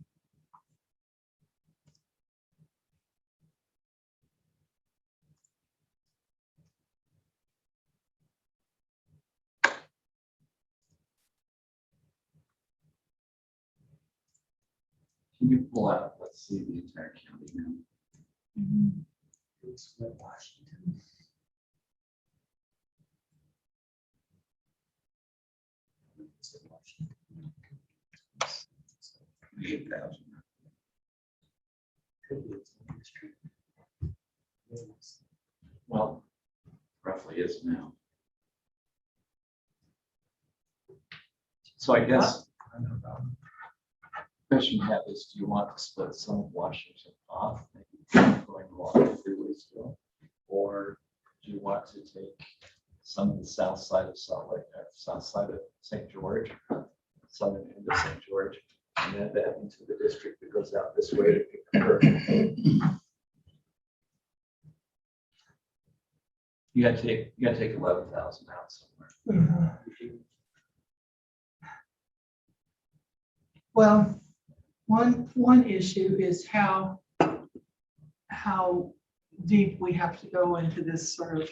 Can you pull out, let's see, the entire county now? Mhm. It's with Washington. It's in Washington. 8,000. Could be its own district. Yes. Well, roughly is now. So I guess I don't know. the question you have is, do you want to split some of Washington off, maybe going along the freeway still? Or do you want to take some of the south side of Salt Lake, south side of St. George, southern end of St. George, and add that into the district that goes out this way to pick the curve? You gotta take 11,000 out somewhere. Well, one issue is how deep we have to go into this sort of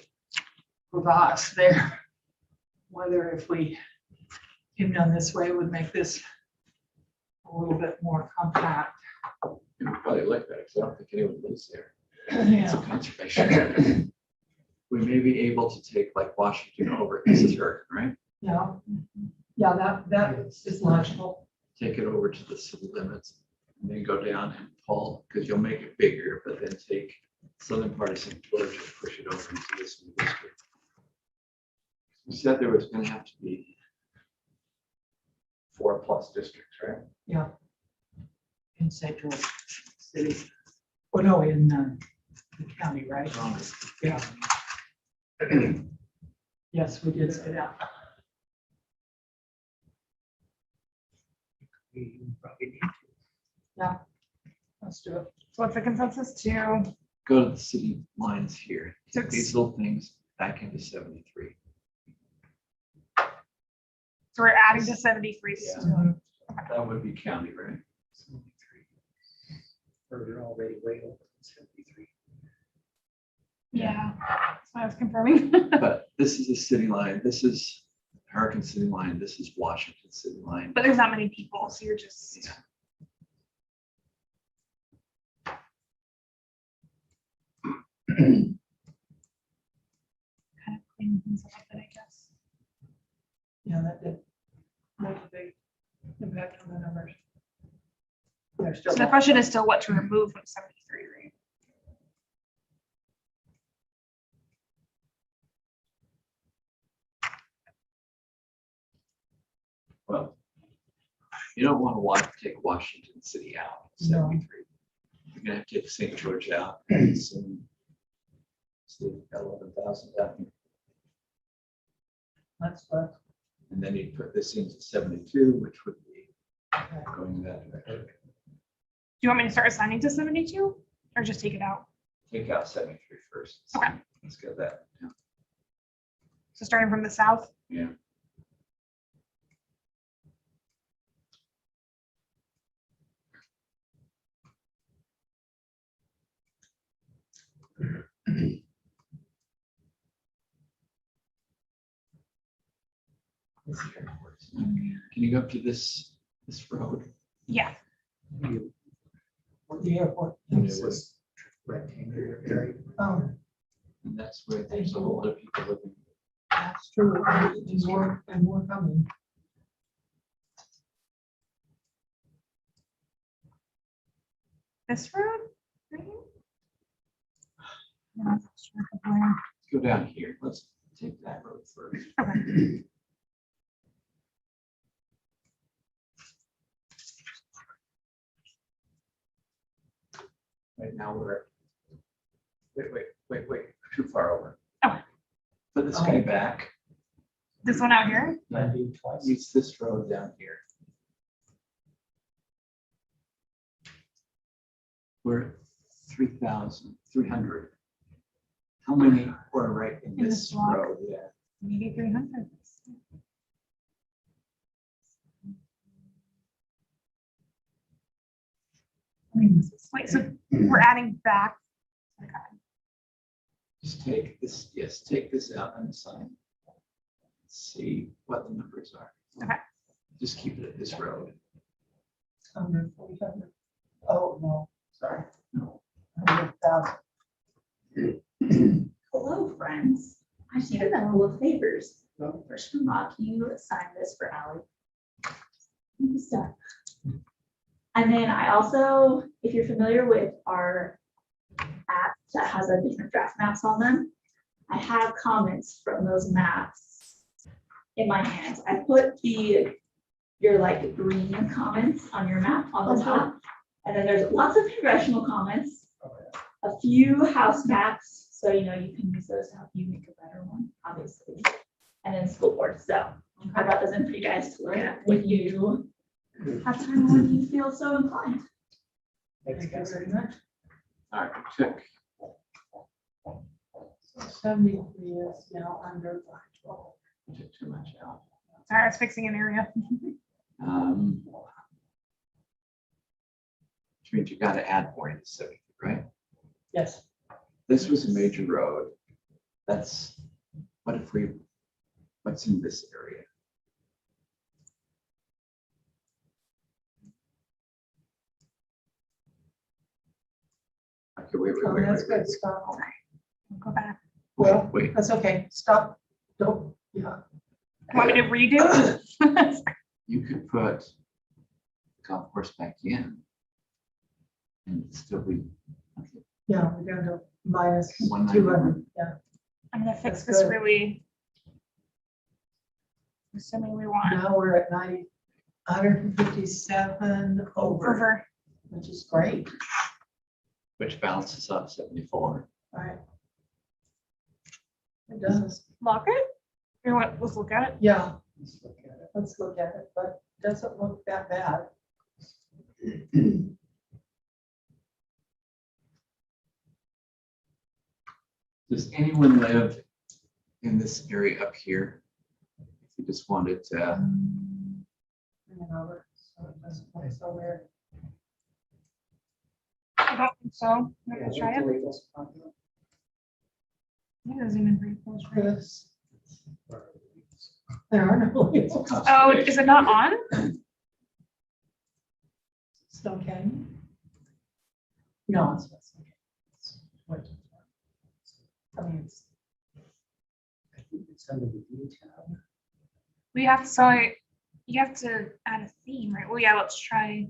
crevasse there. Whether if we came down this way would make this a little bit more compact. You would probably like that, because I don't think anyone lives there. It's Yeah. a conservation area. We may be able to take like Washington over, this is Oregon, right? Yeah, yeah, that is logical. Take it over to the city limits, and then go down and pull, because you'll make it bigger, but then take southern part of St. George and push it over into this new district. You said there was gonna have to be 4+ districts, right? Yeah. In Central City. Oh, no, in the county, right? Yeah. Yes, we did say that. We probably need to. Let's do it. So what's the consensus to? Go to the city lines here, So take these little things back into 73. So we're adding to 73 Yeah. still. That would be county, right? 73. Or we're already way over 73. Yeah, that's what I was confirming. But this is the city line, this is Hurricane City line, this is Washington City line. But there's not many people, so you're just. Yeah. Kind of cleaning things up a bit, I guess. Yeah, that did make a big impact on the numbers. They're still. So the question is still what to remove from 73, right? Well, you don't want to take Washington City out, No. 73. You're gonna have to take St. George out. And soon, so you've got 11,000 down here. That's what. And then you put this into 72, which would be going that direction. Do you want me to start assigning to 72 or just take it out? Take out 73 first. Okay. Let's get that. Yeah. So starting from the south? Yeah. Can you go up to this road? Yeah. You- The airport. It's this rectangular area. And that's where there's a lot of people living. That's true. And more coming. This road? Right here? No, that's sure of where. Go down here. Let's take that road first. Okay. Right now we're, wait, too far over. Oh. Put this guy back. This one out here? Maybe twice. Use this road down here. We're at 3,300. How many were right in In this this block? road? Yeah. Maybe 300. Wait, so we're adding back. Okay. Just take this, yes, take this out and assign. See what the numbers are. Okay. Just keep it at this road. 100. Oh, no, sorry. No. 100,000. Hello, friends. I just need a couple of favors. First from Rock, you sign this for Ally. It's done. And then I also, if you're familiar with our app that has a different draft maps on them, I have comments from those maps in my hands. I put your like green comments on your map on the top. And then there's lots of congressional comments, a few house maps. So, you can use those to help you make a better one, obviously. And then school board. So I brought those in for you guys to look at when you have time when you feel so inclined. Thank you very much. All right, check. 73 is now under 512. Took too much out. Sorry, I was fixing an area. Which means you got to add more in the city, right? Yes. This was a major road. What's in this area? Okay, wait, Oh, wait, that's wait, wait. good, stop. Go back. Well, Wait, that's okay, stop, don't, yeah. Want me to redo? you could put golf course back in. And it'd still be, okay, Yeah, we're down to minus 191. 200, yeah. I'm gonna fix That's this good. really. Assuming we want Now we're at 157 over, over. which is great. which balances up 74. All right. It does, Lock it? You know what? Let's look at it. yeah, Let's look at it. let's look at it, but it doesn't look that bad. Does anyone live in this area up here? If you just wanted to, Bring it over, so it doesn't look so weird. I don't think so. Yeah, Let's try it. the labels pop up. It doesn't even very close. Right? This, there are no labels. Oh, is it not on? Stone Canyon? No, it's not Stone Canyon. It's what- I mean, it's, I think it's under the view tab. We have to, you have to add a theme, right? Well, yeah, let's try.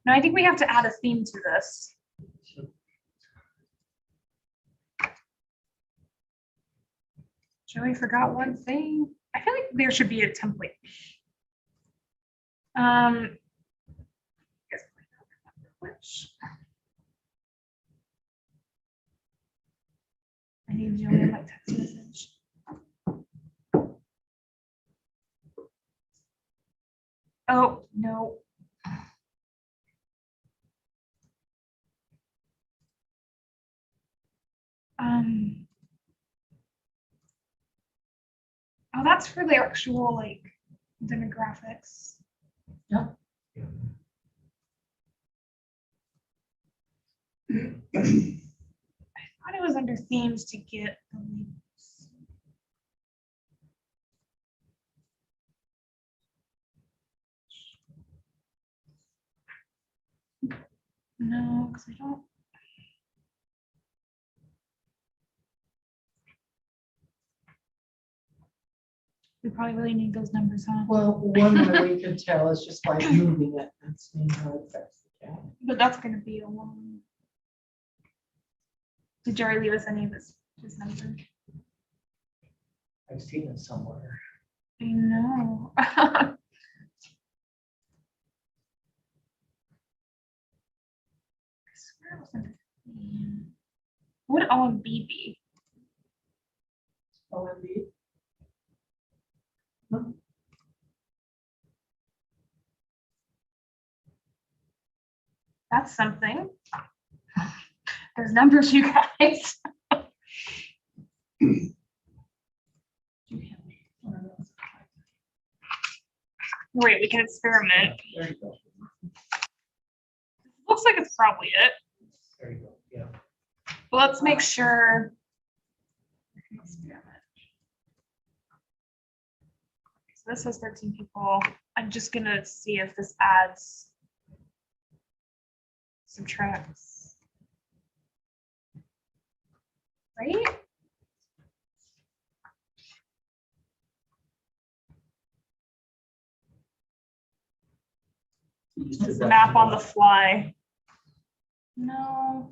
No, I think we have to add a theme to this. Joey forgot one thing. I feel like there should be a template. Guess I don't remember which. I need Joey in my text message. Oh, no. Oh, that's for the actual like demographics. yeah. I thought it was under themes to get the labels. No, because I don't. We probably really need those numbers, huh? Well, one way we can tell is just by moving it and seeing how it affects the cat. But that's gonna be a long. Did Jerry leave us any of his number? I've seen it somewhere. I know. I swear it was under theme. What would OMB be? OMB. That's something. There's numbers, you guys. Wait, we can experiment. There you go. Looks like it's probably it. There you go, yeah. But let's make sure. We can experiment. So this has 13 people. I'm just gonna see if this adds, subtracts. Right? Let's map on the fly. No.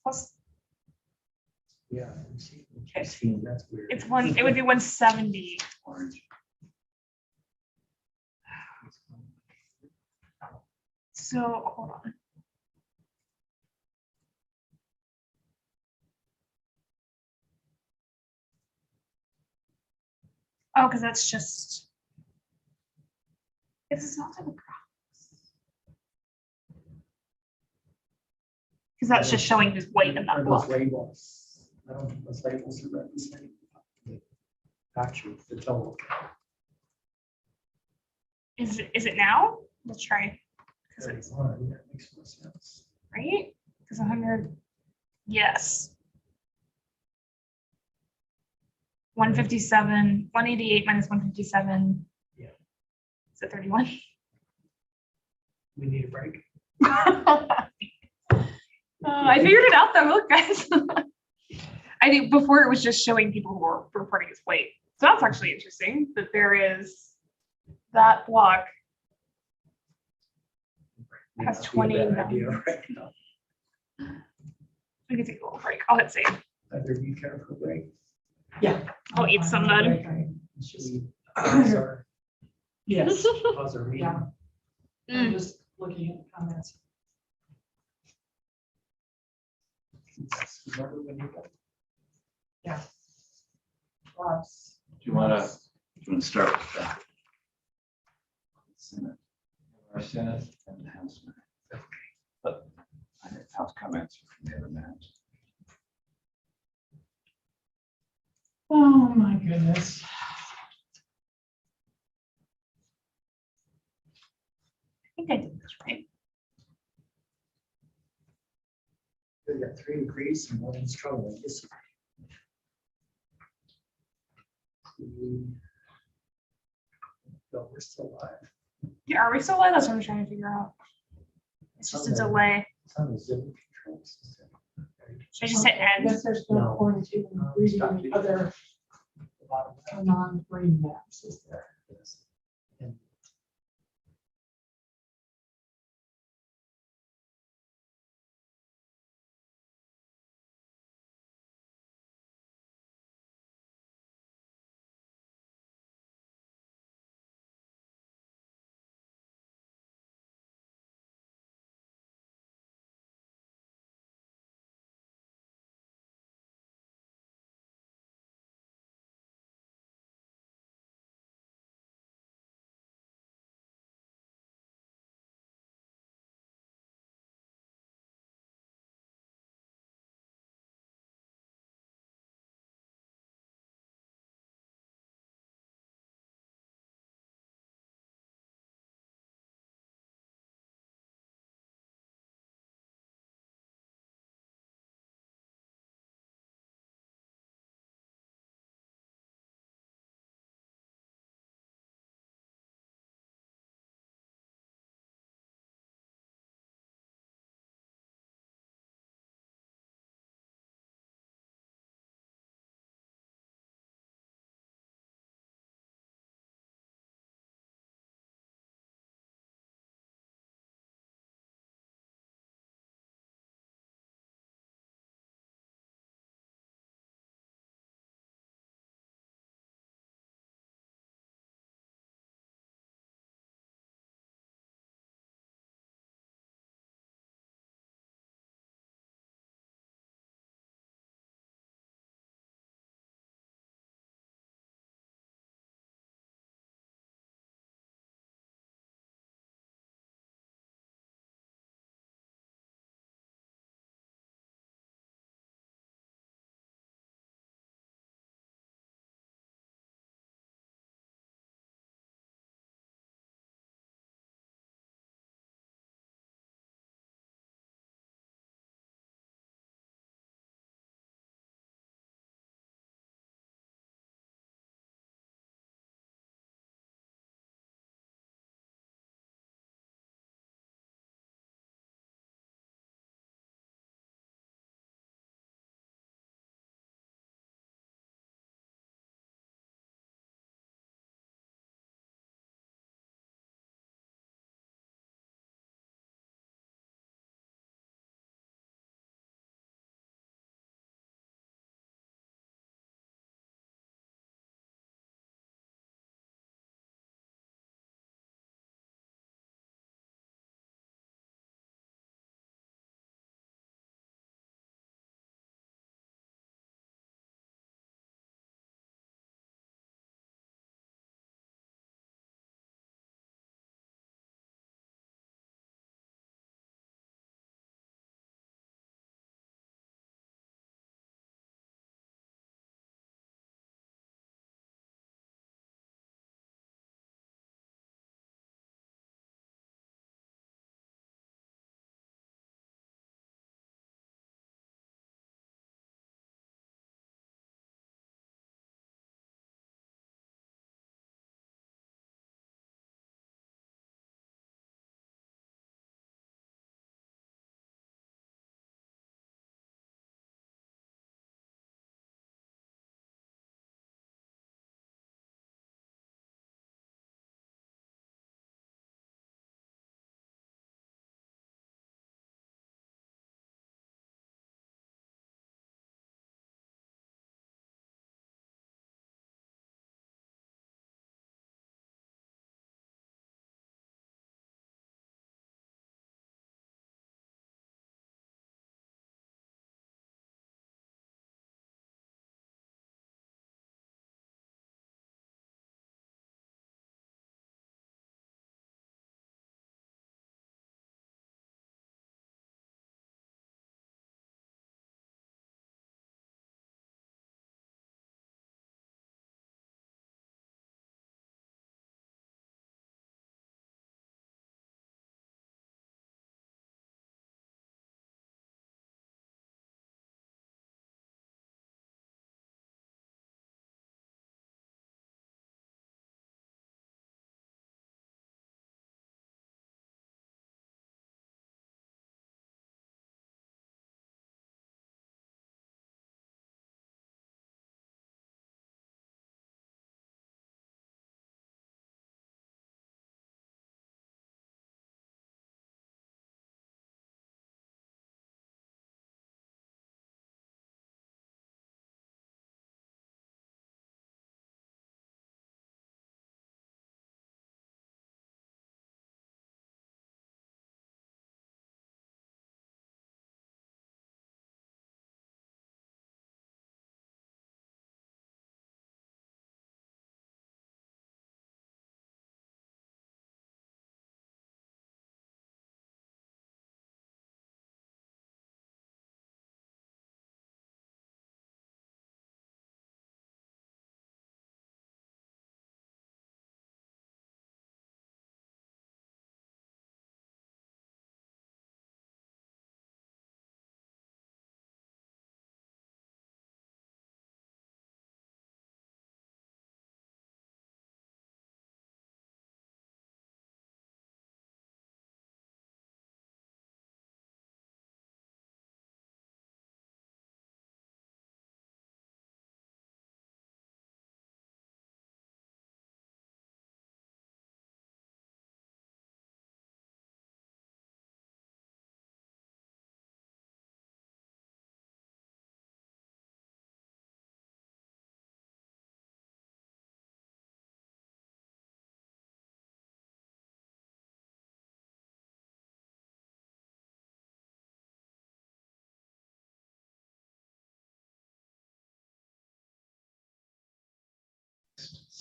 Plus, Yeah, I've seen, that's weird. it's one, it would be 170. Orange. So hold on. Oh, because that's just. This is not demographics. Because that's just showing just weight in that Are block. those labels, I don't think those labels are representing actually the total. Is it now? Let's try. Because it's 31, that makes more sense. right. Because 100. Yes. 157, 188 minus 157. Is it 31? We need a break. I figured it out though, look guys. I think before it was just showing people who were reporting as late. So that's actually interesting that there is that block May has not be a bad 29. idea right now. We can take a little break. I'll hit save. Either you care for a break. I'll eat some then. Should we pause our, Yes, pause our meeting? yeah, Mm. I'm just looking at the comments. Remember when you got- Yeah. Lots. Do you wanna start with that? Senate, our Senate and the House. But I have comments from the other members. Oh, my goodness. I think I did this right. We got 3 degrees and 1 in struggle. This. No, we're still live. Yeah, are we still live? That's what I'm trying to figure out. It's just a delay. It's on the Zoom control system. Should I just hit I end? guess there's no No. point to reading any other The bottom left. non-green maps, is there? Yes. And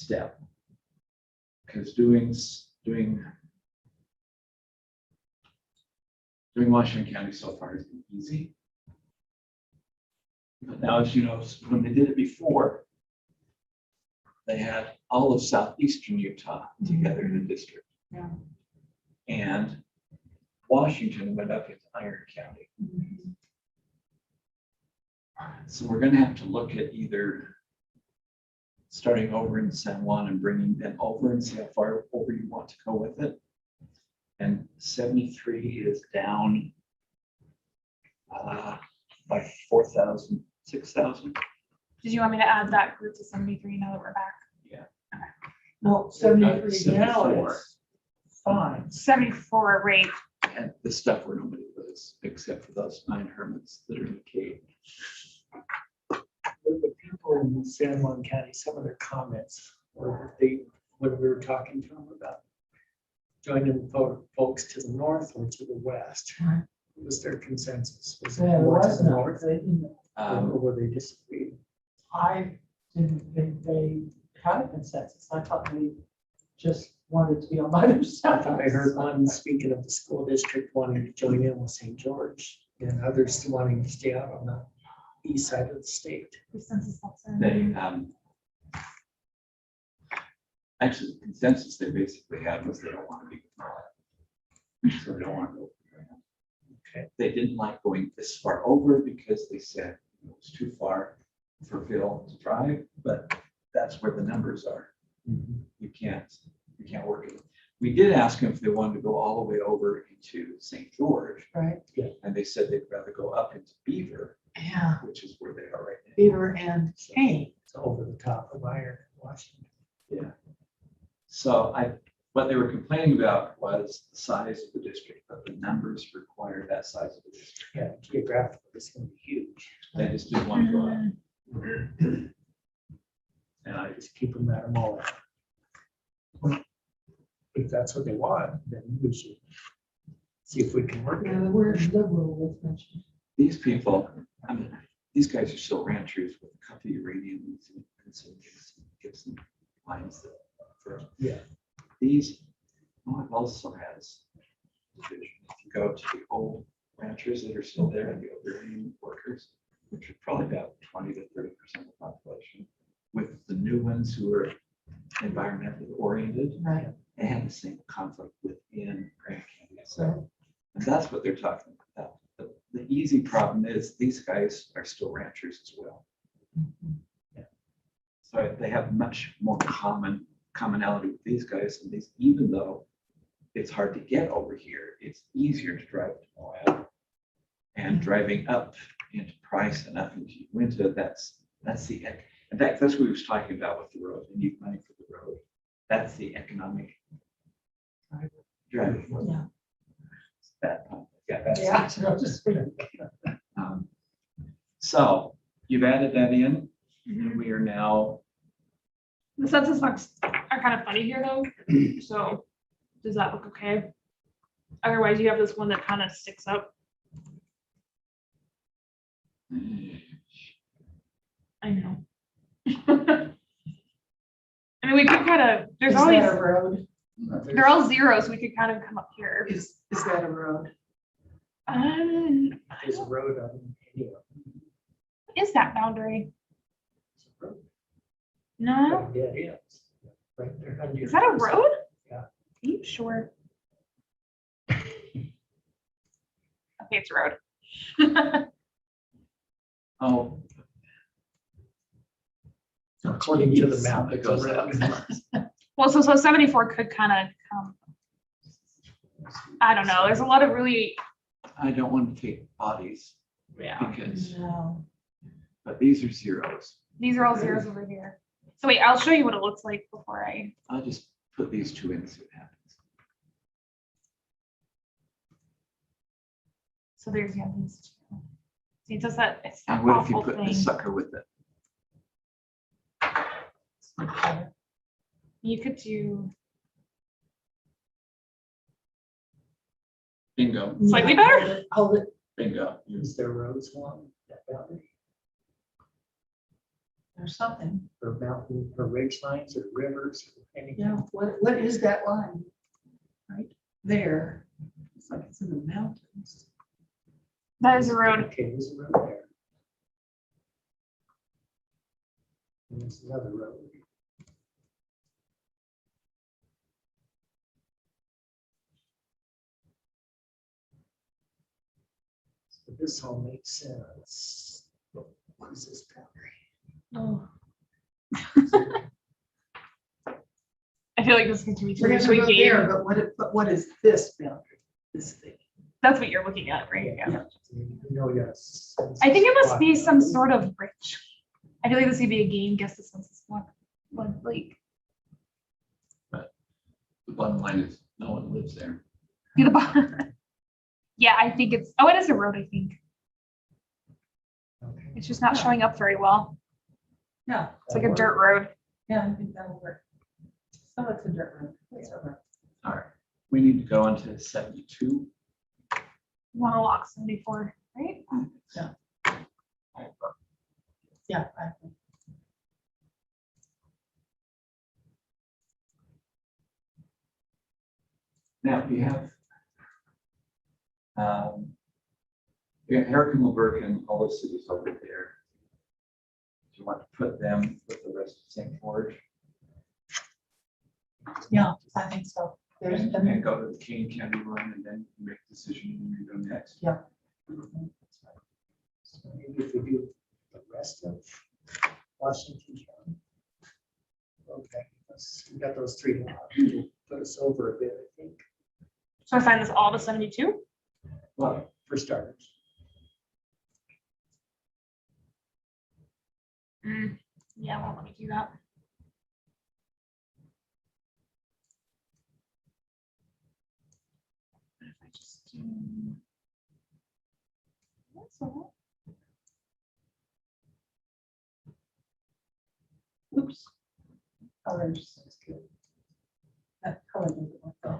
step. Because doing Washington County so far has been easy. But now, as you know, when they did it before, they had all of southeastern Utah together in a district. Yeah. And Washington went up into Iron County. So we're gonna have to look at either starting over in San Juan and bringing them over and see how far over you want to go with it. And 73 is down by 4,000, 6,000. Did you want me to add that group to 73 now that we're back? No, 73 now 74. is fine. 74 rate. And the stuff where nobody lives, except for those 9 hermits that are in the cave. The people in San Juan County, some of their comments, were when we were talking to them about joining folks to the north or to the west, Right. what was their consensus? Was it Yeah, it more to was the not, north, they didn't, or were they disagreeing? I didn't think they had a consensus. I thought they just wanted to be on by I themselves. thought I heard one speaking of the school district wanting to join in with St. George, and others wanting to stay out on the east side of the state. They, actually, the consensus they basically had was they don't want to be with Moab. So they don't want to go. Okay. They didn't like going this far over because they said it was too far for Phil to drive, but that's where the numbers are. You can't work it. We did ask them if they wanted to go all the way over into St. George, Right, and they said they'd rather go up into Beaver, yeah, which is where they are right now. Beaver and Kane. It's over the top of Iron, Washington. Yeah. So what they were complaining about was the size of the district, but the numbers require that size of the district. Yeah, geographically, it's going to be huge. They just didn't want to go up. And I just keep them at them all. If that's what they want, then we should see if we can work Yeah, it. the word liberal was mentioned. These people, I mean, these guys are still ranchers with a couple of uraniums and some Gibson lines that for. Yeah. These, Moab also has division. If you go to the old ranchers that are still there, the uranium workers, which are probably about 20 to 30% of the population, with the new ones who are environmentally oriented, Right. they have the same conflict within Grand Canyon. So, And that's what they're talking about. The easy problem is these guys are still ranchers as well. So they have much more commonality with these guys and these, even though it's hard to get over here, it's easier to drive to Moab. And driving up into Price and up into Uinta, that's the, in fact, that's what we was talking about with the road. They need money for the road. That's the economic driving. yeah. That, yeah, that's. Yeah, no, just- So you've added that in, and we are now, The census marks are kind of funny here though. So does that look okay? Otherwise you have this one that kind of sticks up. I know. I mean, we could kind of, there's Is all that a these, road? they're all zeros. We could kind of come up here. Is that a road? There's a road on any of them. What is that boundary? It's a road. No, Yeah, it is. Right there on your- is that a road? Yeah. Are you sure? Okay, it's a road. oh, According to the map, it it's a goes road. up. Well, so 74 could kind of come. I don't know. There's a lot of really, I don't want to take bodies yeah. because, No. but these are zeros. These are all zeros over here. So wait, I'll show you what it looks like before I. I'll just put these two in and see what happens. So there's these two. See, it does that. It's that And what if you awful put thing. this sucker with it? You could do Bingo, slightly better. Hold it. bingo. Is there roads along that boundary? There's something. or mountain, or ridge lines, or rivers, or anything. Yeah, what is that line? Right there. It's like it's in the mountains. That is a road. Okay, there's a road there. And there's another road. So this all makes sense. What is this boundary? Oh. I feel like this is going to be too We're much gonna go game. there, but what is this boundary? This thing? That's what you're looking at, right? Yeah. Yes. I think it must be some sort of bridge. I feel like this could be a game. Guess this one's one lake. The bottom line is, no one lives there. Be the bottom. Yeah, I think it's. Oh, it is a road. I think Okay. it's just not showing up very well. Yeah, It's like a dirt road. yeah, I think that'll work. So it's a dirt road. It's a road. All right, we need to go into 72. Want to lock 74, right? Yeah. I think. Now, you have Herkimer, Wilburton, and all those cities over there. Do you want to put them with the rest of St. George? Yeah, I think so. There's, And then go to the King County one and then make a decision when you go next. yeah. So maybe if we do the rest of Washington County. Okay, we got those three lots. It'll put us over a bit, I think, So I assign this all to 72. well, for starters. Yeah, well, let me do that. What if I just do? That's all. Oops. Colors. That's good. That color doesn't look good.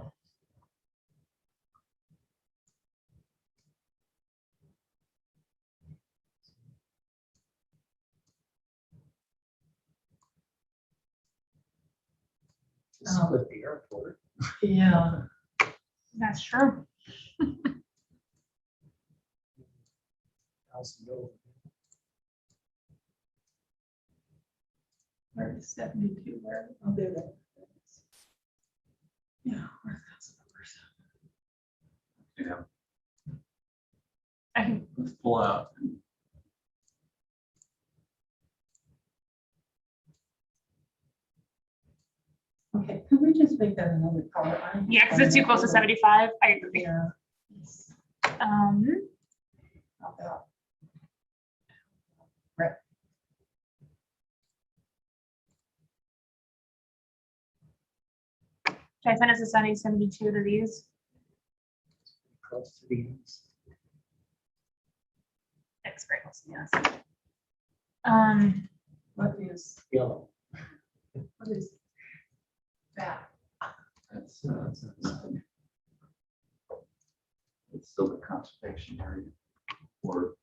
To split the airport. Yeah. That's true. How's it go? Where is 72? Where? Oh, there that is. Yeah, where that's the numbers. Yeah, I can. let's pull out. Okay, could we just make that another color? Yeah, because it's too close to 75. I agree. Yeah. Not that. Right. Should I send us a 72 to these? Close to the ends. It's very close, yes. What is, Yellow. what is that? That's it's still the conservation area or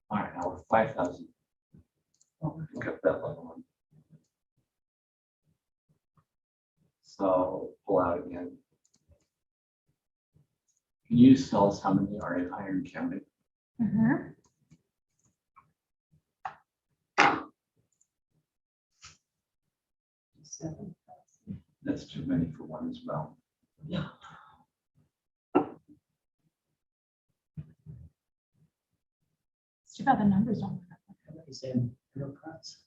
all right, now we're 5,000. Look at that level one. So pull out again. Can you just tell us how many are in Iron County? Mhm. That's too many for one as well. Yeah. It's too bad the numbers don't. He's in enterprise.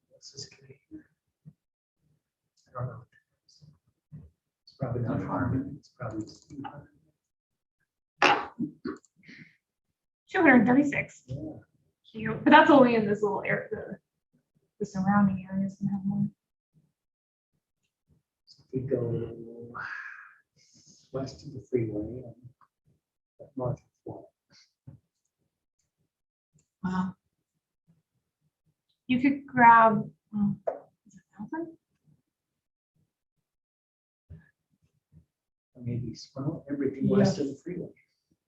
What's this guy here? I don't know. It's probably not farming. It's probably. 236. Yeah. Cute. But that's only in this little area, the surrounding areas and have one. We go west of the freeway and north of Florida. Wow. You could grab, is it 1,000? Maybe well, everything west of the freeway.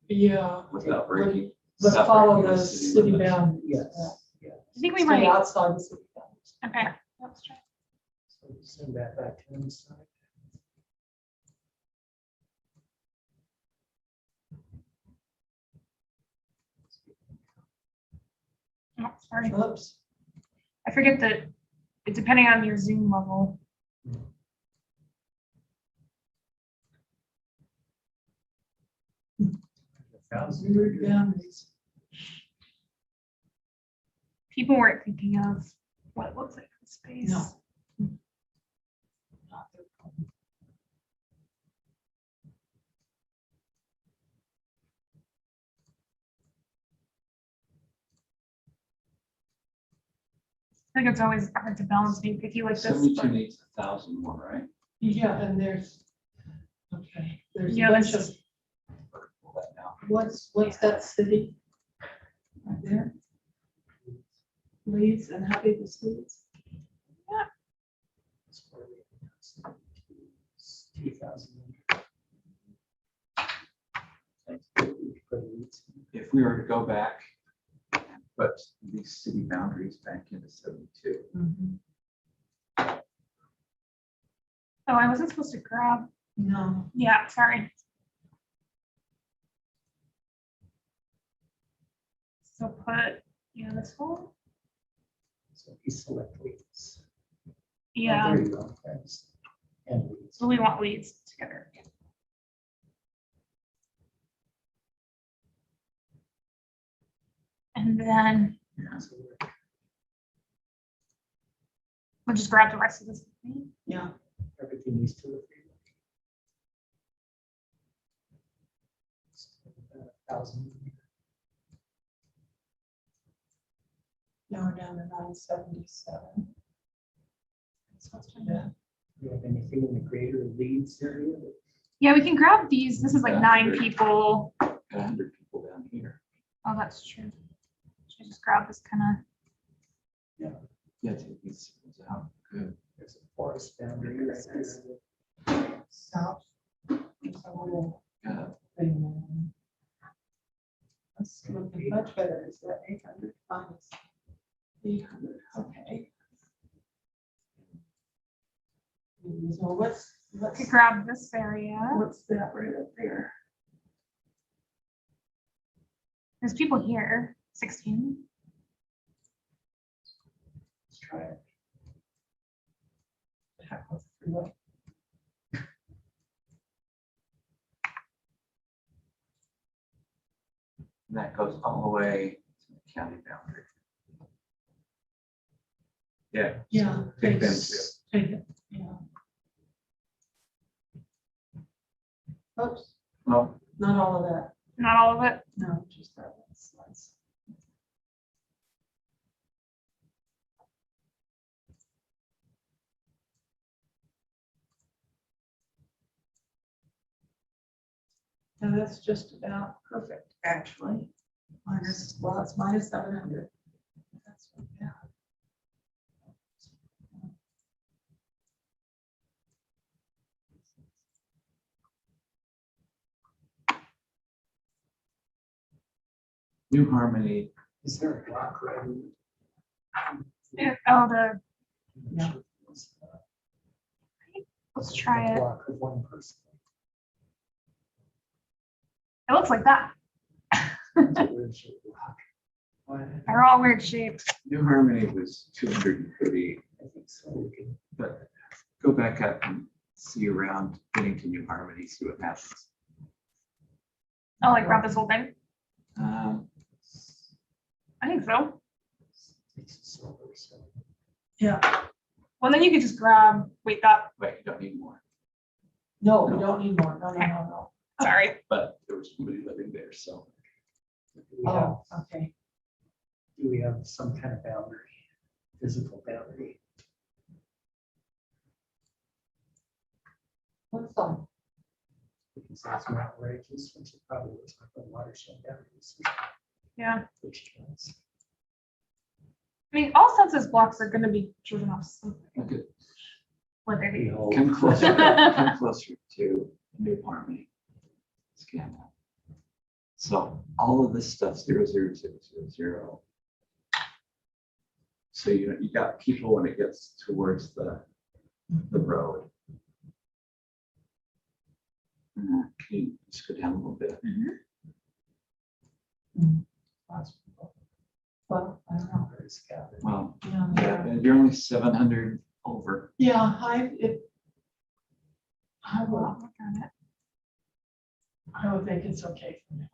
Yeah. Without breaking. But without follow breaking the city limits. boundaries. Yes, yeah. I think we Stay might, outside the city boundaries. okay, let's try. So send that back to the side. Oh, sorry. Oops. I forget that, depending on your Zoom level. Weird boundaries. People weren't thinking of what it looks like in space. No. Not their problem. I think it's always hard to balance being picky like this. 72 but- needs 1,000 more, right? Yeah, and there's, okay, there's a Yeah, bunch there's- of, Pull that down. what's that city? Right there. Leeds, and how big is Leeds? That's where we are. 2,000. If we were to go back, and put these city boundaries back into 72. Oh, I wasn't supposed to grab. No. Yeah, sorry. So put, this one. So if you select leads. Oh, Yeah, there you go. Thanks. And leads. so we want leads together. And then So we're- we'll just grab the rest of this. Yeah. everything east of the freeway. About 1,000. Now we're down to 977. That's not too bad. Do you have anything in the greater Leeds area? Yeah, we can grab these. This is like 9 people. Got 100 people down here. Oh, that's true. Should I just grab this kind Yeah, take these ones out. Good. There's a forest boundary right there. South. There's a little Uh, thing there. That's looking much better. Is that 800 minus 800? Okay. So what's of, could grab this area. that right up there? There's people here, 16. Let's try it. Heck with the freeway. And that goes all the way to the county boundary. Yeah. Yeah. Take them thanks. Take it, yeah. Oops, Well, not all of that. Not all of it. No, just that one slice. And that's just about perfect, actually. Minus, well, it's minus 700. That's not bad. New Harmony, Is there a block road? Oh, the, Yeah. let's try it. Block of one person. It looks like that. It's a weird shaped block. They're all weird shapes. New Harmony was 230, I think so. We can- but go back up and see around getting to New Harmony, see what happens. Oh, like grab this whole thing? Um, I think so. it's silver, so. Yeah, Well, then you could just grab, wait, that, Wait, you don't need more, no, we don't need more. No, no, no, no. sorry. but there was somebody living there, so. Do we have, Oh, okay. do we have some kind of boundary, physical boundary? fine. Because that's more outrageous, which is probably what's like the watershed boundaries. Yeah. Which ones? I mean, all census blocks are gonna be driven off something. Okay, What they be. come closer, come closer to New Harmony. Scan that. So all of this stuff, 0, 0, 0, 0, 0. So you got people when it gets towards the road. Can you just go down a little bit? Well, I don't know. Very scattered. Well, Yeah, yeah, but you're only 700 over. Yeah, I will, Look at it. I would think it's okay for now.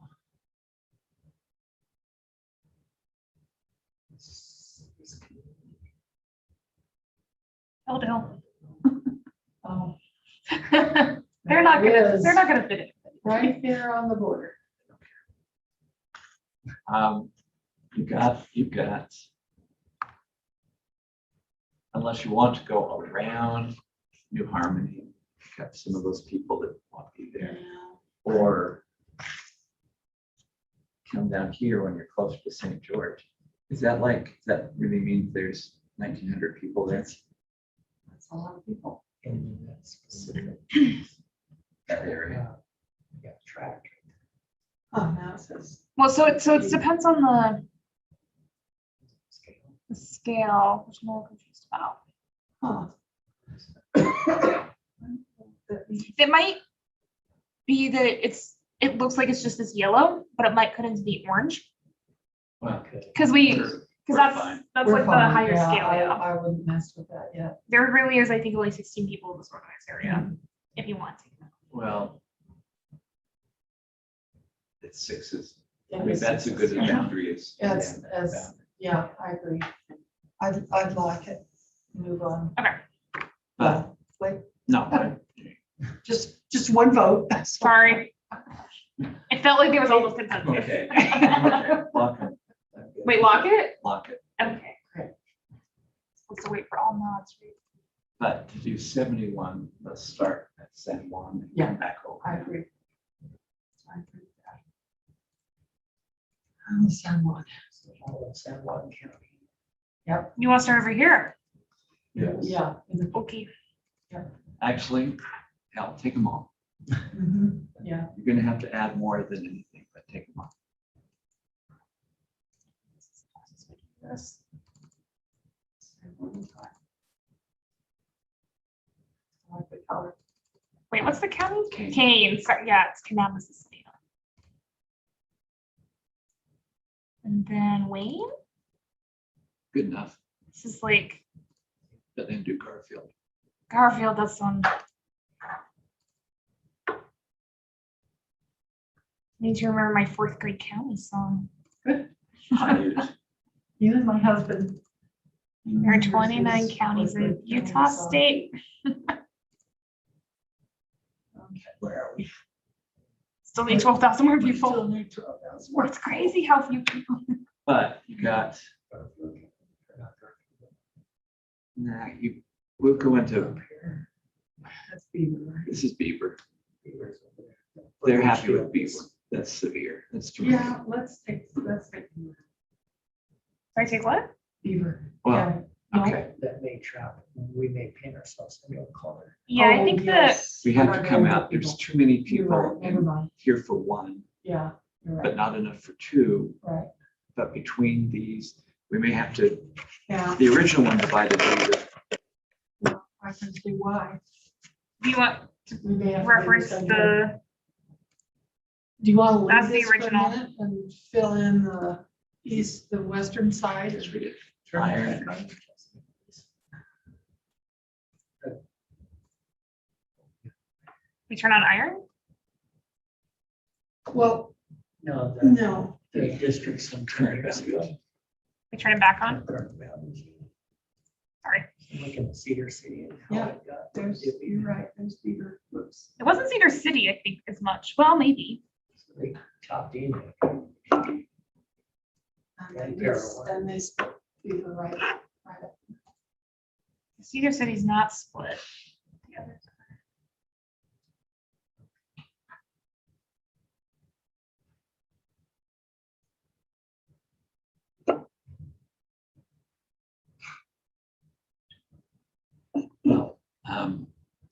Oh, no. Oh, They're not There gonna, is. they're not gonna fit it. right there on the border. You've got, unless you want to go around New Harmony, you've got some of those people that want to be there, or come down here when you're closer to St. George. Does that really mean there's 1,900 people there? That's a lot of people. In that specific That area. yeah, track. Oh, now it says, Well, so it depends on Scale. the scale, which I'm more confused about. huh. It might be that it looks like it's just this yellow, but it might cut into the orange. Well, Because we're that's fine. that's We're like the fine, higher yeah, scale. Yeah. I wouldn't mess with that yet. There really is, I think, only 16 people in this organized area, if you want to. Well, it's sixes. I Yeah, mean, that's a good boundary is. As, yeah, I agree. I'd like it. Move on. But, Wait, no, just one vote. That's all. Sorry. It felt like there was almost consensus. okay. Okay, lock it. Wait, lock it? Lock it. Okay. Great. Supposed to wait for all nods. Right? But to do 71, let's start at San Juan and Yeah, come back over. I agree. I agree with that. Oh, San Juan. All of San Juan County. You want to start over here? Yes. Yeah. in the- Okay. Actually, hell, take them all. Mhm, yeah. You're gonna have to add more than anything, but take them all. Yes. I like the color. Wait, what's the county? Kane. Kane. Sorry, yeah, it's Canal, Mississippi. And then Wayne. Good enough. This is like But then do Garfield. Garfield. That's one. Need to remember my 4th grade county song. Hires. You and my husband. There are 29 counties in Utah State. Okay, where are we? Still need 12,000 more We still people. need 12,000. It's crazy how few people. But you got, we'll go into, That's Beaver, right? this is Beaver. They're happy with Beaver. That's severe. That's too much. Yeah, let's take Beaver. Sorry, take what? Beaver. Well, Yeah. No? okay. That may trap, we may paint ourselves in real color. Yeah, I Oh, think that yes. We have We're to not come gonna out. get There's people. too many You're right, people never in mind. here for one, Yeah, you're but right, not enough for two. right. But between these, we may have to, Yeah, the original one divided Beaver. I can see why. do you want We may have to do reference this again. the, Do you want to That's leave the this for a original. minute and fill in the western side? Just read it. Turn Iron. that right. we turn on iron? Well, No, no, the districts and current We turn it back on? Sorry. Looking at Cedar City. And how Yeah, it got there's, you're right, there's Beaver. Whoops. It wasn't Cedar City, I think, as much. Well, maybe. They chopped in. And Right they there, just- one. and they split Beaver right. Cedar City's not split. The others are.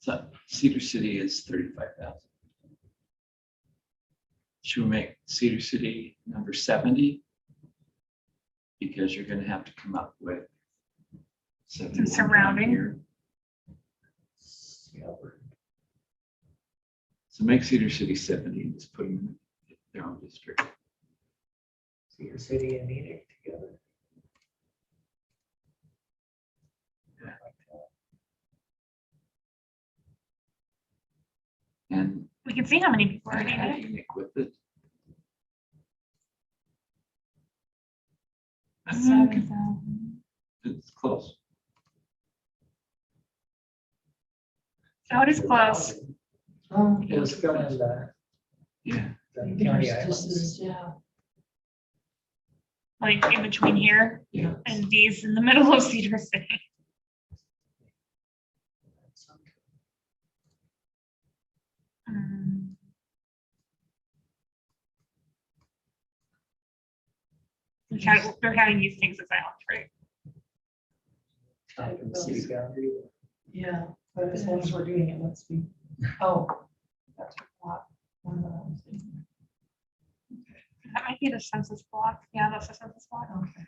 So Cedar City is 35,000. Should we make Cedar City number 70? Because you're gonna have to come up with 71 down surrounding. here. Yeah, we're- So make Cedar City 70 and just put them in their own district. Cedar City and Enoch together. And We can see how many people are in add it. Enoch with it. It's close. Oh, it is close. It was still in Yeah. the county islands. Yeah. Like in between here Yeah. and these in the middle of Cedar City. Um, They're having these things as islands, right? Top of the city boundary. Yeah, but as long as we're doing it, let's be, oh. That's a lot. That might be the census block. Yeah, that's the census block. Okay.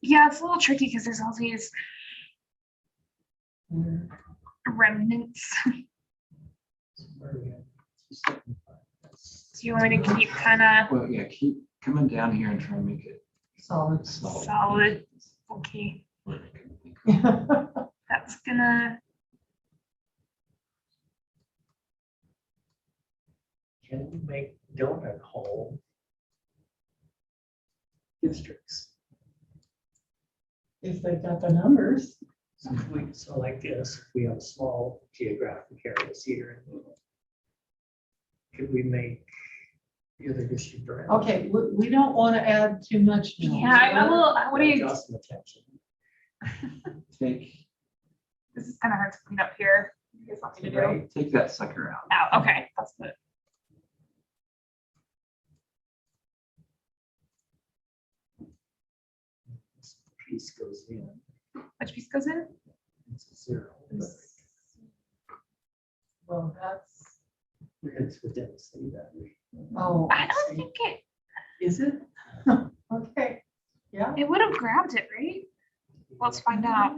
Yeah, it's a little tricky because there's all these Mm. remnants. Where are we at? 275. That's- So you want me to keep kind of Well, yeah, keep coming down here and try and make it Solid. solid. solid. Okay, that's gonna, Can we make donut hole districts? If they've got the numbers. So like this, we have a small geographic area, Cedar. and could we make the other district around? Okay, we don't want to add too much. now. yeah, I will, what do you, Draw some attention. Take, this is kind of hard to clean up here. You guys want me to do? right, take that sucker out. Out, okay, that's good. This piece goes in, Which piece goes in? it's a zero, but Well, that's, it's within the city boundary. oh. I don't think Is it? Okay, yeah. it would have grabbed it, right? Let's find out.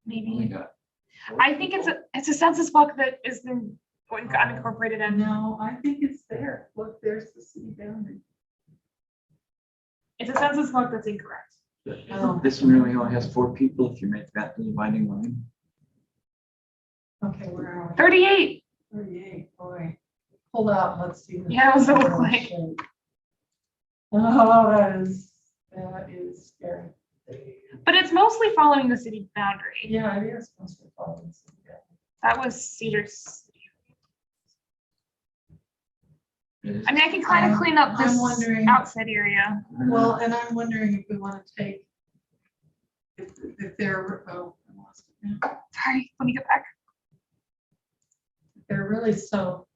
We Maybe. got I think it's a census block that is been unincorporated in. No, I think it's there. Look, there's the city boundary. It's a census block that's incorrect. Oh. This one really only has 4 people if you make that the dividing line. Okay, where are we? 38. 38, boy. Pull out, let's see. this. Yeah, what does it look like? Oh, that is scary. But it's mostly following the city boundary. Yeah, it is supposed to follow the city boundary. That was Cedar City. It is- I mean, I can kind of clean up I'm this wondering- outside area. Well, and I'm wondering if we want to take, if they're, oh, I lost it now. Sorry, let me get back. If they're really so,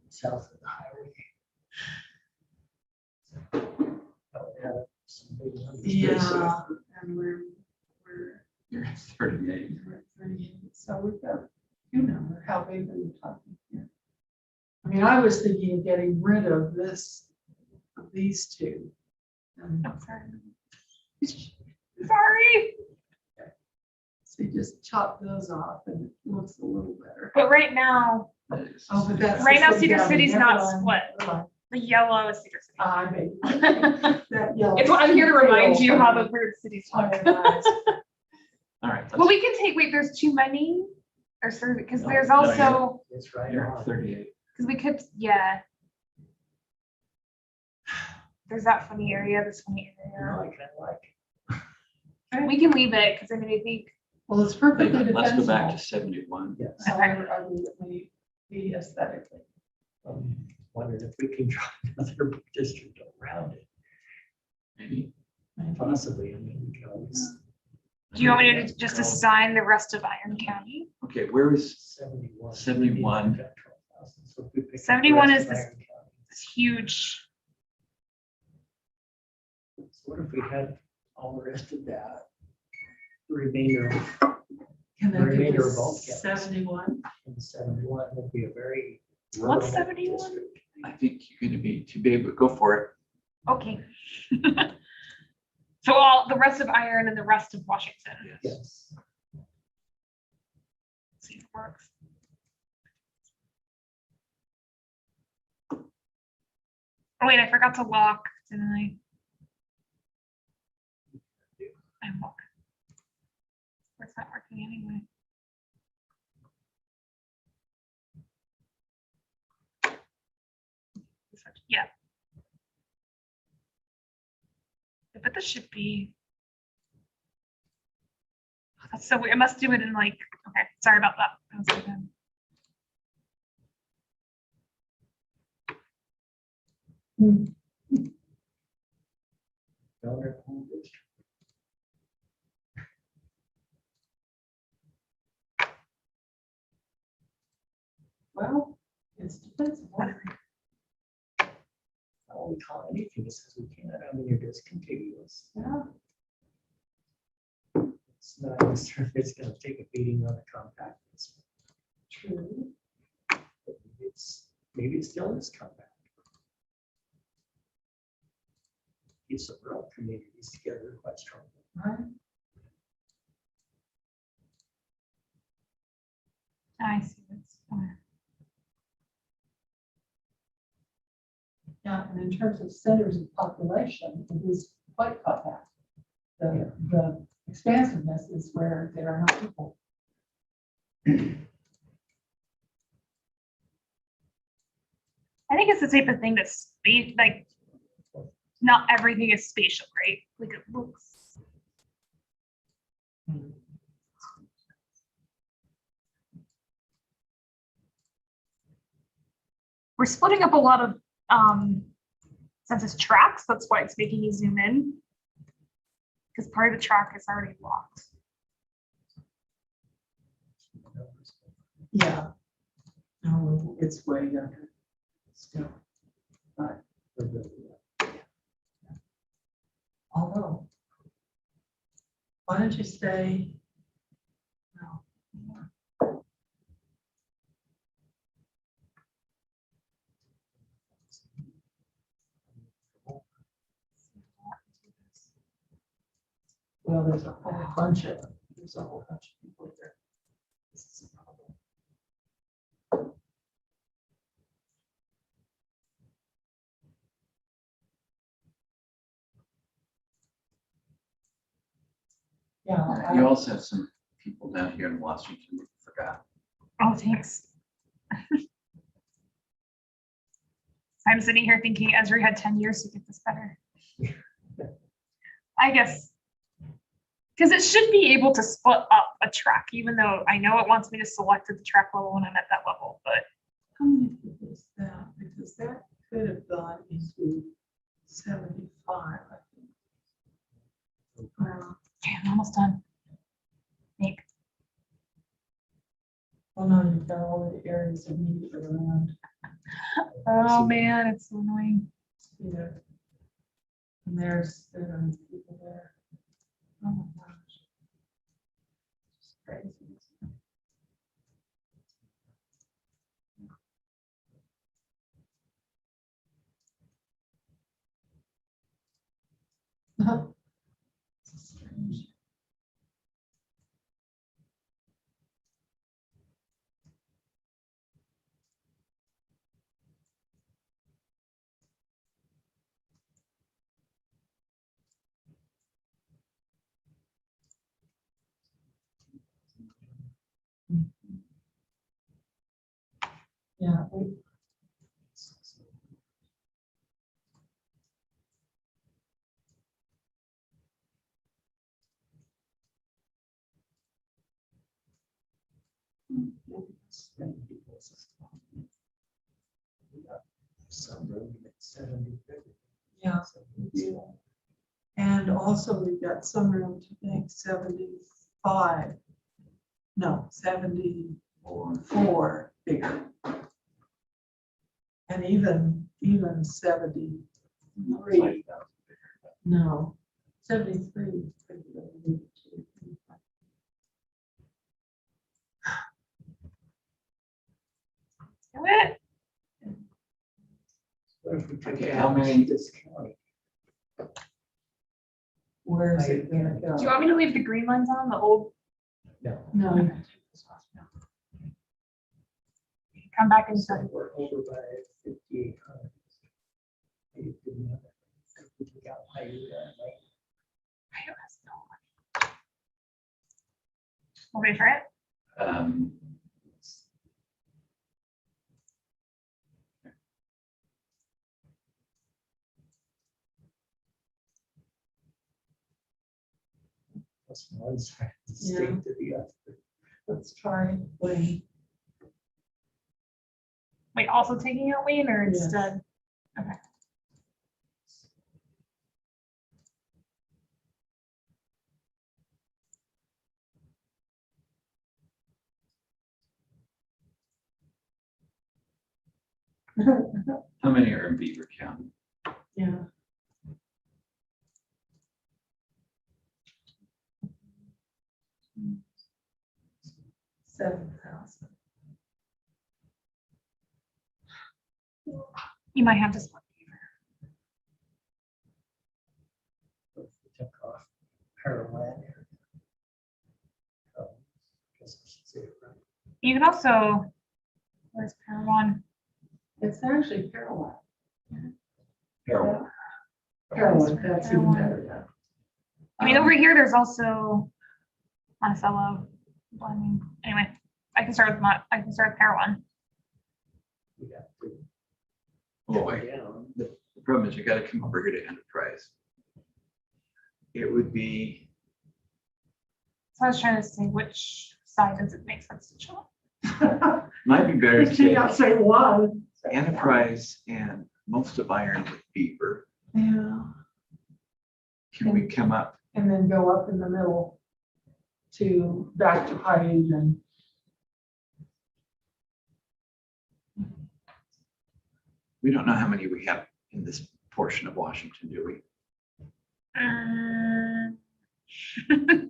South of the highway. Oh, yeah, some big numbers there, so yeah, and we're You're at 38. we're at 38, so we've got a few number, how big are you talking here? I mean, I was thinking of getting rid of these two. And Oh, sorry. Sorry. so you just chop those off and it looks a little better. But right now, That is- Oh, but that's. Right the now, city Cedar boundary. City's Never not mind, split. never mind. the yellow is Cedar City. I mean, that yellow. It's what I'm here to remind you how the weird cities look. Nice. All right. Well, we can take, wait, there's too many, or certain, because No, there's no, also, it's right You're at on. 38. because we could, yeah. There's that funny area, this funny You know, area. I kind of like. We can leave it, because I mean, I think, Well, it's perfectly Let's go back to defensible. 71. Yes. However, ugly it may be aesthetically. Wondered if we can draw another district around it, Maybe. possibly. I mean, we can always. do you want me to just assign the rest of Iron County? Okay, where is 71. 71. So if we pick up the 71 rest is of this- Iron County. It's huge. So what if we had all the rest of that the remainder of Can The that remainder give of all us counties. 71? the 71 would be a very. What's rural 71? district. I think you're gonna be too big, but go for it. Okay. So all, the rest of Iron and the rest of Washington. Yes. See if it works. Oh wait, I forgot to lock, didn't I? I lock. It's not working anyway. Yeah. But this should be. That's so weird. I must do it in like, okay, sorry about that. That was so good. Dollar home district. Well, it's defensible. All we call anything that says we can't, I mean, you're just contiguous. Yeah, It's not necessarily, it's gonna take a beating on the compact. true. Maybe it still is compact. Keeps some rural communities together quite strongly. Right. I see what's going. Yeah, and in terms of centers of population, it is quite compact. The expansiveness is where there are no people. I think it's the type of thing that's like, not everything is spatial, right? Like it looks. We're splitting up a lot of census tracks. That's why it's making you zoom in. Because part of the track is already locked. Yeah. No, it's way under still. But although, why don't you say, no. Well, there's a whole bunch of people here. This is a problem. Yeah. You also have some people down here in Washington that you forgot. Oh, thanks. I'm sitting here thinking Esri had 10 years to get this better. I guess. Because it should be able to split up a track, even though I know it wants me to select at the track level when I'm at that level, but. How many people is that? Because that could have gone into 75, I think. Okay, I'm almost done. Think. Well, no, you've got all the areas immediately around. Oh man, it's so annoying. Here. And there's people there. Oh my gosh. It's crazy. It's strange. Yeah. Some room at 70. Yeah. And also we've got some room to make 75. No, 74 bigger. And even 73. No, 73. What? What if we took Okay, it how out many- of this county? Where is it gonna go? Do you want me to leave the green lines on, the old, No. No, come back and So start? we're over by 5,800. Maybe do another. We took out Paiute and like, Want me to try it? Um, plus one side of the Yeah. state to the other. let's try Wayne. Like also taking out Wayne or Yes. instead? Okay. how many are in Beaver County? Yeah. $7,000. You might have to split. If we took off Parowan area. Oh, guess I should say it right. You can also, where's Parawan? It's actually Carolina. Harold. Carolina, that's even better, yeah. I mean, over here, there's also Monticello. Blaming. Anyway, I can start with I can start with Parawan. We got to Oh, wait. down. The problem is you gotta come over here to enterprise. It would be, So I was trying to see which side does it make sense to show. might be better to You take gotta say one. enterprise and most of Iron with Beaver. Yeah, Can we come up? and then go up in the middle to, back to Paiute and. We don't know how many we have in this portion of Washington, do we?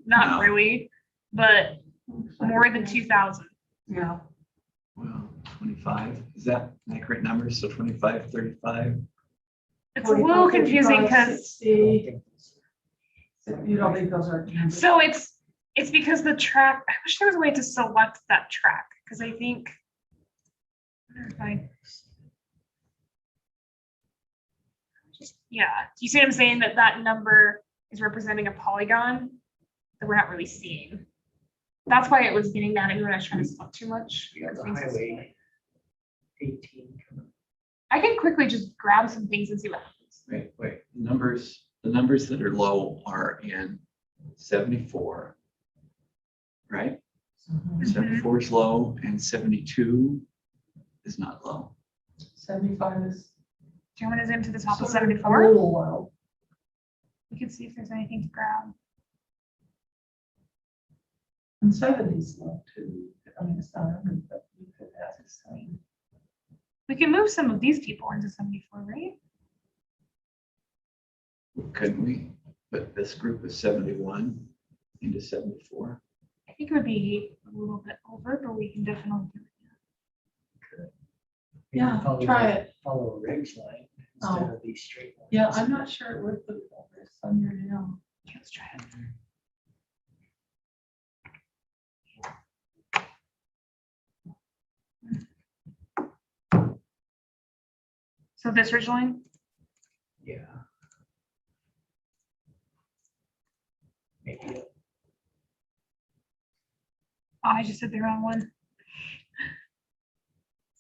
Not No. really, but more than 2,000. Yeah. Well, 25, is that an accurate number? So 25, 35? It's a little 45, confusing 55, because 60. You don't think those are? so it's because the track. I wish there was a way to select that track because I think. I wonder if I yeah, do you see what I'm saying? That number is representing a polygon that we're not really seeing. That's why it was getting mad at me when I was trying to select too much. We got the highway 18 coming. I can quickly just grab some things and see what happens. Wait, the numbers that are low are in 74, right? Mhm. 74 is low and 72 is not low. 75 is. Do you want me to zoom to the top of sort of a 74? little low. We can see if there's anything to grab. And 70 is low too. I mean, it's not 100, but you could have the same. We can move some of these people into 74, right? Couldn't we put this group of 71 into 74? I think it would be a little bit over, but we can definitely do it. Maybe Yeah, follow try a- it. Follow a ridge line instead Oh. of these straight lines. Yeah, I'm not sure it would put it over. It's under now. Okay, let's try it. So this ridge line? Yeah. Maybe. Oh, I just did the wrong one.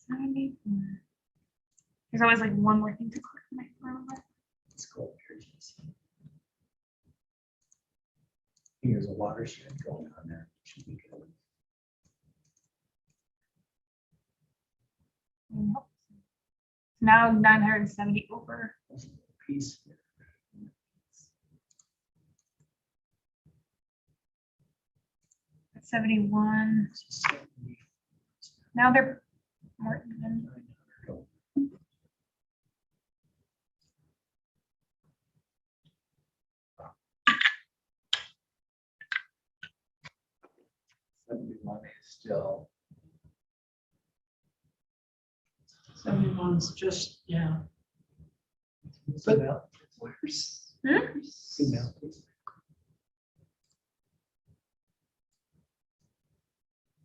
74. There's always like one more thing to click. on my phone. Let's go urgency. Here's a watershed going on there. Should be good. Nope. Now 970 over. Piece. At 71. Now they're more even. One is still 71's just, yeah. Zoom out, Hmm? zoom out, please.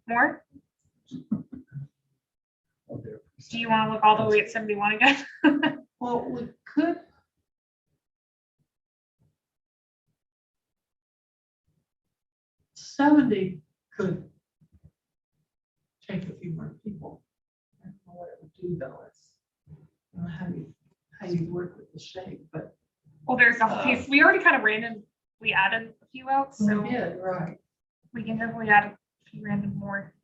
More? Oh, there. Do you want to look all the way at 71 again? Well, we could. '70 could take a few more people. I don't know what it would do though. It's, I don't know how you work with the shape, but Well, there's a piece, we already kind of we added a few out, so we did, right. we can definitely add a few random more.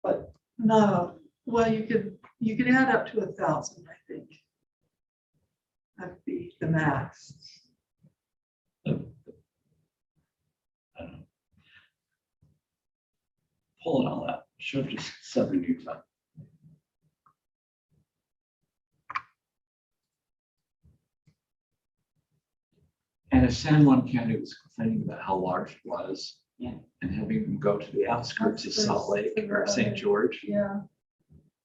But no, well, you could add up to 1,000, I think. That'd be the max. I don't know. Pulling all that, show just Southern Utah. And if San Juan County was complaining about how large it was. Yeah. And having them go to the outskirts of Salt Lake or St. George. Yeah.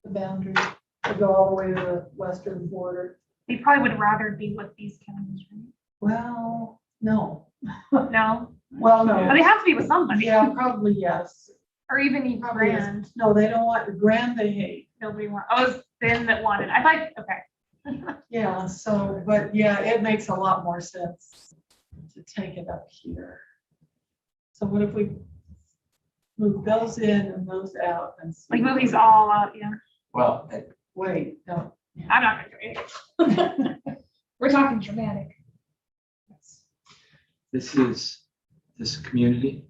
The boundary, to go all the way to the western border. They probably would rather be with these counties, right? Well, no. No, Well, but no. they have to be with somebody, Yeah, probably yes. or even you Probably yes. grand. No, they don't want grand, they hate. Nobody want, oh, it's Ben that wanted, I thought, okay. Yeah, so, but yeah, it makes a lot more sense to take it up here. So what if we move those in and those out and see? Like move these all out, yeah. Well, Wait, no. I'm not gonna do it. We're talking dramatic. this is community.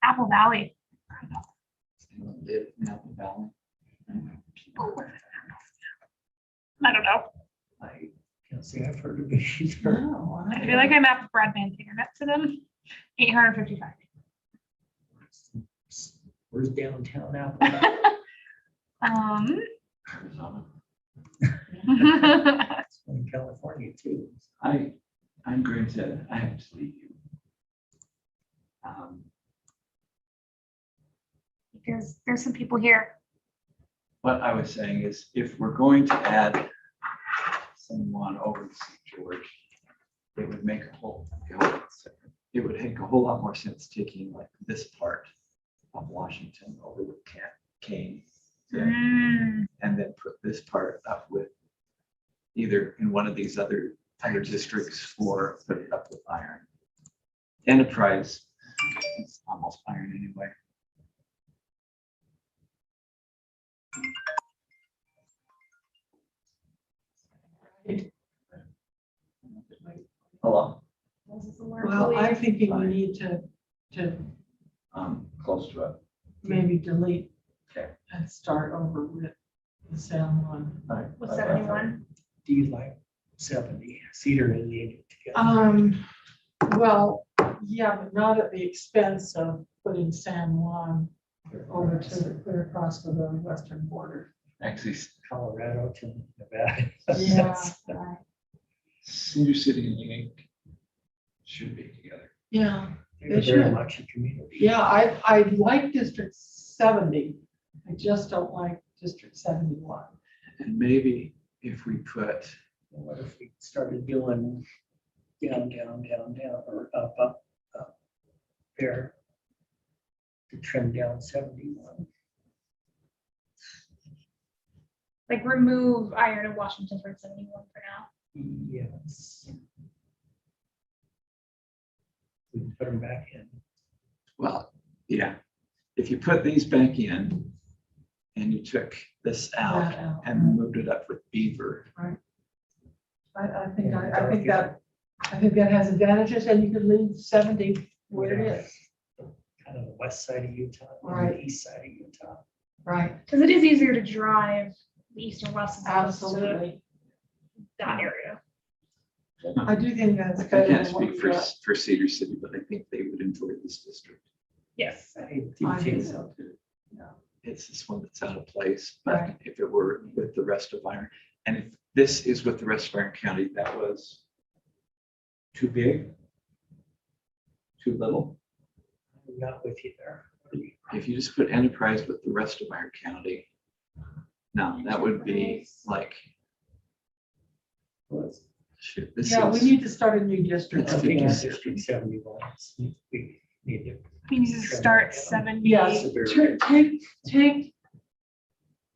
Apple Valley. Live in Apple Valley. I don't know. I can't say I've heard of it either. No, I feel like I'm at broadband internet to them. 855. Where's downtown Apple? Arizona. It's in California too. I'm granted, I have to leave you. There's some people here. What I was saying is, if we're going to add someone over to St. George, it would make it would make a whole lot more sense taking like this part of Washington over with Kane. Mm, And then put this part up with either in one of these other districts or put it up with Iron. Enterprise, it's almost Iron anyway. Hello, Well, I'm thinking we need to close to it. maybe delete Okay. and start over with the San Juan. with 71. Do you like 70 Cedar and Union together? Well, yeah, but not at the expense of putting San Juan over to the clear across to the western border. Actually, Colorado to Nevada. Yeah, right. Cedar City and Union should be together. Yeah, They're They very should. much a community. yeah, I like District 70. I just don't like District 71. And maybe if we put, What if we started doing down, or up there to trim down 71? Like remove Iron and Washington from 71 for now. Yes. We can put them back in. well, yeah, if you put these back in and you took this out That out, and moved it up with Beaver, I think that has advantages, and you could leave 70 where it is. Kind of the west side of Utah, and Right. the east side of Utah. Right, Because it is easier to drive the east or west as opposed to absolutely. that area. I do think that's I better can't than what speak we for, got. for Cedar City, but I think they would enjoy this district. Yes. I I think think so too. It's this one that's out of place, but Right. if it were with the rest of Iron, and if this is with the rest of Iron County, that was too big, too little. I'm not with you there. If you just put enterprise with the rest of our county, now that would be like, shoot, this Yeah, we is, need to start a new district. It's I think it's 50. District 71. We need to. We need to start 70. Yes,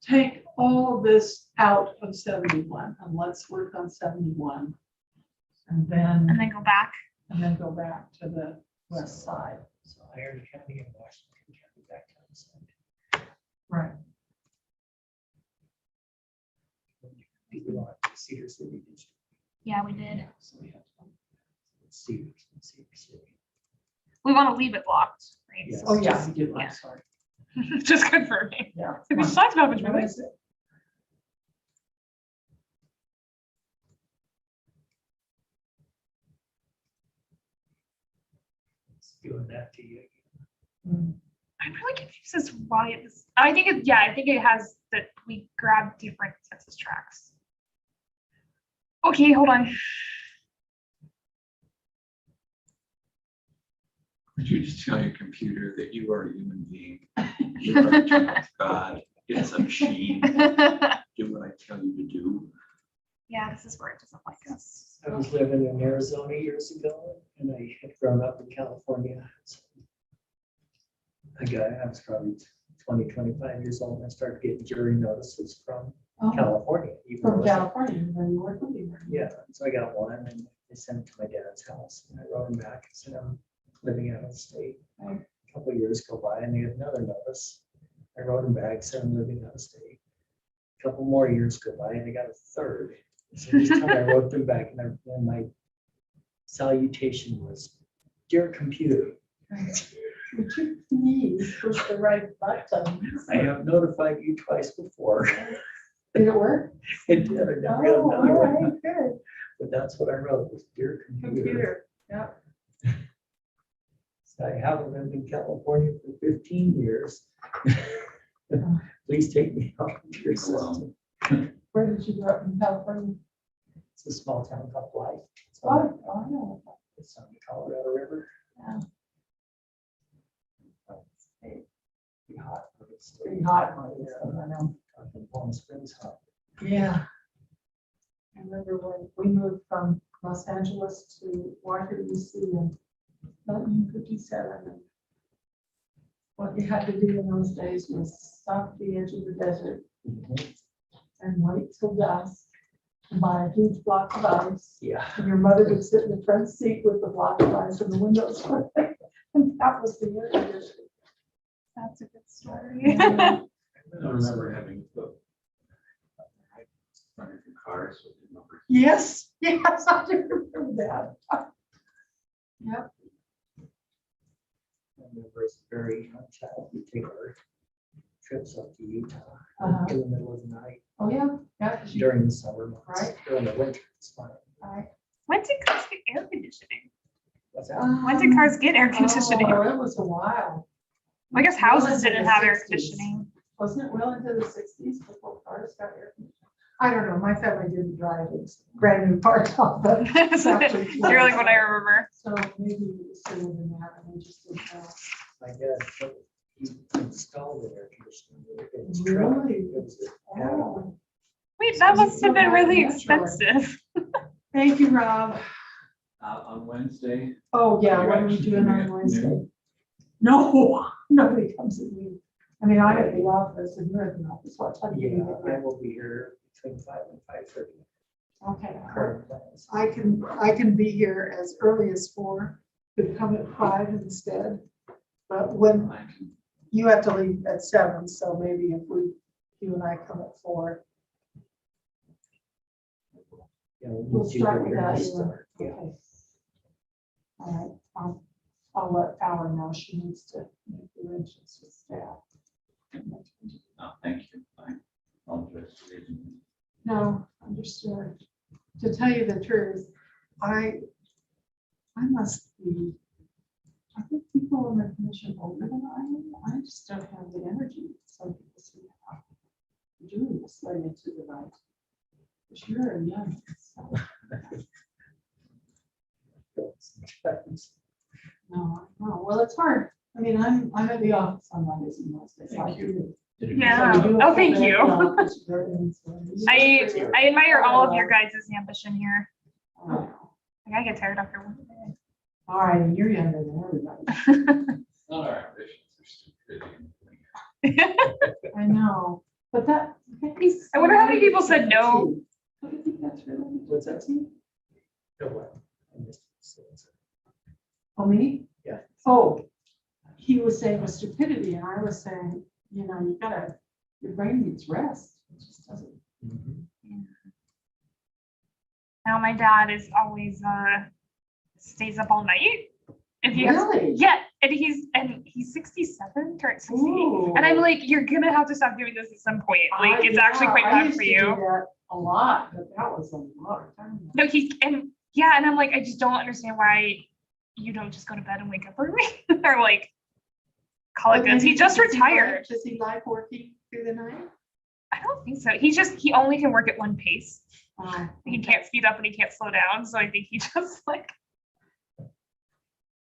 take all this out of 71 and let's work on 71. And And then then go back. go back to the west side. So Iron County and Washington County back down the side. Right. We want Cedar City District. Yeah, we did. So we have Cedar City. We want to leave it blocked. Right? Yes. Oh, yeah, we do. Yeah. I'm sorry. Just confirming. Yeah. We just talked about which What one. is it? It's doing that to you. Mm. I'm really confused as to why it was. I think it, yeah, I think it has that we grabbed different census tracts. Okay, hold on. would you just tell your computer that you are a human being? You are a child of God. It's a machine. Do what I tell you to do. Yeah, this is where it doesn't like us. I was living in Arizona years ago and I had grown up in California. So I was probably 20, 25 years old and I started getting jury notices from Oh, California. even from though it's- California, when you were living there. Yeah, so I got one and I sent it to my dad's house and I wrote him back and said, I'm living out of state. Right. A couple of years go by and they had another notice. I wrote him back, said I'm living out of state. A couple more years go by and I got a third. So this time I wrote them back and my salutation was, dear computer, Would you please push the right button? I have notified you twice before. Did it work? It did, I never got Oh, all another one. right, good. But that's what I wrote was, dear computer. Computer, yeah. I haven't lived in California for 15 years. Please take me off of your system. Where did you grow up in California? It's a small town called Blythe. It's Oh, on I know. it's on the Colorado River. Yeah. It's pretty hot. but it's Pretty hot. I know. in Palm Springs hot. Yeah. I remember when we moved from Los Angeles to Washington, DC in 1957. And what you had to do in those days was stop at the edge of the desert and wait till dusk and buy a huge block of ice. Yeah. And your mother would sit in the front seat with the block of ice and the windows were open. And that was the air conditioning. That's a good story. Yeah. I remember having the running from cars with the numbers. Yes, yes, I do remember that. Yep. I remember as a very young child, we take our trips up to Utah Uh-huh. in the middle of the night Oh, yeah, yeah. 'cause you- during the summer months. Right. During the winter, it's fine. Right. When did cars get air conditioning? What's that? When did cars get air conditioning? Oh, it was a while. I guess houses Well, didn't in the have air 60s. conditioning. Wasn't it well into the 60s before cars got air conditioning? I don't know, my family didn't drive, it's brand new parts off the. You're like what I remember. So maybe it was sooner than that, and we just didn't know. My dad, he installed an air conditioning in his truck. Really? It was a- Oh, Wait, that must have been really Naturally. expensive. thank you, Rob. On Wednesday. Oh, yeah, You're what are we actually doing doing on it Wednesday? noon? No, nobody comes at me. I mean, I'm at the office and you're at the office. What time do you Yeah, get I there? will be here between 5 and 5:30. Okay, Current plans. I can be here as early as 4, could come at 5 instead. But when I can- you have to leave at 7, so maybe if you and I come at 4. Yeah, We'll do start the without early you. start, yeah. Okay. All right, I'll let Alan know she needs to make arrangements with staff. Oh, thank you. I'll just. No, understood. To tell you the truth, I must be, I think people in the commission older than I am, I just don't have the energy. Some people say, "Oh, you're doing this way into the night." But you're young. So, no, well, it's hard. I mean, I'm at the office on Mondays and Wednesdays. like you do. Yeah. So we do Oh, it thank for the you. office, and so we do it for I admire all of your guys' ambition here. Oh, Like, I get tired after one day. all right, and you're younger than everybody. Not our ambitions, they're stupid. I know, but that. I wonder how many people said no. I think that's really. What's that? No, what? I missed it. Oh, me? Yeah. Oh, he was saying with stupidity, and I was saying, you know, your brain needs rest. It just doesn't. Now my dad is always stays up all night. If he has, Really? yeah, and he's 67, turned 68. Ooh. And I'm like, you're gonna have to stop doing this at some point. Like, it's Yeah, actually quite I bad used for to do you. that a lot, but that was a lot of time. ago. No, and I'm like, I just don't understand why you don't just go to bed and wake up early or like call it But good. He maybe just does he like- retired. Does he like working through the night? I don't think so. He only can work at one pace. Oh, He can't speed up and he can't slow down. So I think he just like,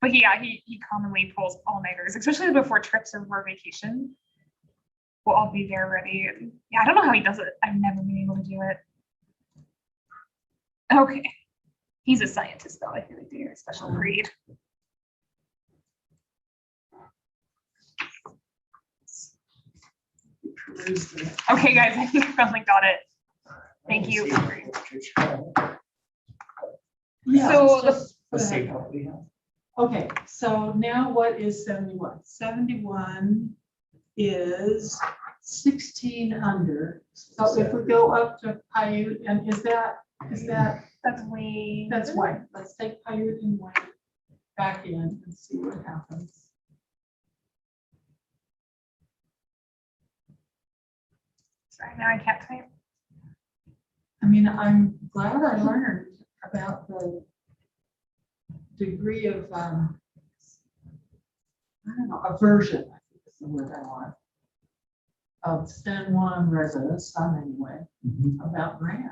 but yeah, he commonly pulls all-nighters, especially before trips or before vacation. We'll all be there ready. And yeah, I don't know how he does it. I've never been able to do it. Okay. He's a scientist though. I feel like they're a special breed. Okay, guys, I think I finally got it. Thank you. Yeah, So it's just for Let's the see heck of what we have. Okay, so now what is 71? 71 is 16 under. So if we go up to Paiute, and is that, That's way. that's white. Let's take Paiute and white back in and see what happens. Sorry, now I can't type. I mean, I'm glad I learned about the degree of, I don't know, aversion, I think is the word I want, of San Juan residents, some anyway, about Grand.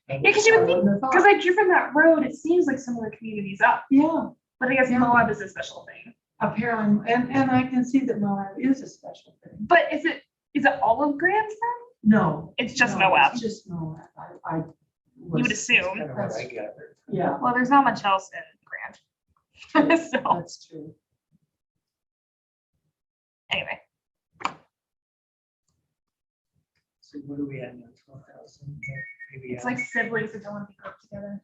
Yeah, because you would think, wouldn't have because thought. like you're from that road, it seems like similar communities up, Yeah, but I guess Yeah. Moab is a special thing. apparently, and I can see that Moab is a special thing. But is it all of Grand then? No. It's just no, Moab. It's just Moab. I You would was- assume. Kind of what I gathered. Yeah, Well, there's not much else in Grand. So that's true. anyway, So what do we have now? 12,000? Maybe. it's like siblings that don't want to be grouped together.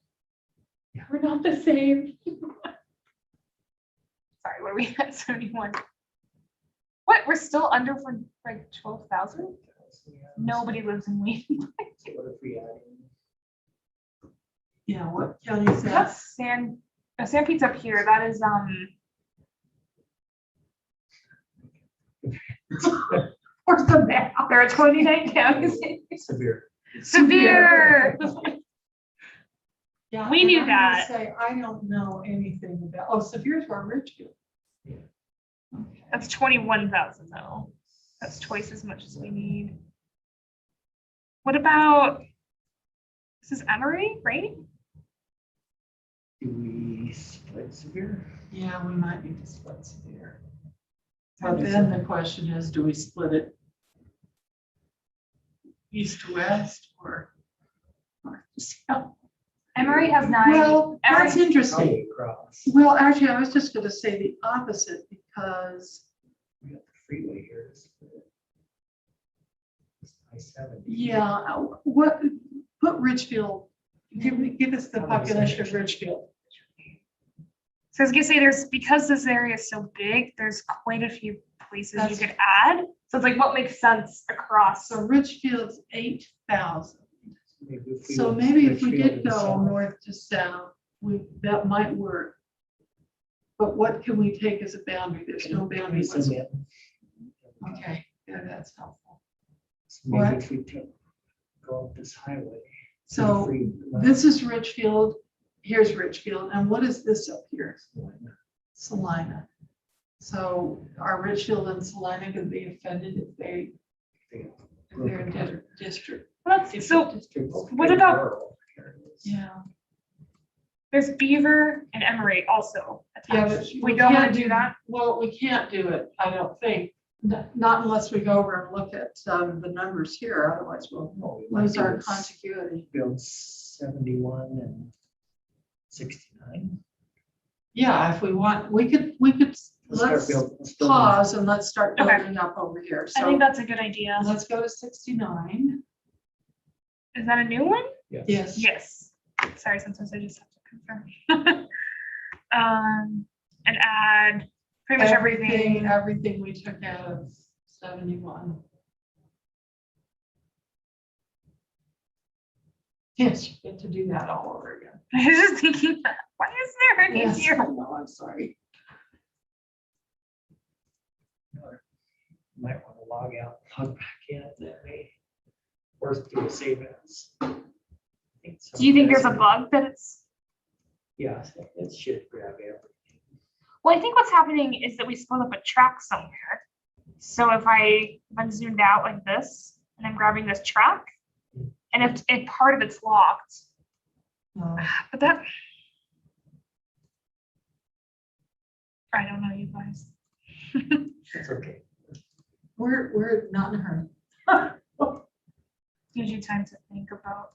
We're not the same. Sorry, what are we at? 71. What? We're still under for like 12,000? Nobody lives in Wheaton. So what if we add in? Yeah, what Kelly said. That's San Pete's up here. That is Where's the map? there are 29 counties. Severe. Severe. Yeah, We and knew I'm gonna that. Say, I don't know anything about, oh, Severe's where Richfield. Yeah. Okay. That's 21,000 though. That's twice as much as we need. What about, this is Emory, right? Do we split severe? Yeah, we might need to split Severe. But then the question is, do we split it east to west or north to south? Emory has 9. Well, that's Emory- interesting. Probably across. Well, actually, I was just gonna say the opposite because, We got the freeway here. It's I-70. yeah, put Richfield, give us the population of Richfield. So I was gonna say because this area is so big, there's quite a few places you That's- could add. So it's like what makes sense across. So Richfield's 8,000. Maybe if we So went maybe if we Richfield did and go south. north to south, that might work. But what can we take as a boundary? There's no boundary. Send it. Okay, yeah, that's helpful. So Maybe What? if we go up this highway. So this is Richfield, here's Richfield, and what is this up here? Salina. So are Richfield and Salina gonna be offended if they're in district? So what about- Yeah. there's Beaver and Emory also, Yeah, but attached. We don't want can't to do that. Well, we can't do it, I don't think, not unless we go over and look at the numbers here, otherwise we'll Oh, we might lose do our this. contiguity. Build 71 and 69. Yeah, if we want, we could, Let's let's building. pause and let's start Okay. building up over here. I think So that's a good idea. let's go to 69. Is that a new one? Yes. Yes. Sorry, sometimes I just have to confirm. And add pretty much everything. Everything we took out of 71. Yes, you get to do that all over again. I was just thinking that. Why is there an Yes, easier? I know, I'm sorry. Might want to log out, log back in, that may work to save as. Do you think there's a bug that it's? Yeah, it should grab everything. Well, I think what's happening is that we split up a track somewhere. So if I'm zoomed out like this and I'm grabbing this track, and if part of it's locked, but that. I don't know, you guys. It's okay. We're not in a hurry. Gives you time to think about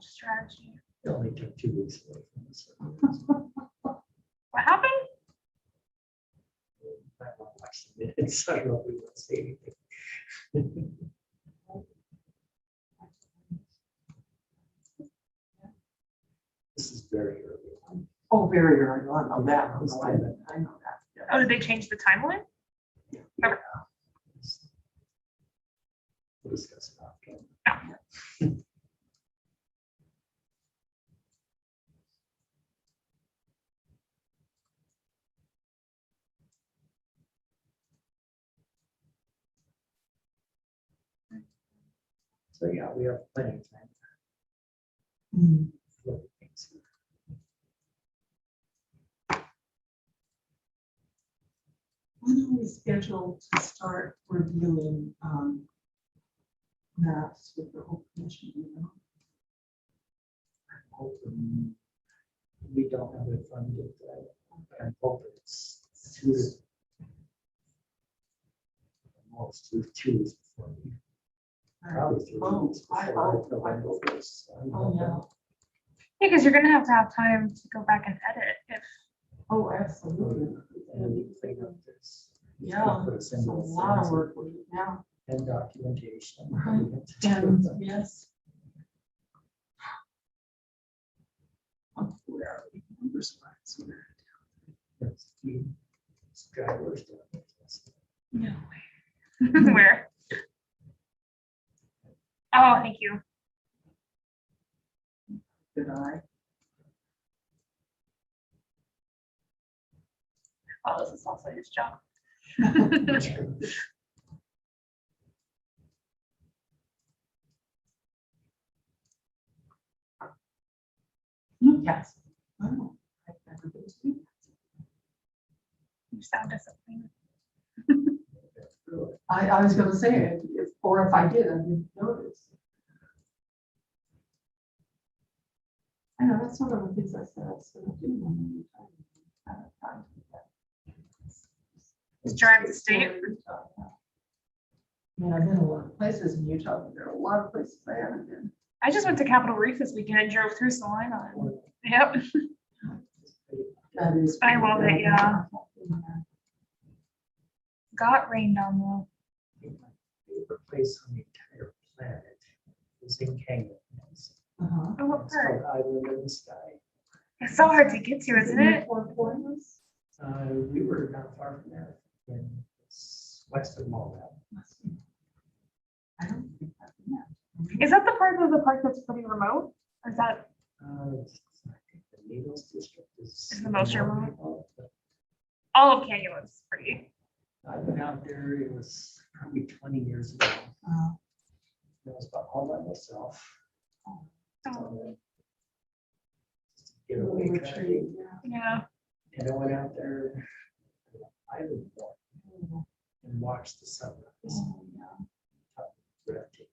strategy. It only took 2 weeks away from this. What happened? I want to watch the minutes. I don't know if we want to say anything. This is very early. Oh, very early on, I know that. Let's do that. I know that. Oh, did they change the timeline? We'll discuss it off camera. So yeah, we have plenty of time. Mm. to look at things. When are we scheduled to start reviewing maps with the whole commission? You know? I'm hoping we don't have it funded. I'm hoping it's 2 to almost 2 weeks before we. Probably 3 Oh, weeks I before hope. November is. Oh, yeah. Yeah, because you're gonna have time to go back and edit if. Oh, absolutely. And we clean up this. It's Yeah, gonna put us it's into a a lot of frenzy. work with it now. And documentation. Right. We have to do And that. yes. Oh, where are we? Number spots. That's the drivers down there. No way. Where? Oh, thank you. Good eye. Oh, this is also his job. Newcastle. Oh, I've never been to Newcastle. You sound disappointed. I was gonna say, or if I did, I didn't notice. I know, that's one of the things I said I was gonna do when we tried to do that. Just drive to state. I mean, I've been a lot of places in Utah, but there are a lot of places I haven't been. I just went to Capitol Reef this weekend and drove through Salina. Yep. That is. I love it, yeah. Got rained on though. My favorite place on the entire planet is in Canyon. Uh-huh. Oh, what It's part? called Island in the Sky. It's so hard to get to, isn't it? Four Corners? We were not far from there in west of Moab. I don't think I've been there. Is that the part of the park that's pretty remote? Or is that, I think the Needles District is. Is the most more remote? remote, but all of Canyon was pretty? I went out there, it was probably 20 years ago. Uh, It was about all by myself. Oh, Get away. little kind of retreat, thing. yeah. And I went out there, I would walk and watch the sunrise. Oh, yeah. Breathtaking.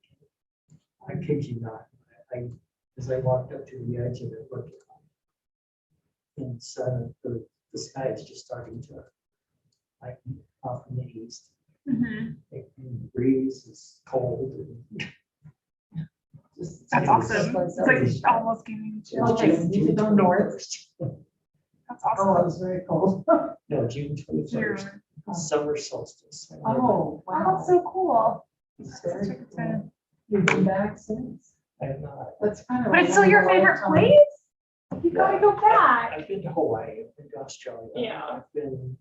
I kid you not. As I walked up to the edge of it, looking in the sun, the the sky is just starting to like off in the east. Mhm. The breeze is cold. Just- That's awesome. It's like almost giving chills. Okay, we need to go north. That's Oh, awesome. it was very cold. No, June 21st, June. summer solstice. Oh, Oh, wow. that's so cool. It's very Such a good cool. time. You've been back since. I have not. That's kind of. But it's still your favorite place? You gotta go back. I've been to Hawaii, I've been to Australia. Yeah. I've been,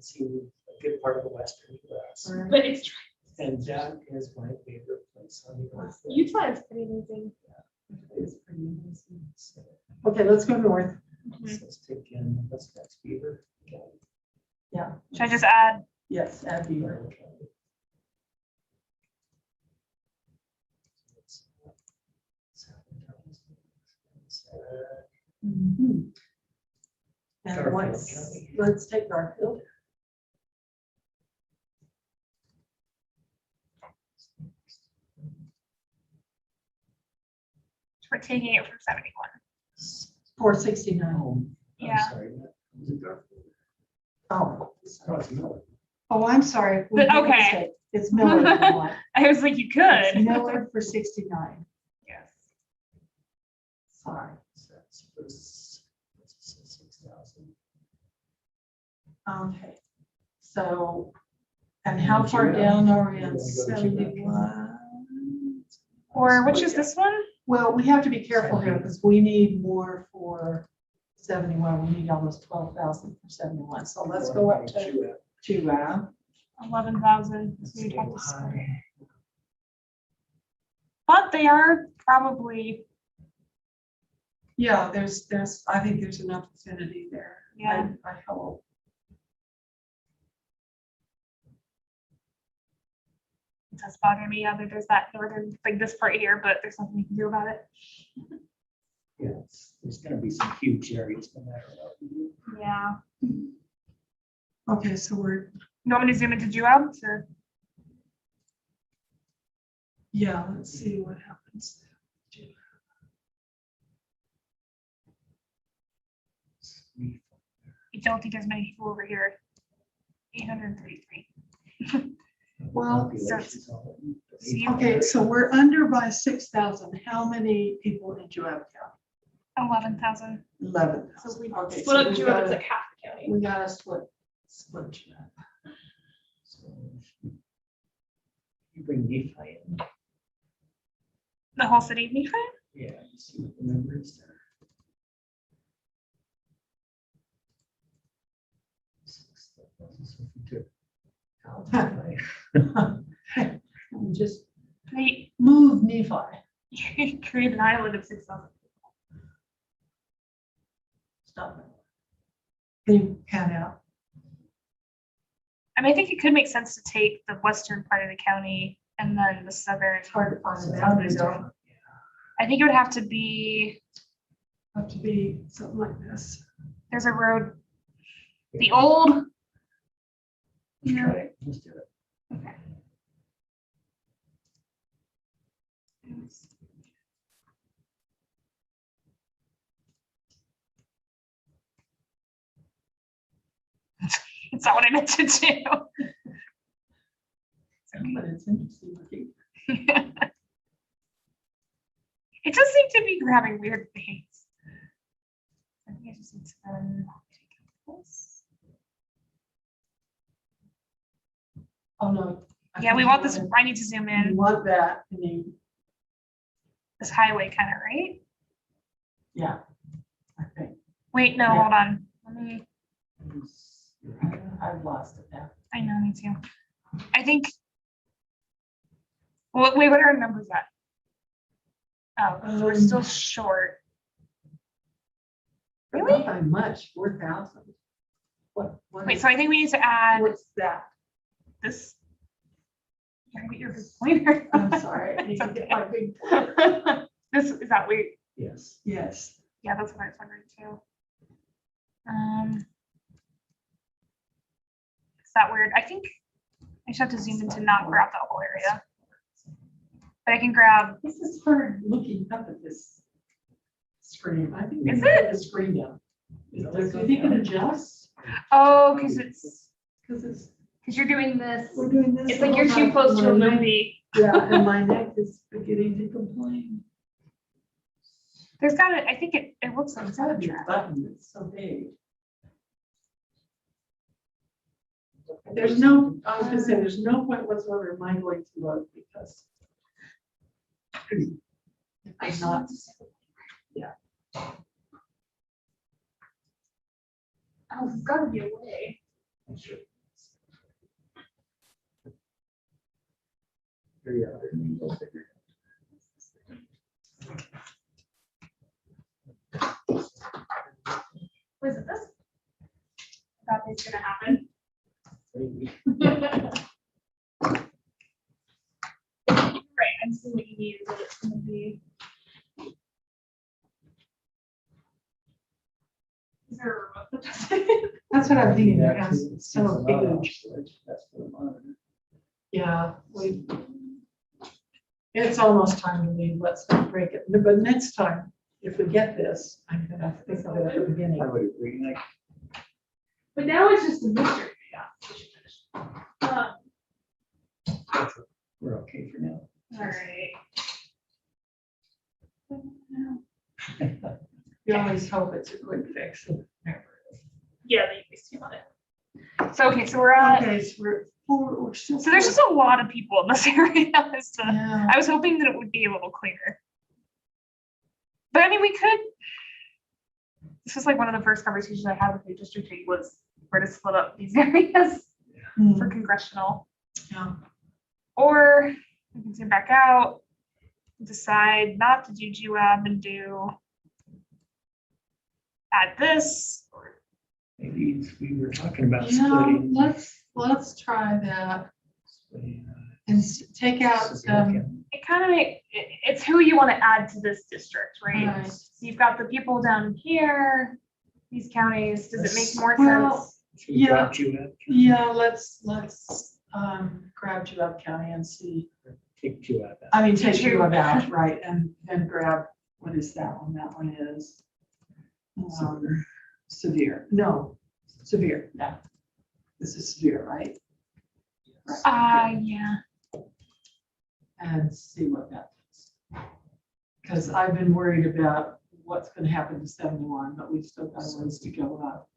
seen a good part of the western US. But it's, And that is my favorite place on the earth. Utah is pretty amazing. It's pretty amazing. Okay, let's go north. Let's take in, what's next, Beaver? Yeah, Should I just add? yes, add Beaver. Mhm. And Garfield what's, County. let's take Garfield. We're taking it from 71. 469. I'm Yeah. sorry, that was a Garfield. Oh, Oh, it's Miller. oh, I'm sorry. We But made a okay. mistake. It's Miller. for one. I was like, you It's could. Miller for 69. Yes. Sorry. So that's first, that's 6,000. Okay. So, and how far Judah. down are we You on wanna go to Judah? 71? Or which is this one? Well, we have to be careful here because we need more for 71. We need almost 12,000 for 71. So let's go up to Judah. 11,000. That's So a you'd have little to split. high. But they are probably, Yeah, I think there's enough affinity there. Yeah. I hope. it does bother me. Yeah, there's that northern, like this part here, but there's nothing you can do about it. Yeah, there's gonna be some huge areas no matter what. we do. Yeah. Okay, so we're, You want me to zoom into Juab? Or yeah, let's see what happens. you don't think there's many people over here? 833. Well, Population's all in, but See, Okay, so we're under by 6,000. How many people in Joab County? 11,000. 11,000. So we Okay, split so up we Juab, gotta- it's like half the county. We gotta split Joab. So, you bring Nephi in, The whole city of Nephi? yeah, you see what the number is there. So if you took out Nephi, We just They move Nephi. create an island of 6,000. Stop it. Can you pan out? I mean, I think it could make sense to take the western part of the county and then the southern. It's hard to find a boundary, though. I think it would have to be, Have to be something like this. there's a road, the old. let's try it, let's do it. Okay. It's not what I meant to do. But it's interesting looking. It does seem to be grabbing weird things. I think I just need to take out this. Oh, no. I Yeah, think we you want this, wanna- I need to zoom You in, want that, and then, this highway kind of, right? yeah, I think. Wait, no, Yeah. hold on. Let me, I've lost it now. I know, me too. I think. Well, wait, what are our numbers at? Oh, we're still short. But Really? Not by much, 4,000. What? Wait, so I think we need to add What's that? this. You gotta get your big pointer. I'm sorry. I need It's to get okay. my big pointer. This, is that weird? Yes. Yes. Yeah, that's what I was wondering too. Is that weird? I think I just have to zoom in to not grab that whole area. But I can grab, This is hard looking up at this screen. I think we Is can put the screen down. Do you think it adjusts? Oh, because it's, Because because you're doing this. we're doing this. It's like all you're the too time. close to a My neck- movie. Yeah, and my neck is beginning to complain. There's gotta, I think it looks like There's it's gotta on be a track. button that's so big. There's no, I was gonna say, there's no point whatsoever in my going to look because. I'm not, Oh, there's gotta be a way. Here you are. Go figure. Was it this? That is gonna happen. Maybe. Right, I'm seeing what you need, is that it's gonna be. Is there a remote that does it? that's what I'm thinking, Yeah, it's it's so an on-off huge. switch, that's for the monitor. Yeah, it's almost time to leave, let's not break it, but next time, if we get this, I'm gonna think of it at the beginning. I would agree, like, But now it's just a mystery, yeah. we're okay for now. All right. You always hope it's a quick fix. Yeah, they used to on it. So, okay, so we're at, Okay, so we're still. so there's just a lot of people in this area. Yeah. I was hoping that it would be a little cleaner. But I mean, we could, this was like one of the first conversations I had with the district lead was where to split up these areas for congressional. Yeah. Or we can zoom back out, decide not to do GWAB and add this. Or Maybe we were talking about Yeah, splitting. let's try that splitting, and take out, it kind of, it's who you want to add to this district, right? Right. So you've got the people down here, these counties, does it make more Well, sense? should we yeah. drop you in? yeah, let's grab Juab County and see, Take you out. I mean, take Two. Juab out, right, and then grab, what is that one? That one is severe, no, severe, yeah. This is severe, right? Right. Yeah. And see what that does. Because I've been worried about what's gonna happen to 71, but we've still got a ways to go up.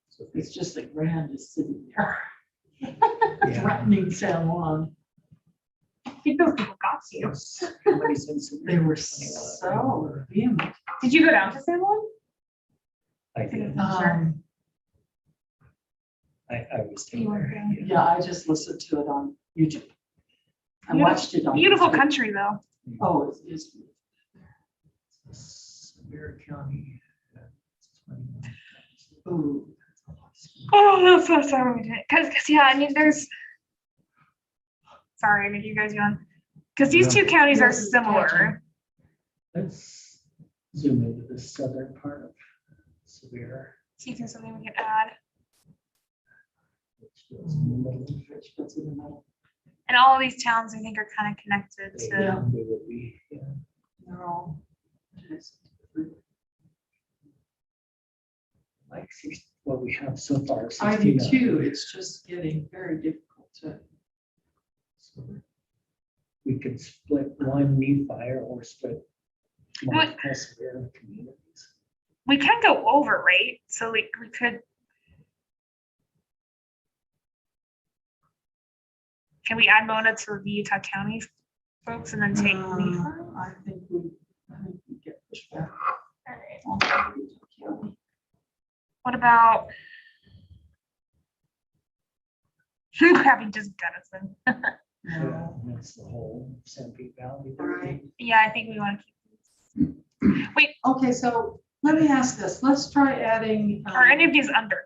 So it's just that Grand is sitting there threatening San Juan. I think those people got you. Somebody's in some- They were so vehement. Did you go down to San Juan? I did. I was. You still were there, there. Yeah, I just listened to it on YouTube. I watched it on. Beautiful YouTube. country though. Oh, it's Severe County. ooh. Oh, that's so sorry. Because yeah, I mean, there's. Sorry, I make you guys yawn. Because these two counties are similar. Let's zoom into the southern part of Severe. See if there's something we can add. Which goes in the middle. Which goes in the middle. And all of these towns, I think, are kind of connected They to. they would be, yeah. They're all. Like what we have so far. I do 69. too. It's just getting very difficult to. So we could split one new fire or split multiple severe communities. We can go over, right? So we could. Can we add Mona to the Utah County folks and then take Nephi? I think we get pushed back. All right. on Utah County. What about grabbing just Denison? Yeah, No. and that's the whole San Pete Valley. Right. Yeah, I think we want to keep these. Wait, Okay, so let me ask this. Let's try adding. are any of these under?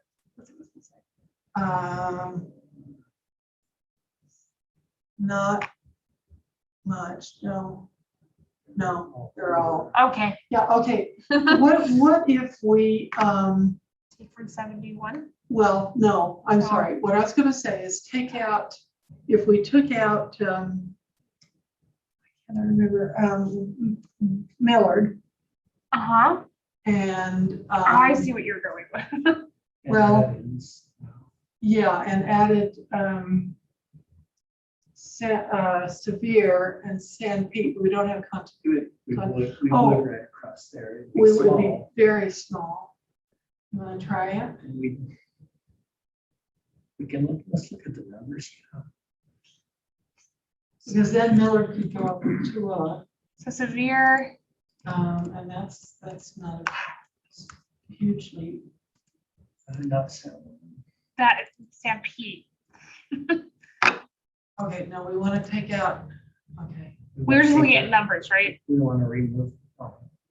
Not much, no. No, they're all, Okay, yeah, okay. What if we, take from 71. well, no, I'm sorry. What I was gonna say is take out, if we took out, I can't remember, Millard Uh-huh. and. I see what you're going with. And Well- add-ins. Yeah, and added, severe and San Pete, we don't have contiguity. We would Oh. right across there. It'd be We would be small, very small. You wanna try it? and we can look, let's look at the numbers. Because then Miller could go up to Tooele, So severe, and that's not a hugely, Enough sound. that San Pete. okay, no, we wanna take out, okay. We're just looking at numbers, right? We want to remove,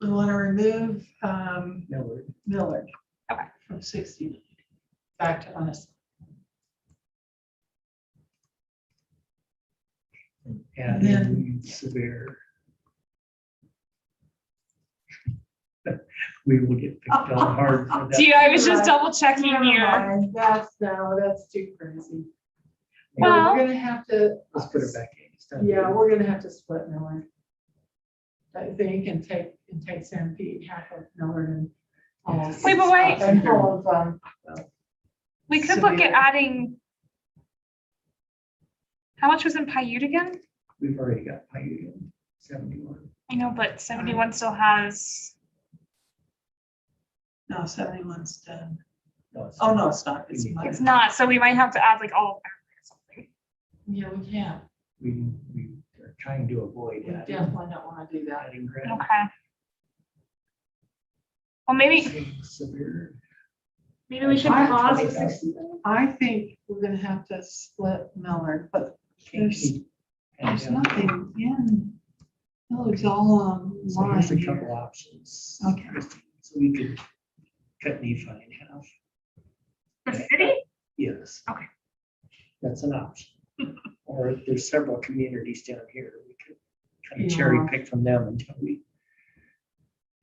We wanna remove, Millard. Millard. Okay. From 60 back to unassigned. And then- then severe. We will get picked on hard for that. Gee, I was just Right. double checking Never here. mind, that's too crazy. Well- We're gonna have to. Let's put it back in. It's done. Yeah, we're gonna have to split Millard. I think and take San Pete, half of Millard and all. of- Wait, but wait. And all of, We could look at severe. adding. How much was in Paiute again? We've already got Paiute in 71. I know, but 71 still has, no, 71's done. No, it's Oh, not. no, it's not. It's It's not. it's not, so we might have to add like all of them or something. Yeah, we can't. We are trying to avoid We adding, definitely don't wanna do that. adding grad. Okay. Well, maybe Severe. we should I- pause I the think 60. I think we're gonna have to split Millard, but there's nothing in, Millard's all online So here's a couple here. options. Okay. So we could cut Nephi in half. The city? Yes. Okay. That's an option. Or there's several communities down here. We could kind of Yeah. cherry pick from them until we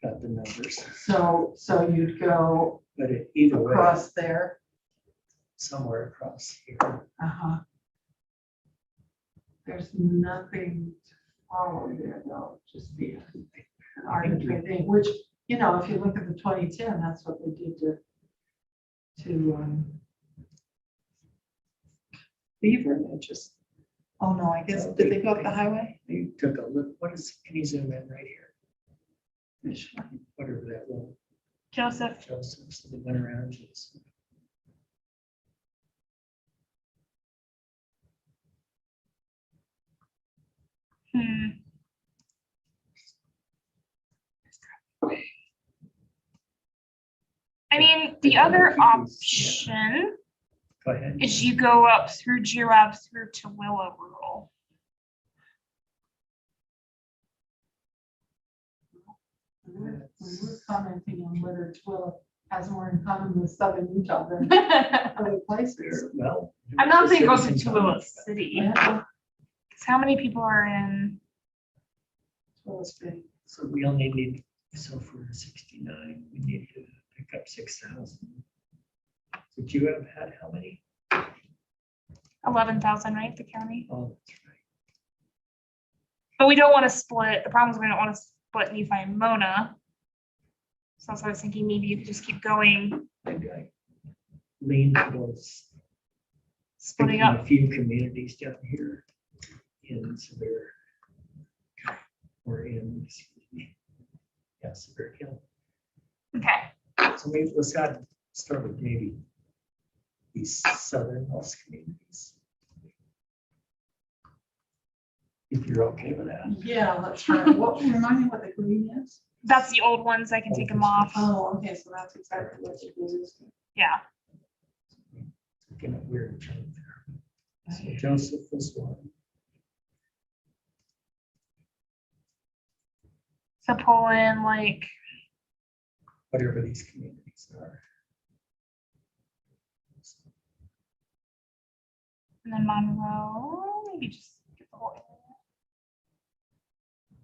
got the numbers. So you'd go But either way, across there, somewhere across here. uh-huh. There's nothing to follow there, though, just the arbitrary thing, which, you know, if you look at the 2010, that's what they did to Beaver, and just, oh, no, I guess, did they go up the highway? They took a look, can you zoom in right here? Fish line. Whatever that little Joseph, Joseph, so they went around Joseph. I mean, the other option Go ahead. is you go up through Giraffe through to Willow Rural. When we're commenting on whether Twila has more in common with Southern Utah than I'm other places. Well. not saying go to citizens Tooele on- City, Yeah, 'cause how many people are in? Twila's big. So we only need, so for 69, we need to pick up 6,000. Would you have had how many? 11,000, right, the county? Oh, that's right. But we don't want to split, the problem is we don't want to split Nephi and Mona. So that's why I was thinking maybe you could just keep going, I lean towards splitting picking up. a few communities down here in Severe. Or in, excuse me, yeah, Severe Hill. Okay, So maybe start with maybe these southernmost communities. If you're okay with that. Yeah, let's try. What, remind me what the green is? that's the old ones, I can take them off, Oh, okay, so that's exactly what it is. yeah. Getting a weird chunk there. So Joseph was one. So pull in like, Whatever these communities are. and then Monroe, maybe just get the whole area.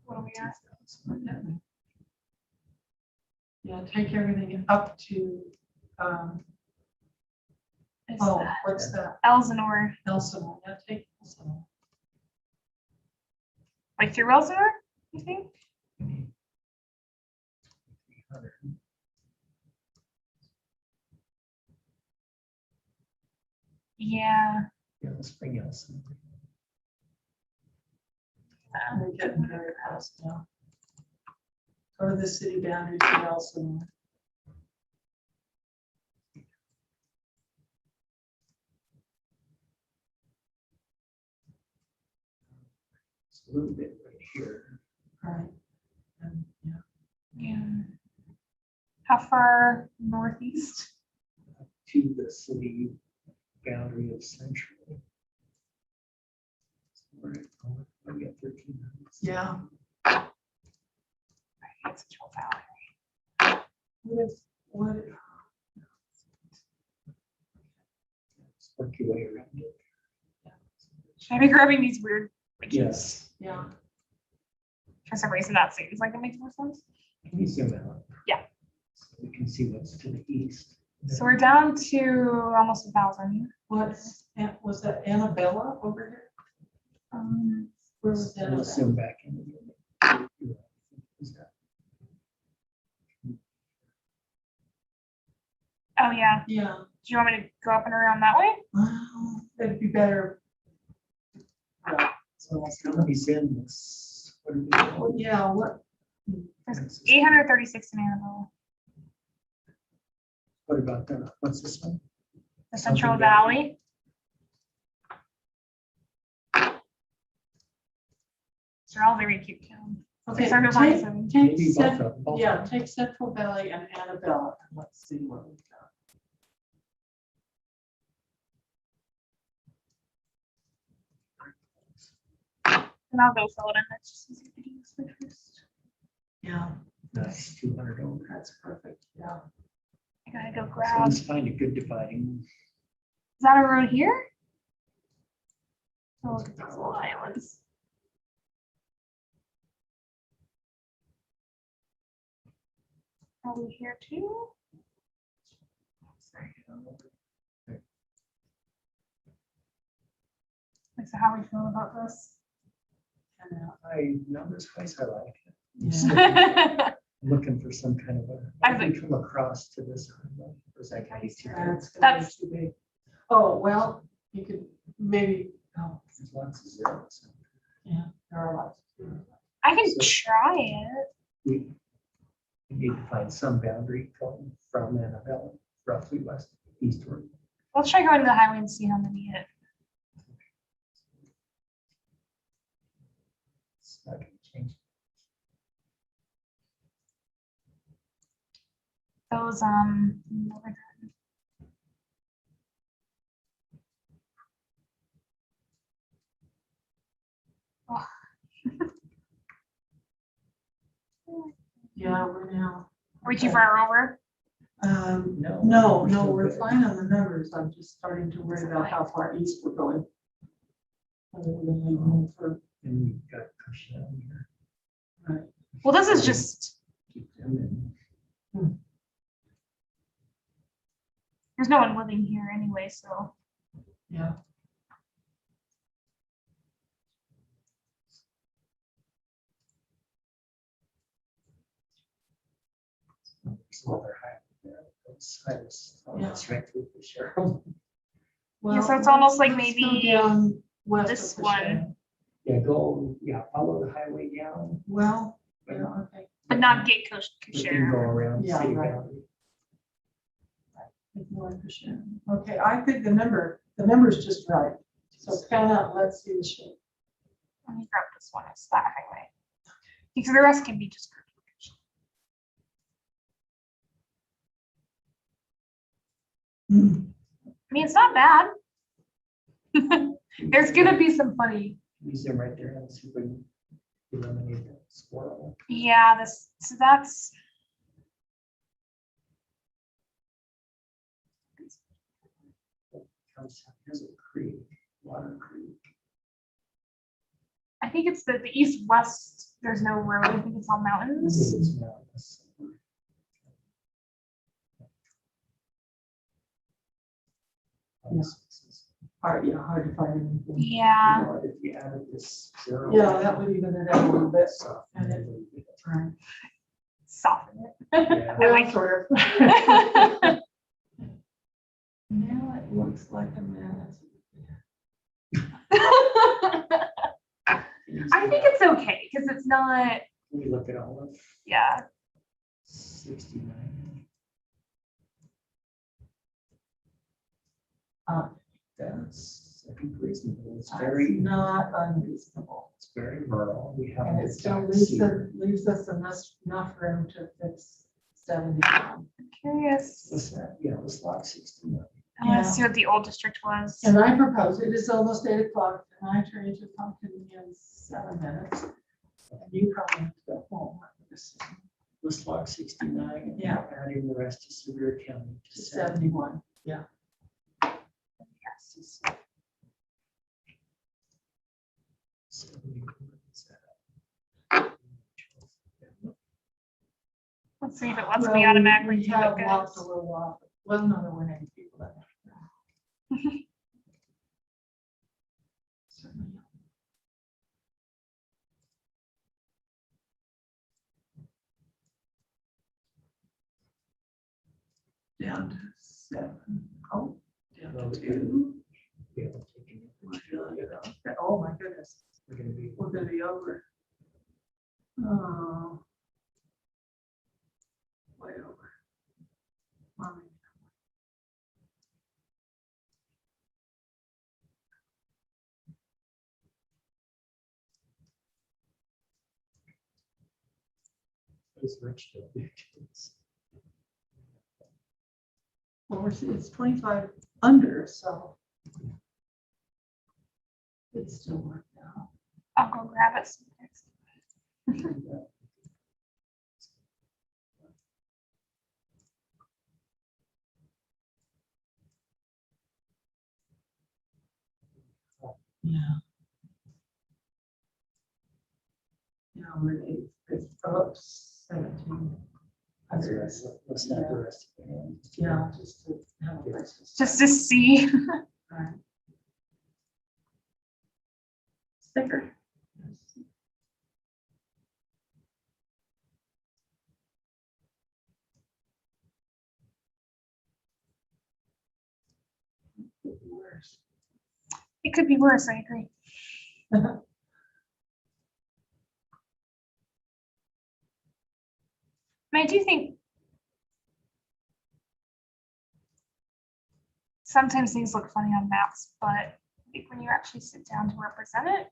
What are we at? Yeah, take everything up to, Is oh, that what's that? Elsinore, Elsinore, yeah, take Elsinore. like through Elsinore, you think? 300. Yeah. Yeah, let's bring Elson. We're getting very past now. Go to the city boundaries and also. It's a little bit right here. Right. Yeah. Yeah. How far northeast? To the city boundary of Central. We're at 13. Yeah. That's Central Valley. What, Work your way around it. Should I be grabbing these weird ridges? Yes. yeah. For some reason, that seems like it makes more sense. Can you zoom out? Yeah. So we can see what's to the east. So we're down to almost 1,000. Was that Annabella over here? Where was that? We'll zoom back in. Is that- Oh, yeah. Yeah, Do you want me to go up and around that way? well, it'd be better. So somebody's in this. What are we doing? Well, yeah, what, There's 836 in Annabelle. What about the, what's this one? The Central Something down. Valley. They're all very cute towns. okay, 647. take Maybe both Cent- of them, both yeah, of them. take Central Valley and Annabella, and let's see what we've got. And I'll go fill it in. That's just easier to do this way first. Yeah, Nice, 200 over. that's perfect, yeah. I gotta go So grab. let's Is find a good dividing. that a road here? Oh, look at these little islands. Probably here too. Like, so how we feel about this? Numbers wise, I like it. Yeah. I'm looking for some kind of a, I I think- can come across to this. Or is that gonna be too big? That's gonna be That's- too big. Oh, well, you could maybe, oh, There's lots of zeros. yeah, there are lots. I can So- try it. We need to find some boundary going from Annabelle, roughly west, eastward. Let's try going to the highway and see how many hit. It's not gonna change. Those, Yeah, we're now. are we too far over? No, we're fine on the numbers. I'm just starting to worry about how far east we're going. Whether we're gonna leave room for, And we've got Cushing here. right, Well, this is just, Keep them in. there's no one living here anyway, so. yeah. Some other high there. Those highways, Yeah. that's right through the sheriff. Yeah, so it's almost like let's go maybe down west of this the one. sheriff. Yeah, follow the highway down. Well, yeah, okay. But not Gate Coast You can go Share. around Yeah, city right. boundary. Ignore the sheriff. Okay, I think the number's just right. So pan out, let's see the shape. Let me grab this one, it's that highway. Because the rest can be just. I mean, it's not bad. There's gonna be some funny, You zoom right there and see if we can eliminate that squirrel. yeah, this, so that's. Here's a creek, water creek. I think it's the east-west, there's no road, I think it's all mountains. It's mountainous. Hard to find anything. Yeah, You know, if you added this zero. Yeah, that would even it out a little bit. So, And it- Right. soften it. yeah. I like- Well, sort of. Now it Looks like a minute. I think it's okay, because it's not, We look at all of yeah, 69. That's, I think, reasonable. It's It's very, not unreasonable. it's very rural. We have. And no it still tax leaves here. us enough room to fix 71. curious. What's that? Yeah, it was lot 69. I want to see what the old district was. And I propose, it is almost 8 o'clock, and I turn into pumpkin in 7 minutes. And you probably have to go home. I would assume. Was lot 69. and Yeah. Adding the rest to Sevier County. To 71, yeah. Yes. 71. Let's see if it lets me Well, automatically we do have it, lots guys. a little while. Well, no, there weren't any people that. Certainly. Down to 7. Oh, Down Well, to we 2. We haven't taken it. oh my goodness, We're gonna be. we're gonna be over. Oh. Way over. Mommy. It's rich. Well, it's 25 under, so. It's still worked out. I'll go grab it. Yeah. Yeah, we're it's Phillips 17. That's the rest. Let's not the rest. of it. Yeah, just to have a place to Just to see. Right. Sticker. Worse. It could be worse, I agree. I do think sometimes things look funny on maps, but I think when you actually sit down to represent it,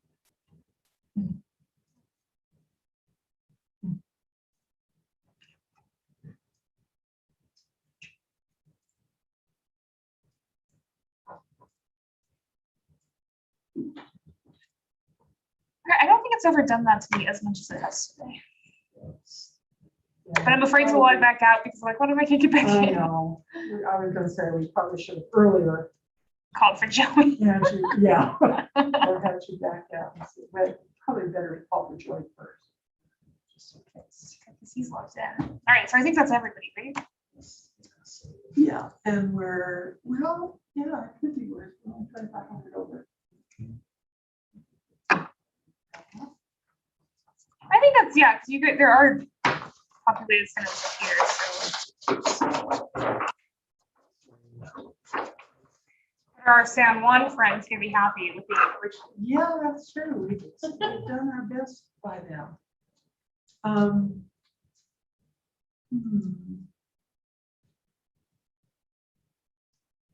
I don't think it's ever done that to me as much as it has today. But I'm afraid to log back out because I'm like, what if I can't get back I in? know. I was gonna say we probably should have earlier Called for Joey. had you, yeah, or had you back out. And see, but probably better to call for Joy first. Just in case. Because he's logged in. All right, so I think that's everybody, right? Yeah, and well, yeah, it could be worse. We're only 2,500 over. I think that's, yeah, because you could, there are populated centers here, so. There are San Juan friends gonna be happy with the original. Yeah, that's true. We've done our best by them.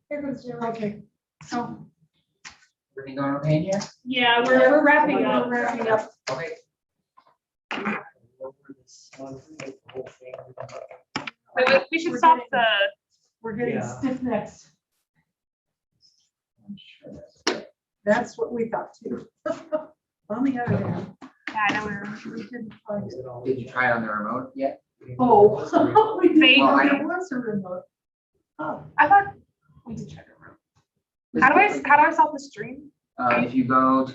Here comes Joey. Okay, so. Everything going okay in here? Yeah, we're wrapping up. We're wrapping up. Okay. We should stop the, We're getting Yeah. stiff necks. That's what we thought too. On the other hand, yeah, I know we didn't find it. Did you try it on the remote yet? Oh, we didn't Well, I- know there was a remote. Oh, I thought we did check it out. How do I stop the stream? If you go to